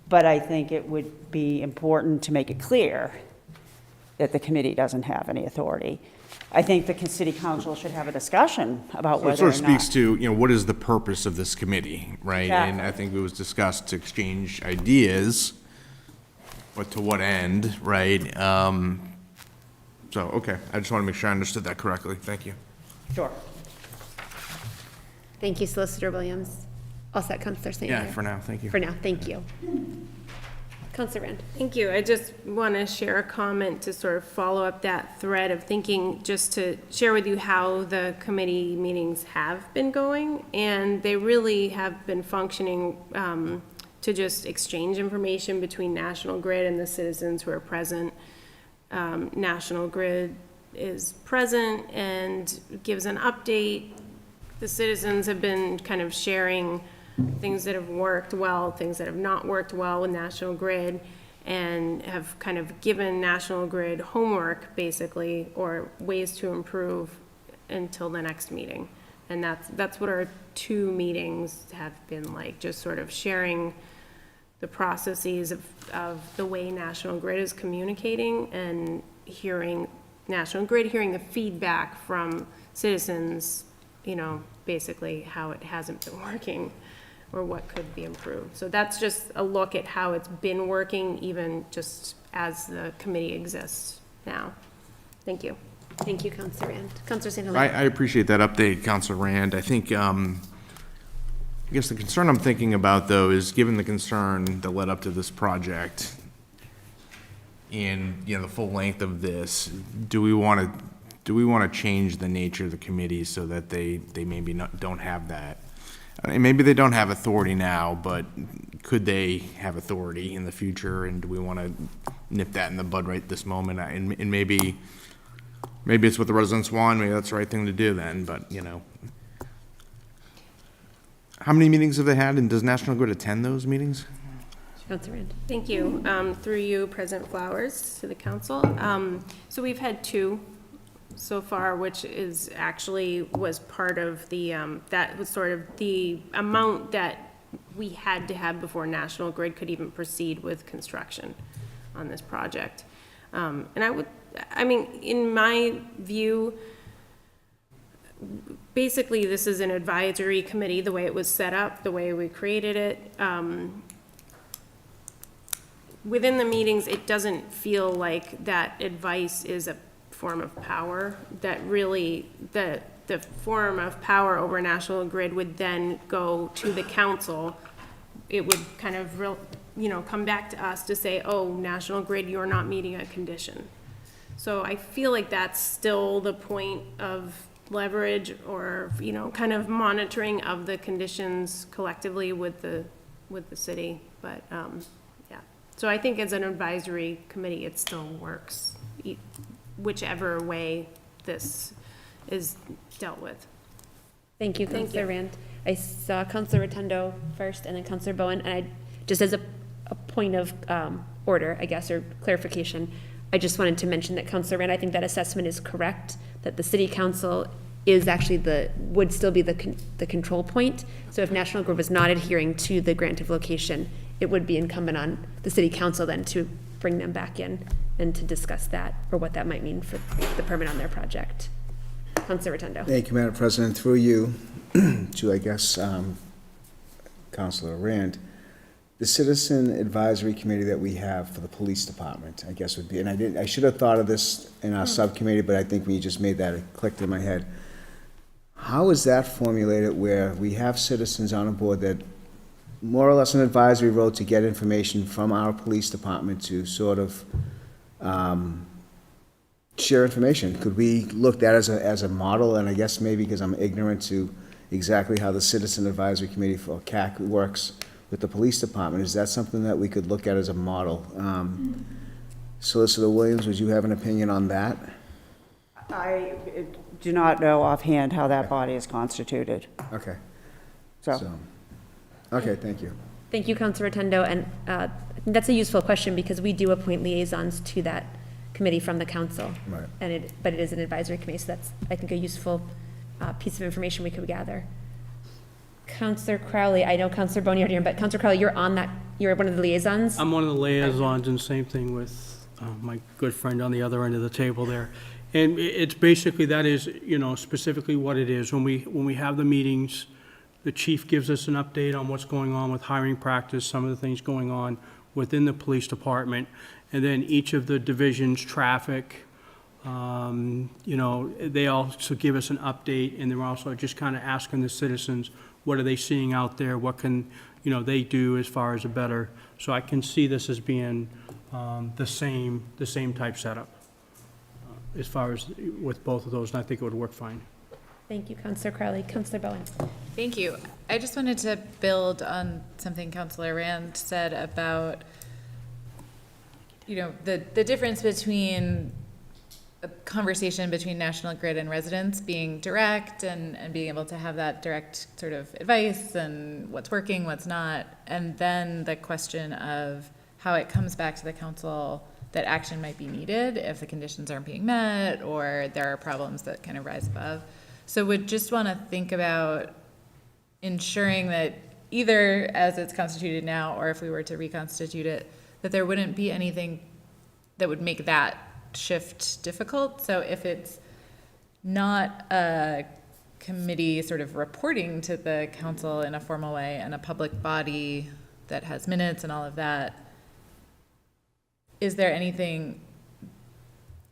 but I think it would be important to make it clear that the committee doesn't have any authority. I think the city council should have a discussion about whether or not. It sort of speaks to, what is the purpose of this committee, right? Exactly. And I think it was discussed to exchange ideas, but to what end, right? Okay, I just want to make sure I understood that correctly. Thank you. Sure. Thank you, Solicitor Williams. All set, Counselor St. Yeah, Hilaire? for now, thank you. For now, thank you. Counselor Rand. Thank you. I just want to share a comment to sort of follow up that thread of thinking, just to share with you how the committee meetings have been going. And they really have been functioning to just exchange information between National Grid and the citizens who are present. National Grid is present and gives an update. The citizens have been kind of sharing things that have worked well, things that have not worked well with National Grid, and have kind of given National Grid homework, basically, or ways to improve until the next meeting. And that's what our 2 meetings have been like, just sort of sharing the processes of the way National Grid is communicating, and hearing National Grid, hearing the feedback from citizens, basically how it hasn't been working or what could be improved. So that's just a look at how it's been working, even just as the committee exists now. Thank you. Thank you, Counselor Rand. Counselor St. Hilaire. I appreciate that update, Councilor Rand. I think, I guess the concern I'm thinking about, though, is given the concern that led up to this project and, the full length of this, do we want to change the nature of the committee so that they maybe don't have that? I mean, maybe they don't have authority now, but could they have authority in the future? And do we want to nip that in the bud right this moment? And maybe it's what the residents want. Maybe that's the right thing to do then. But How many meetings have they had, and does National Grid attend those meetings? Councilor Rand. Thank you. Through you, President Flowers, to the council. So we've had 2 so far, which is actually was part of the, that was sort of the amount that we had to have before National Grid could even proceed with construction on this project. And I mean, in my view, basically this is an advisory committee, the way it was set up, the way we created it. Within the meetings, it doesn't feel like that advice is a form of power, that really the form of power over National Grid would then go to the council. It would kind of, come back to us to say, oh, National Grid, you're not meeting a condition. So I feel like that's still the point of leverage or, kind of monitoring of the conditions collectively with the city. But, yeah. So I think as an advisory committee, it still works, whichever way this is dealt with. Thank you, Councilor Rand. I saw Councilor Rotundo first and then Councilor Bowen, and just as a point of order, I guess, or clarification, I just wanted to mention that Councilor Rand, I think that assessment is correct, that the city council is actually would still be the control point. So if National Grid was not adhering to the grant of location, it would be incumbent on the city council then to bring them back in and to discuss that or what that might mean for the permit on their project. Councilor Rotundo. Thank you, Madam President. Through you to, I guess, Councilor Rand, the Citizen Advisory Committee that we have for the police department, I guess would be, and I should have thought of this in our subcommittee, but I think when you just made that, it clicked in my head. How is that formulated where we have citizens on a board that more or less an advisory role to get information from our police department to sort of share information? Could we look at that as a model? And I guess maybe because I'm ignorant to exactly how the Citizen Advisory Committee for CAC works with the police department, is that something that we could look at as a model? Solicitor Williams, would you have an opinion on that? I do not know offhand how that body is constituted. Okay. So. Okay, thank you. Thank you, Councilor Rotundo, and I think that's a useful question because we do appoint liaisons to that committee from the council. Right. But it is an advisory committee, so that's, I think, a useful piece of information we could gather. Councilor Crowley, I know Councilor Boney already, but Councilor Crowley, you're one of the liaisons? I'm one of the liaisons, and same thing with my good friend on the other end of the table there. And it's basically, that is, specifically what it is. When we have the meetings, the chief gives us an update on what's going on with hiring practice, some of the things going on within the police department, and then each of the divisions, traffic, they also give us an update, and they're also just kind of asking the citizens, what are they seeing out there? What can, they do as far as a better? So I can see this as being the same type setup as far as with both of those, and I think it would work fine. Thank you, Councilor Crowley. Councilor Bowen. Thank you. I just wanted to build on something Councilor Rand said about, the difference between a conversation between National Grid and residents being direct and being able to have that direct sort of advice and what's working, what's not, and then the question of how it comes back to the council that action might be needed if the conditions aren't being met or there are problems that kind of rise above. So would just want to think about ensuring that either as it's constituted now or if we were to reconstitute it, that there wouldn't be anything that would make that shift difficult. So if it's not a committee sort of reporting to the council in a formal way and a public body that has minutes and all of that, is there anything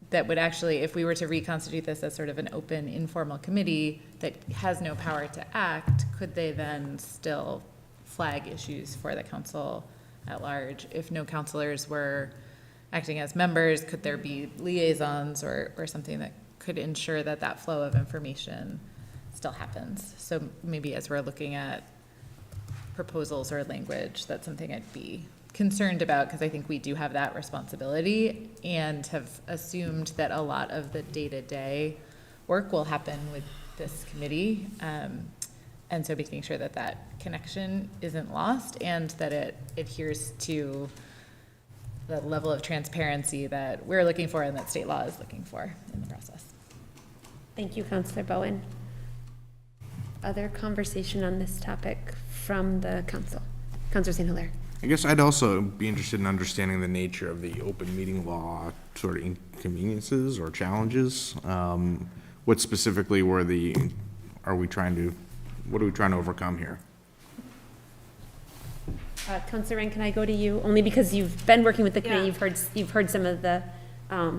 that would actually, if we were to reconstitute this as sort of an open, informal committee that has no power to act, could they then still flag issues for the council at large? If no councilors were acting as members, could there be liaisons or something that could ensure that that flow of information still happens? So maybe as we're looking at proposals or language, that's something I'd be concerned about, because I think we do have that responsibility and have assumed that a lot of the day-to-day work will happen with this committee. And so making sure that that connection isn't lost and that it adheres to the level of transparency that we're looking for and that state law is looking for in the process. Thank you, Councillor Bowen. Other conversation on this topic from the council? Councillor St. Hilaire. I guess I'd also be interested in understanding the nature of the open meeting law sort of inconveniences or challenges. What specifically what are we trying to overcome here? Councillor Wren, can I go to you? Only because you've been working with the committee, you've heard some of the,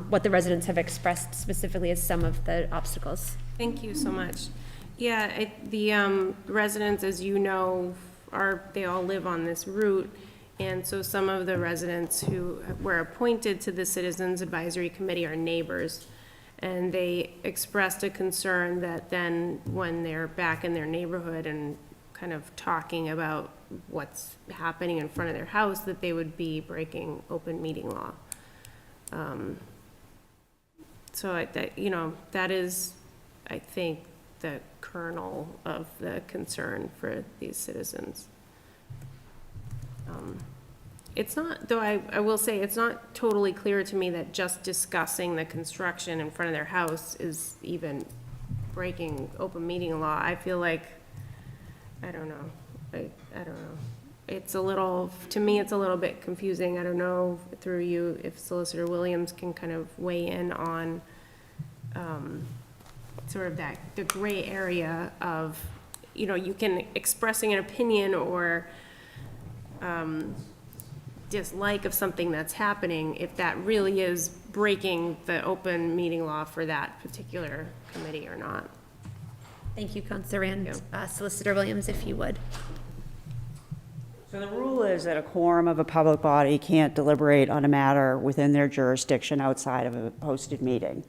what the residents have expressed specifically as some of the obstacles. Thank you so much. Yeah, the residents, as you know, they all live on this route. And so some of the residents who were appointed to the Citizens Advisory Committee are neighbors. And they expressed a concern that then when they're back in their neighborhood and kind of talking about what's happening in front of their house, that they would be breaking open meeting law. So that is, I think, the kernel of the concern for these citizens. It's not, though I will say, it's not totally clear to me that just discussing the construction in front of their house is even breaking open meeting law. I feel like, I don't know. I don't know. It's a little, to me, it's a little bit confusing. I don't know, through you, if Solicitor Williams can kind of weigh in on sort of the gray area of, you can expressing an opinion or dislike of something that's happening, if that really is breaking the open meeting law for that particular committee or not. Thank you, Councillor Rand. Solicitor Williams, if you would. So the rule is that a quorum of a public body can't deliberate on a matter within their jurisdiction outside of a posted meeting.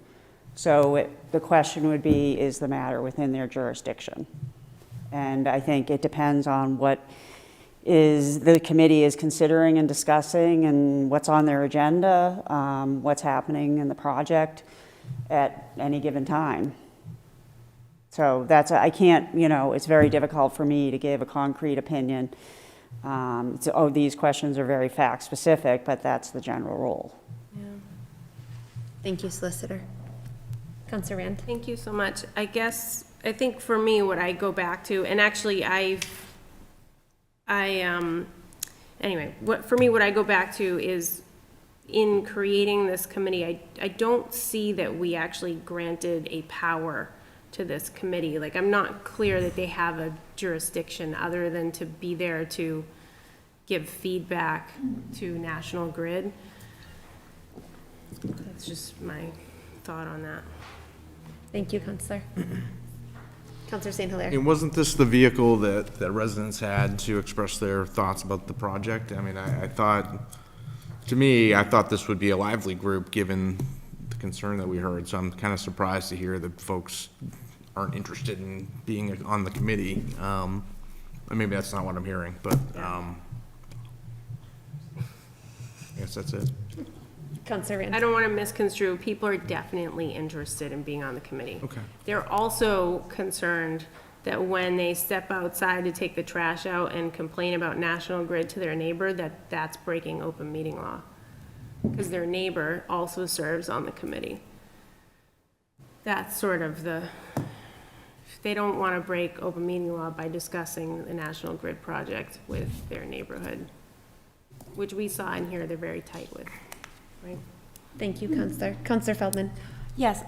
So the question would be, is the matter within their jurisdiction? And I think it depends on what the committee is considering and discussing and what's on their agenda, what's happening in the project at any given time. So I can't, it's very difficult for me to give a concrete opinion. These questions are very fact specific, but that's the general rule. Yeah. Thank you, Solicitor. Councillor Rand. Thank you so much. I think for me, what I go back to, and actually what I go back to is in creating this committee, I don't see that we actually granted a power to this committee. Like, I'm not clear that they have a jurisdiction other than to be there to give feedback to National Grid. That's just my thought on that. Thank you, Councillor. Councillor St. Hilaire. And wasn't this the vehicle that residents had to express their thoughts about the project? I mean, I thought this would be a lively group given the concern that we heard. So I'm kind of surprised to hear that folks aren't interested in being on the committee. And maybe that's not what I'm hearing, but I guess that's it. Councillor Rand. I don't want to misconstrue. People are definitely interested in being on the committee. Okay. They're also concerned that when they step outside to take the trash out and complain about National Grid to their neighbor, that's breaking open meeting law. Because their neighbor also serves on the committee. That's sort of they don't want to break open meeting law by discussing the National Grid project with their neighborhood, which we saw in here they're very tight with. Right. Thank you, Councillor. Councillor Feldman. Yes.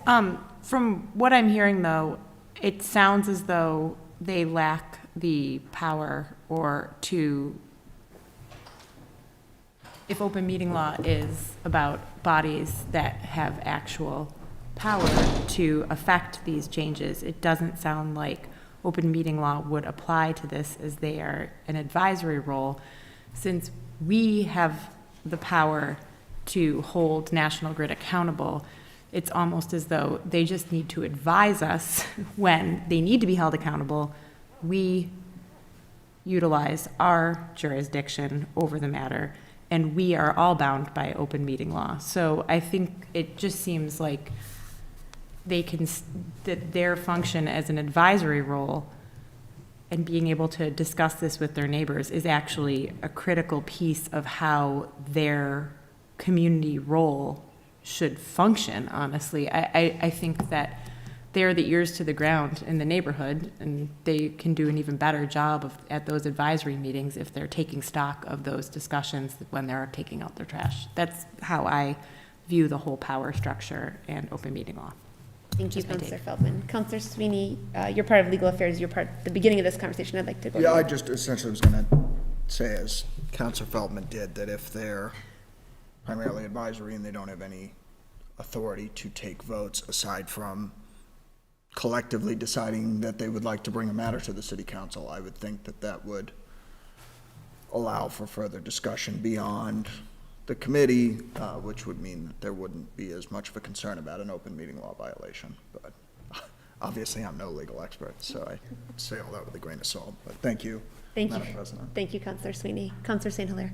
From what I'm hearing, though, it sounds as though they lack the power if open meeting law is about bodies that have actual power to affect these changes, it doesn't sound like open meeting law would apply to this, as they are an advisory role, since we have the power to hold National Grid accountable. It's almost as though they just need to advise us when they need to be held accountable. We utilize our jurisdiction over the matter, and we are all bound by open meeting law. So I think it just seems like that their function as an advisory role and being able to discuss this with their neighbors is actually a critical piece of how their community role should function, honestly. I think that they're the ears to the ground in the neighborhood, and they can do an even better job at those advisory meetings if they're taking stock of those discussions when they're taking out their trash. That's how I view the whole power structure and open meeting law. Thank you, Councilor Feldman. Councilor Sweeney, you're part of legal affairs. You're part the beginning of this conversation. I'd like to go. Yeah, to I just essentially was going to say, as Councilor Feldman did, that if they're primarily advisory and they don't have any authority to take votes aside from collectively deciding that they would like to bring a matter to the city council, I would think that that would allow for further discussion beyond the committee, which would mean that there wouldn't be as much of a concern about an open meeting law violation. But obviously, I'm no legal expert, so I say all that with a grain of salt. But thank you, Madam President. Thank you, Councilor Sweeney. Councilor St. Hilaire.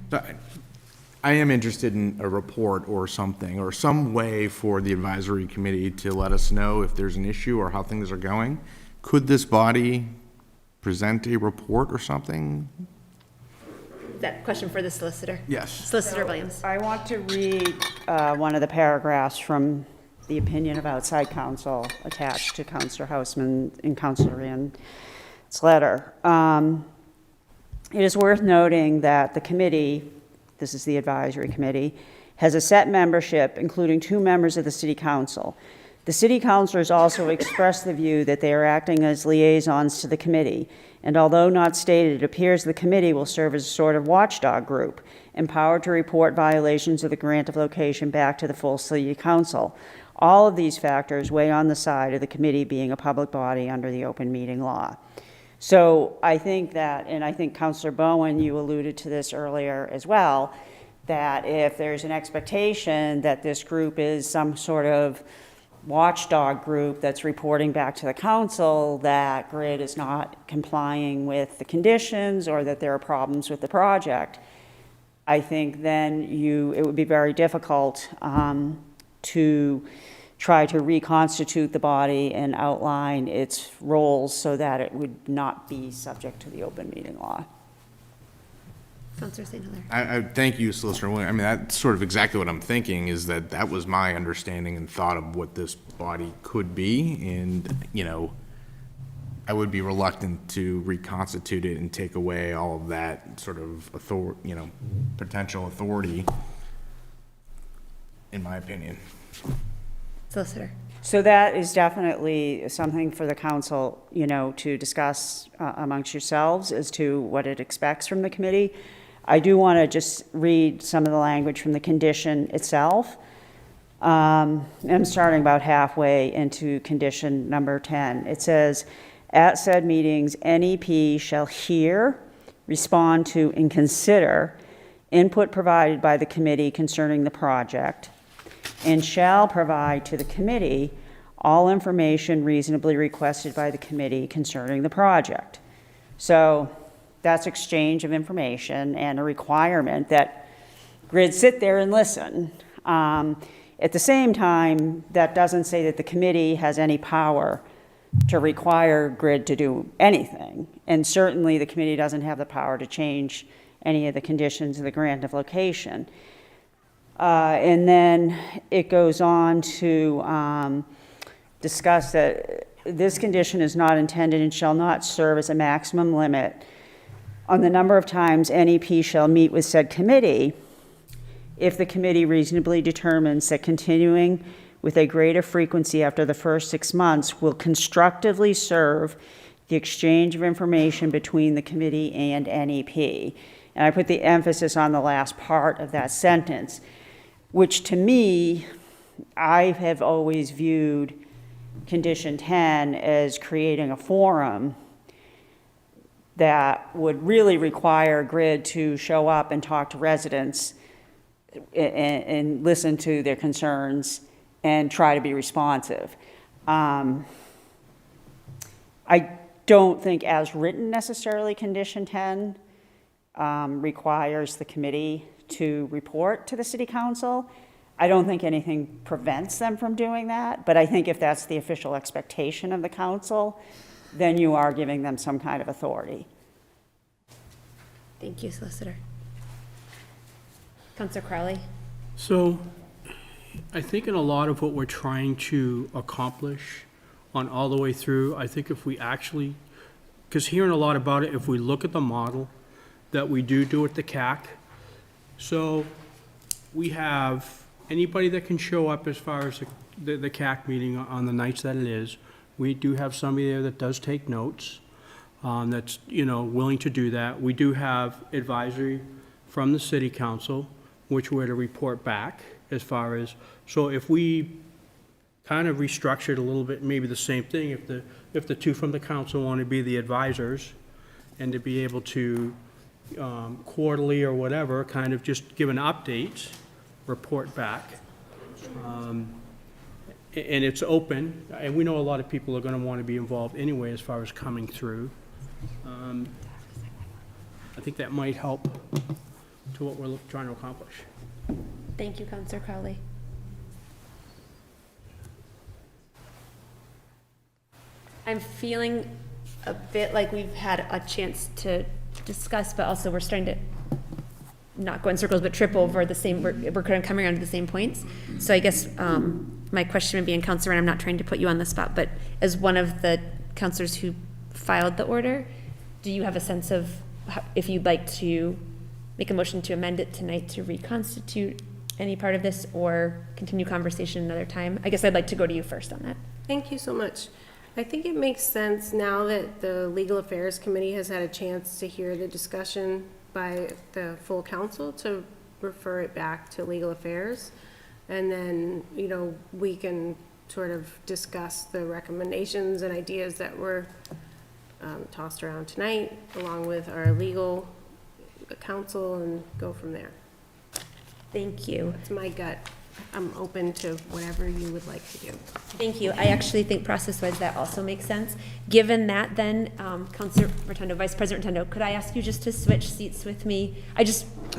I am interested in a report or something, or some way for the advisory committee to let us know if there's an issue or how things are going. Could this body present a report or something? Is that a question for the solicitor? Yes. Solicitor Williams. I want to read one of the paragraphs from the opinion of outside counsel attached to Councilor Houseman and Councilor Rand's letter. It is worth noting that the committee, this is the advisory committee, has a set membership, including 2 members of the city council. The city councilors also expressed the view that they are acting as liaisons to the committee, and although not stated, it appears the committee will serve as a sort of watchdog group, empowered to report violations of the grant of location back to the full city council. All of these factors weigh on the side of the committee being a public body under the open meeting law. So I think that, and I think Councilor Bowen, you alluded to this earlier as well, that if there's an expectation that this group is some sort of watchdog group that's reporting back to the council that GRID is not complying with the conditions or that there are problems with the project, I think then it would be very difficult to try to reconstitute the body and outline its roles so that it would not be subject to the open meeting law. Councilor St. Hilaire. I thank you, Solicitor Williams. I mean, that's sort of exactly what I'm thinking, is that that was my understanding and thought of what this body could be. And, you know, I would be reluctant to reconstitute it and take away all of that sort of potential authority, in my opinion. Solicitor. So that is definitely something for the council, to discuss amongst yourselves as to what it expects from the committee. I do want to just read some of the language from the condition itself. I'm starting about halfway into condition number 10. It says, at said meetings, NEP shall hear, respond to, and consider input provided by the committee concerning the project, and shall provide to the committee all information reasonably requested by the committee concerning the project. So that's exchange of information and a requirement that GRID sit there and listen. At the same time, that doesn't say that the committee has any power to require GRID to do anything. And certainly the committee doesn't have the power to change any of the conditions of the grant of location. And then it goes on to discuss that this condition is not intended and shall not serve as a maximum limit on the number of times NEP shall meet with said committee if the committee reasonably determines that continuing with a greater frequency after the first 6 months will constructively serve the exchange of information between the committee and NEP. And I put the emphasis on the last part of that sentence, which to me, I have always viewed condition 10 as creating a forum that would really require GRID to show up and talk to residents and listen to their concerns and try to be responsive. I don't think as written necessarily condition 10 requires the committee to report to the city council. I don't think anything prevents them from doing that, but I think if that's the official expectation of the council, then you are giving them some kind of authority. Thank you, Solicitor. Counselor Crowley? So I think in a lot of what we're trying to accomplish on all the way through, I think if we actually, because hearing a lot about it, if we look at the model that we do at the CAC, so we have anybody that can show up as far as the CAC meeting on the nights that it is. We do have somebody there that does take notes, that's, willing to do that. We do have advisory from the city council, which we're to report back as far as, so if we kind of restructured a little bit, maybe the same thing, if the two from the council want to be the advisors and to be able to quarterly or whatever, kind of just give an update, report back. And it's open, and we know a lot of people are going to want to be involved anyway as far as coming through. I think that might help to what we're trying to accomplish. Thank you, Counselor Crowley. I'm feeling a bit like we've had a chance to discuss, but also we're starting to not go in circles, but trip over the same, we're kind of coming around to the same points. So I guess my question would be, and Counselor, and I'm not trying to put you on the spot, but as one of the counselors who filed the order, do you have a sense of if you'd like to make a motion to amend it tonight to reconstitute any part of this or continue conversation another time? I guess I'd like to go to you first on that. Thank you so much. I think it makes sense now that the Legal Affairs Committee has had a chance to hear the discussion by the full council to refer it back to Legal Affairs. And then, we can sort of discuss the recommendations and ideas that were tossed around tonight, along with our legal counsel, and go from there. Thank you. That's my gut. I'm open to whatever you would like to do. Thank you. I actually think process-wise that also makes sense. Given that then, Councilor Rotundo, Vice President Rotundo, could I ask you just to switch seats with me? I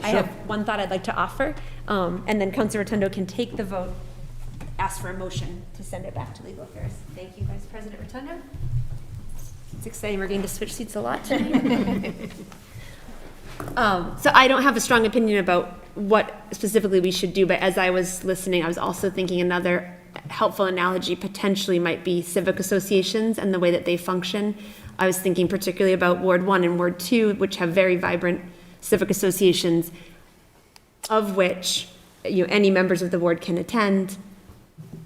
have one thought I'd like to offer, and then Councilor Rotundo can take the vote, ask for a motion to send it back to Legal Affairs. Thank you, Vice President Rotundo. It's exciting. We're getting to switch seats a lot tonight. So I don't have a strong opinion about what specifically we should do, but as I was listening, I was also thinking another helpful analogy potentially might be civic associations and the way that they function. I was thinking particularly about Ward 1 and Ward 2, which have very vibrant civic associations, of which any members of the ward can attend.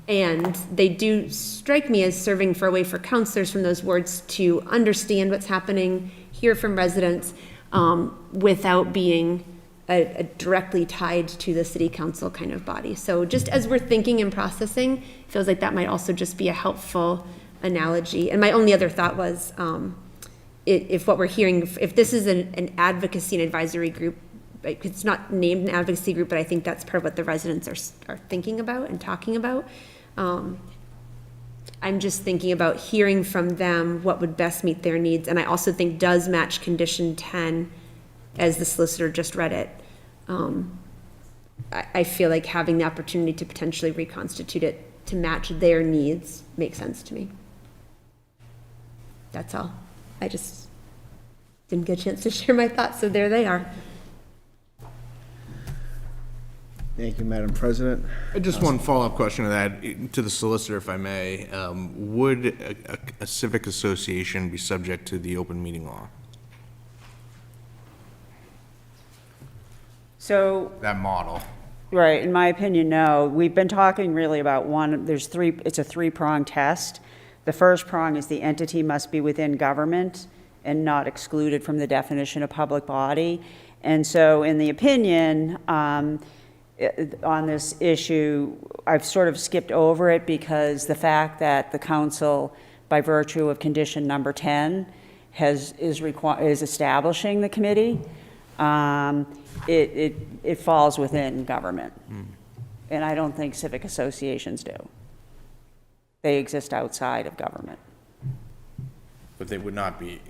And they do strike me as serving for a way for counselors from those wards to understand what's happening, hear from residents, without being directly tied to the city council kind of body. So just as we're thinking and processing, it feels like that might also just be a helpful analogy. And my only other thought was, if what we're hearing, if this is an advocacy and advisory group, it's not named an advocacy group, but I think that's part of what the residents are thinking about and talking about. I'm just thinking about hearing from them what would best meet their needs, and I also think does match condition 10 as the solicitor just read it. I feel like having the opportunity to potentially reconstitute it to match their needs makes sense to me. That's all. I just didn't get a chance to share my thoughts, so there they are. Thank you, Madam President. Just one follow-up question to that, to the solicitor, if I may. Would a civic association be subject to the open meeting law? So. That model. Right, in my opinion, no. We've been talking really about it's a three-prong test. The first prong is the entity must be within government and not excluded from the definition of public body. And so in the opinion, on this issue, I've sort of skipped over it because the fact that the council, by virtue of condition number 10, is establishing the committee, it falls within government. And I don't think civic associations do. They exist outside of government. But they would not be,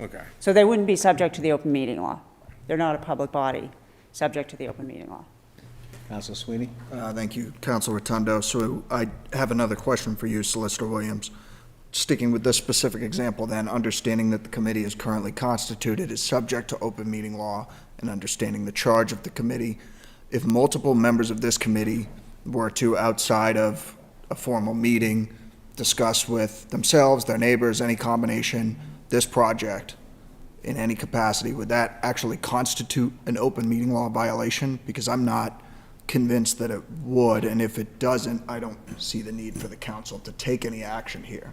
okay. So they wouldn't be subject to the open meeting law. They're not a public body subject to the open meeting law. Councilor Sweeney? Thank you, Councilor Rotundo. So I have another question for you, Solicitor Williams. sticking with this specific example then, understanding that the committee is currently constituted is subject to open meeting law and understanding the charge of the committee. If multiple members of this committee were to, outside of a formal meeting, discuss with themselves, their neighbors, any combination, this project in any capacity, would that actually constitute an open meeting law violation? Because I'm not convinced that it would, and if it doesn't, I don't see the need for the council to take any action here.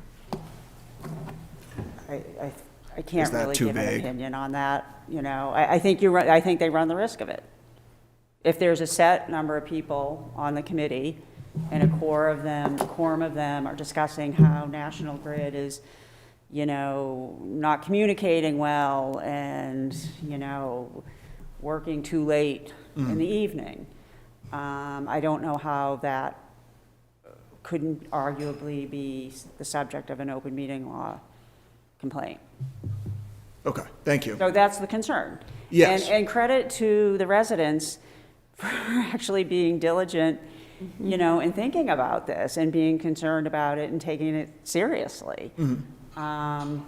I can't Is that really too give an vague? opinion on that, you know. I think I think they run the risk of it. If there's a set number of people on the committee and a quorum of them are discussing how National Grid is, you know, not communicating well and, you know, working too late in the evening, I don't know how that couldn't arguably be the subject of an open meeting law complaint. Okay, thank you. So that's the concern. Yes. And credit to the residents for actually being diligent, you know, in thinking about this and being concerned about it and taking it seriously. I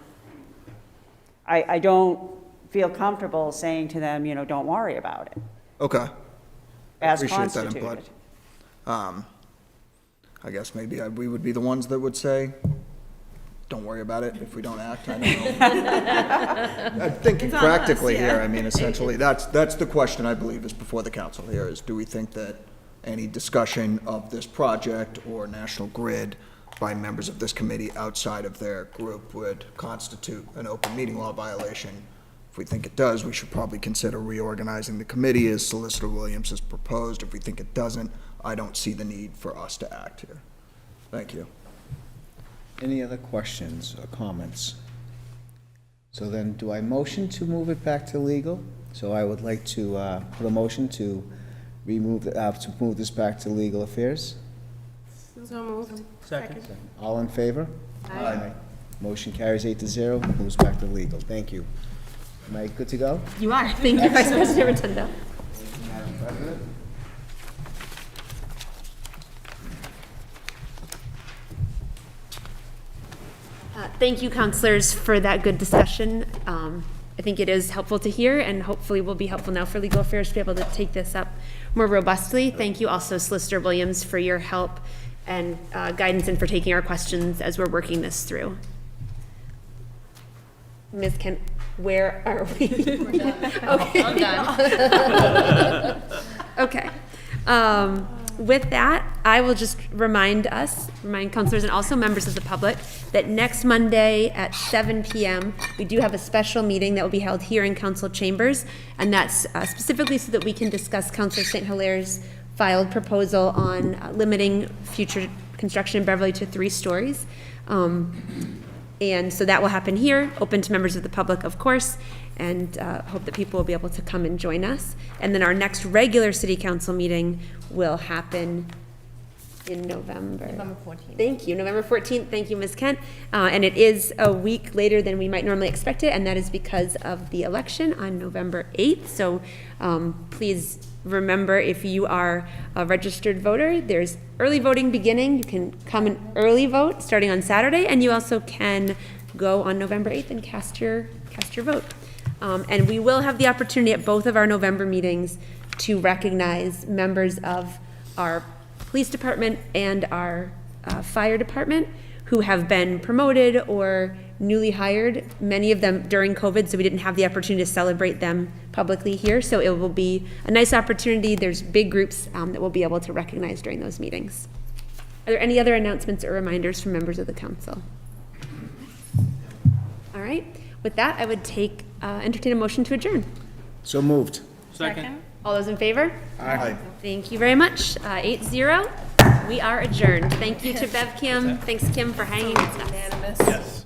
don't feel comfortable saying to them, you know, don't worry about it. Okay. As Appreciate that constituted. input. I guess maybe we would be the ones that would say, don't worry about it if we don't act. I don't know. I'm thinking It's on practically us, yeah. here. I mean, essentially, that's the question I believe is before the council here is, do we think that any discussion of this project or National Grid by members of this committee outside of their group would constitute an open meeting law violation? If we think it does, we should probably consider reorganizing the committee as Solicitor Williams has proposed. If we think it doesn't, I don't see the need for us to act here. Thank you. Any other questions or comments? So then, do I motion to move it back to legal? So I would like to put a motion to move this back to legal affairs. So moved. Second. All in favor? Aye. Motion carries 8-0, moves back to legal. Thank you. Am I good to go? You are. Thank you, Vice President Rotundo. Madam President? Thank you, counselors, for that good discussion. I think it is helpful to hear, and hopefully will be helpful now for legal affairs to be able to take this up more robustly. Thank you also, Solicitor Williams, for your help and guidance and for taking our questions as we're working this through. Ms. Kent, where are we? We're done. Okay. I'm done. Okay. With that, I will just remind counselors and also members of the public that next Monday at 7 p.m. we do have a special meeting that will be held here in council chambers, and that's specifically so that we can discuss Councilor St. Hilaire's filed proposal on limiting future construction in Beverly to 3 stories. And so that will happen here, open to members of the public, of course, and hope that people will be able to come and join us. And then our next regular city council meeting will happen in November. November 14th. Thank you, November 14th. Thank you, Ms. Kent. And it is a week later than we might normally expect it, and that is because of the election on November 8th. So please remember, if you are a registered voter, there's early voting beginning. You can come and early vote starting on Saturday, and you also can go on November 8th and cast your vote. And we will have the opportunity at both of our November meetings to recognize members of our police department and our fire department who have been promoted or newly hired, many of them during COVID, so we didn't have the opportunity to celebrate them publicly here. So it will be a nice opportunity. There's big groups that we'll be able to recognize during those meetings. Are there any other announcements or reminders from members of the council? All right. With that, I would entertain a motion to adjourn. So moved. Second. All those in favor? Aye. Thank you very much. 8-0. We are adjourned. Thank you to BevCam. Thanks, Kim, for hanging with us. Unanimous. Yes.